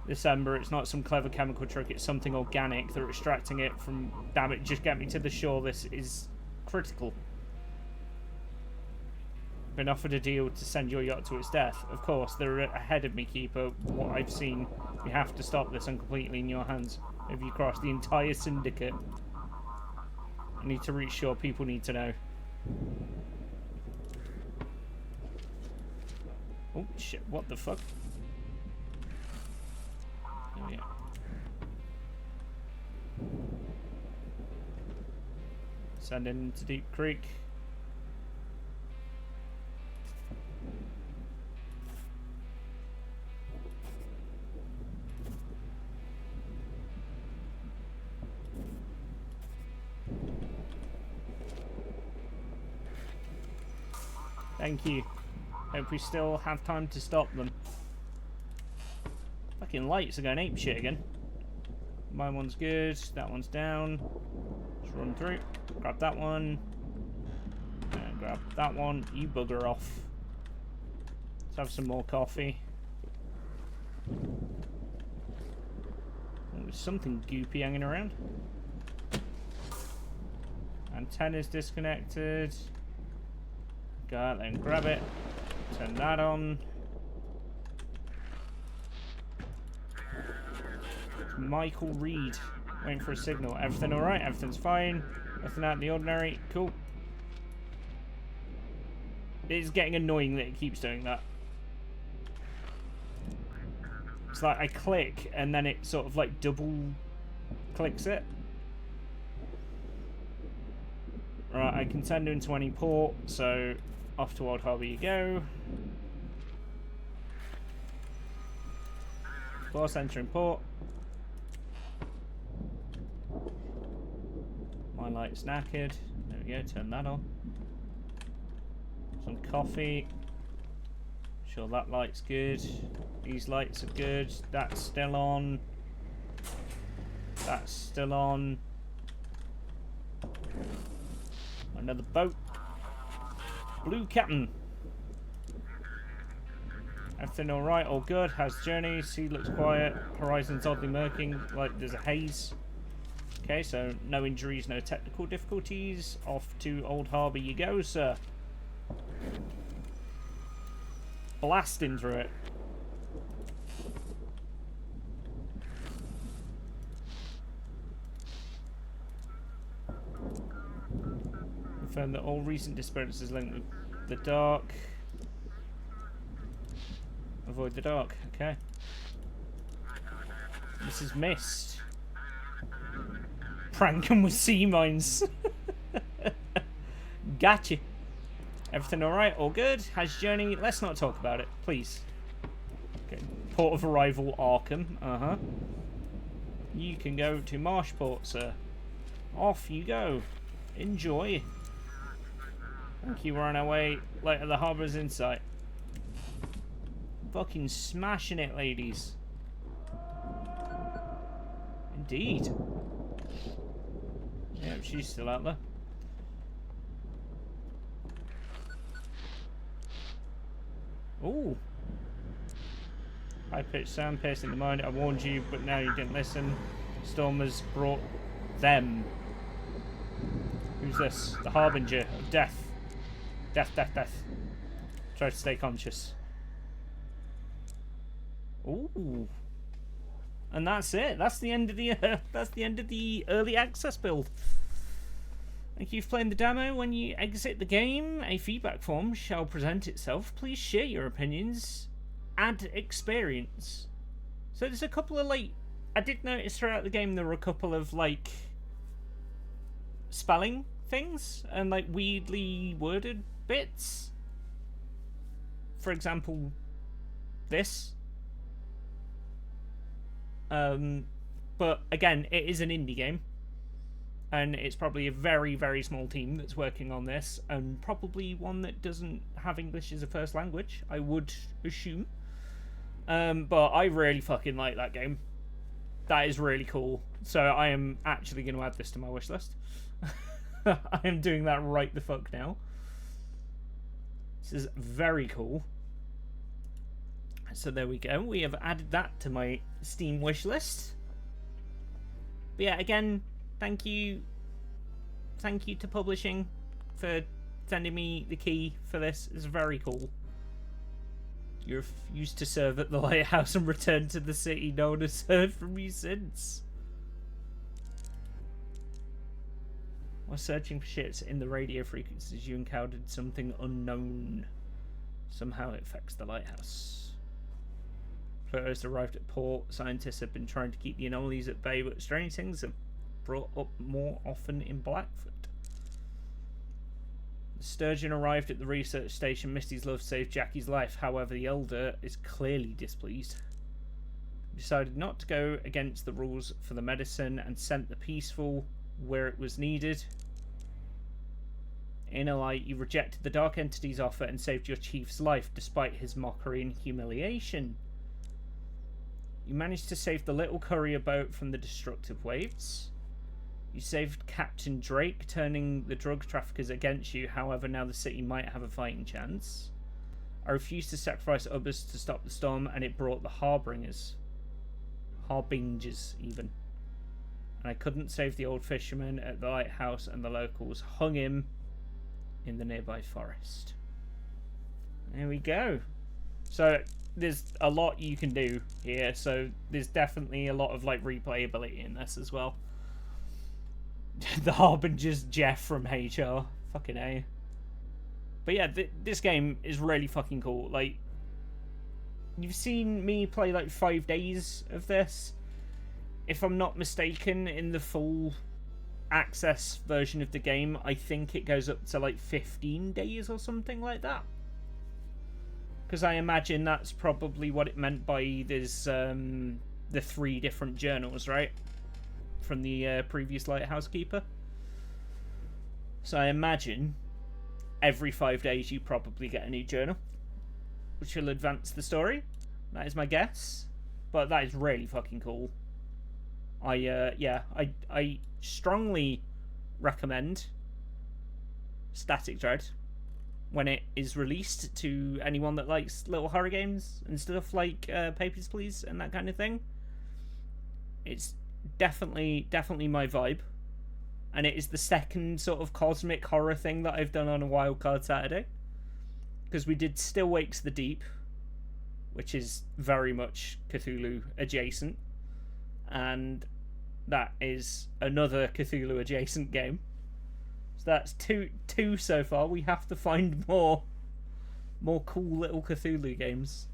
[SPEAKER 1] This ember, it's not some clever chemical trick, it's something organic. They're extracting it from... Damn it, just get me to the shore. This is critical. Been offered a deal to send your yacht to its death. Of course, they're ahead of me, Keeper. What I've seen, you have to stop this. I'm completely in your hands. If you cross the entire syndicate, I need to reach shore. People need to know. Oh, shit. What the fuck? Oh, yeah. Sending into Deep Creek. Thank you. Hope we still have time to stop them. Fucking lights are going apeshit again. My one's good. That one's down. Let's run through. Grab that one. And grab that one. You bugger off. Let's have some more coffee. Oh, there's something goopy hanging around. Antenna's disconnected. Go then grab it. Turn that on. It's Michael Reed. Waiting for a signal. Everything alright? Everything's fine. Nothing out of the ordinary. Cool. It's getting annoying that it keeps doing that. It's like I click and then it sort of like double clicks it. Right, I can send into any port, so off to Old Harbour you go. Force entering port. My light's knackered. There we go, turn that on. Some coffee. Sure that light's good. These lights are good. That's still on. That's still on. Another boat. Blue Captain. Everything alright, all good. How's the journey? Sea looks quiet. Horizon's oddly murking, like there's a haze. Okay, so no injuries, no technical difficulties. Off to Old Harbour you go, sir. Blasting through it. Confirm that all recent disappearances linked with the dark. Avoid the dark, okay. This is Mist. Prank him with sea mines. Gotcha. Everything alright? All good? How's your journey? Let's not talk about it, please. Okay. Port of arrival, Arkham. Uh-huh. You can go to Marshport, sir. Off you go. Enjoy. Thank you, we're on our way. Later, the harbour's in sight. Fucking smashing it, ladies. Indeed. Yep, she's still out there. Ooh. High-pitched sound, piercing the mind. I warned you, but now you didn't listen. Storm has brought them. Who's this? The Harbinger of Death. Death, death, death. Try to stay conscious. Ooh. And that's it. That's the end of the early access build. Thank you for playing the demo. When you exit the game, a feedback form shall present itself. Please share your opinions. Add experience. So there's a couple of like, I did notice throughout the game there were a couple of like spelling things and like weirdly worded bits. For example, this. But again, it is an indie game. And it's probably a very, very small team that's working on this, and probably one that doesn't have English as a first language, I would assume. But I really fucking like that game. That is really cool. So I am actually going to add this to my wish list. I am doing that right the fuck now. This is very cool. So there we go. We have added that to my Steam wish list. But yeah, again, thank you to publishing for sending me the key for this. It's very cool. You refused to serve at the lighthouse and returned to the city. No one has heard from you since. While searching for ships in the radio frequencies, you encountered something unknown. Somehow it affects the lighthouse. Pluto's arrived at port. Scientists have been trying to keep the anomalies at bay, but strange things have brought up more often in Blackfoot. The Sturgeon arrived at the research station. Misty's love saved Jackie's life. However, the Elder is clearly displeased. He decided not to go against the rules for the medicine and sent the Peaceful where it was needed. In a light, you rejected the Dark Entity's offer and saved your chief's life despite his mockery and humiliation. You managed to save the little courier boat from the destructive waves. You saved Captain Drake, turning the drug traffickers against you. However, now the city might have a fighting chance. I refused to sacrifice others to stop the storm, and it brought the Harbingers even. And I couldn't save the old fisherman at the lighthouse, and the locals hung him in the nearby forest. There we go. So there's a lot you can do here, so there's definitely a lot of like replayability in this as well. The Harbinger's Jeff from HR. Fucking A. But yeah, this game is really fucking cool. Like, you've seen me play like 5 days of this. If I'm not mistaken, in the full access version of the game, I think it goes up to like 15 days or something like that. Because I imagine that's probably what it meant by there's the 3 different journals, right? From the previous Lighthouse Keeper. So I imagine every 5 days you probably get a new journal, which will advance the story. That is my guess. But that is really fucking cool. I strongly recommend Static Dread when it is released to anyone that likes little horror games and stuff like Papers, Please and that kind of thing. It's definitely my vibe. And it is the second sort of cosmic horror thing that I've done on a Wildcard Saturday. Because we did Still Wakes the Deep, which is very much Cthulhu adjacent. And that is another Cthulhu adjacent game. So that's two so far. We have to find more cool little Cthulhu games.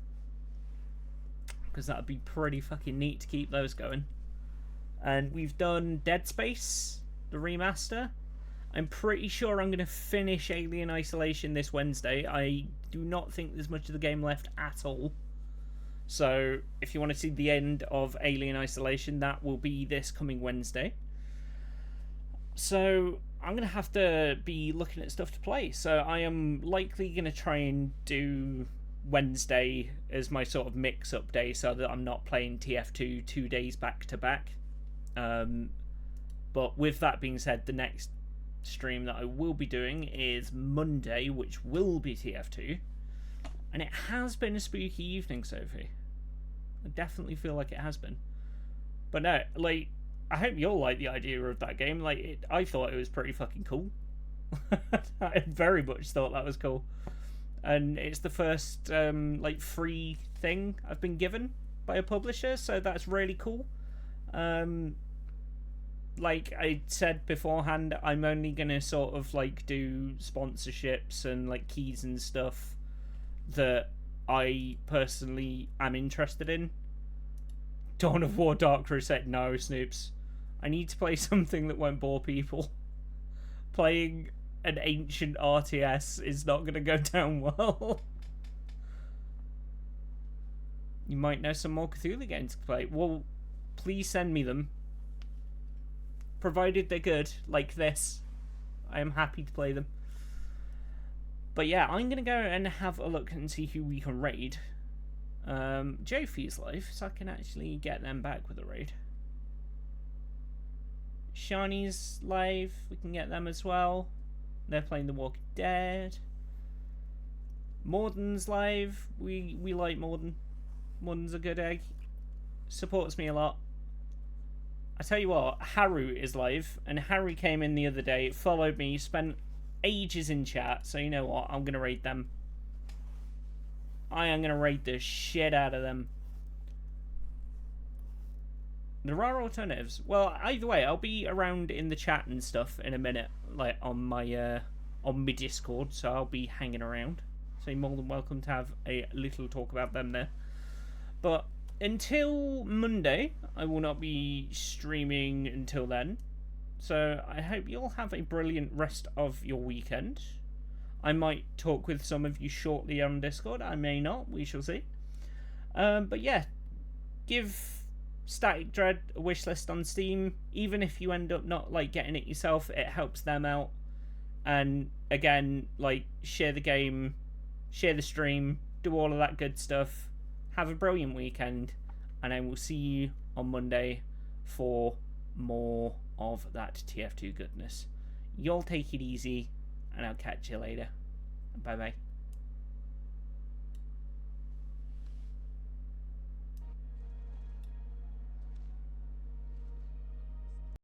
[SPEAKER 1] Because that would be pretty fucking neat to keep those going. And we've done Dead Space, the remaster. I'm pretty sure I'm going to finish Alien Isolation this Wednesday. I do not think there's much of the game left at all. So if you want to see the end of Alien Isolation, that will be this coming Wednesday. So I'm going to have to be looking at stuff to play. So I am likely going to try and do Wednesday as my sort of mix-up day so that I'm not playing TF2 2 days back to back. But with that being said, the next stream that I will be doing is Monday, which will be TF2. And it has been a spooky evening, Sophie. I definitely feel like it has been. But no, like, I hope you'll like the idea of that game. Like, I thought it was pretty fucking cool. I very much thought that was cool. And it's the first, like, free thing I've been given by a publisher, so that's really cool. Like I said beforehand, I'm only going to sort of, like, do sponsorships and, like, keys and stuff that I personally am interested in. Dawn of War Dark Crusade, no, Snoops. I need to play something that won't bore people. Playing an ancient RTS is not going to go down well. You might know some more Cthulhu games to play. Well, please send me them. provided they're good, like this. I am happy to play them. But yeah, I'm going to go and have a look and see who we can raid. Jofi's live, so I can actually get them back with a raid. Shani's live, we can get them as well. They're playing The Walking Dead. Morden's live, we like Morden. Morden's a good egg. Supports me a lot. I tell you what, Haru is live, and Haru came in the other day, followed me, spent ages in chat, so you know what, I'm going to raid them. I am going to raid the shit out of them. There are alternatives. Well, either way, I'll be around in the chat and stuff in a minute, like on my Discord, so I'll be hanging around. So you're more than welcome to have a little talk about them there. But until Monday, I will not be streaming until then. So I hope you'll have a brilliant rest of your weekend. I might talk with some of you shortly on Discord. I may not. We shall see. But yeah, give Static Dread a wishlist on Steam. Even if you end up not like getting it yourself, it helps them out. And again, like, share the game, share the stream, do all of that good stuff. Have a brilliant weekend, and I will see you on Monday for more of that TF2 goodness. Y'all take it easy, and I'll catch you later. Bye bye.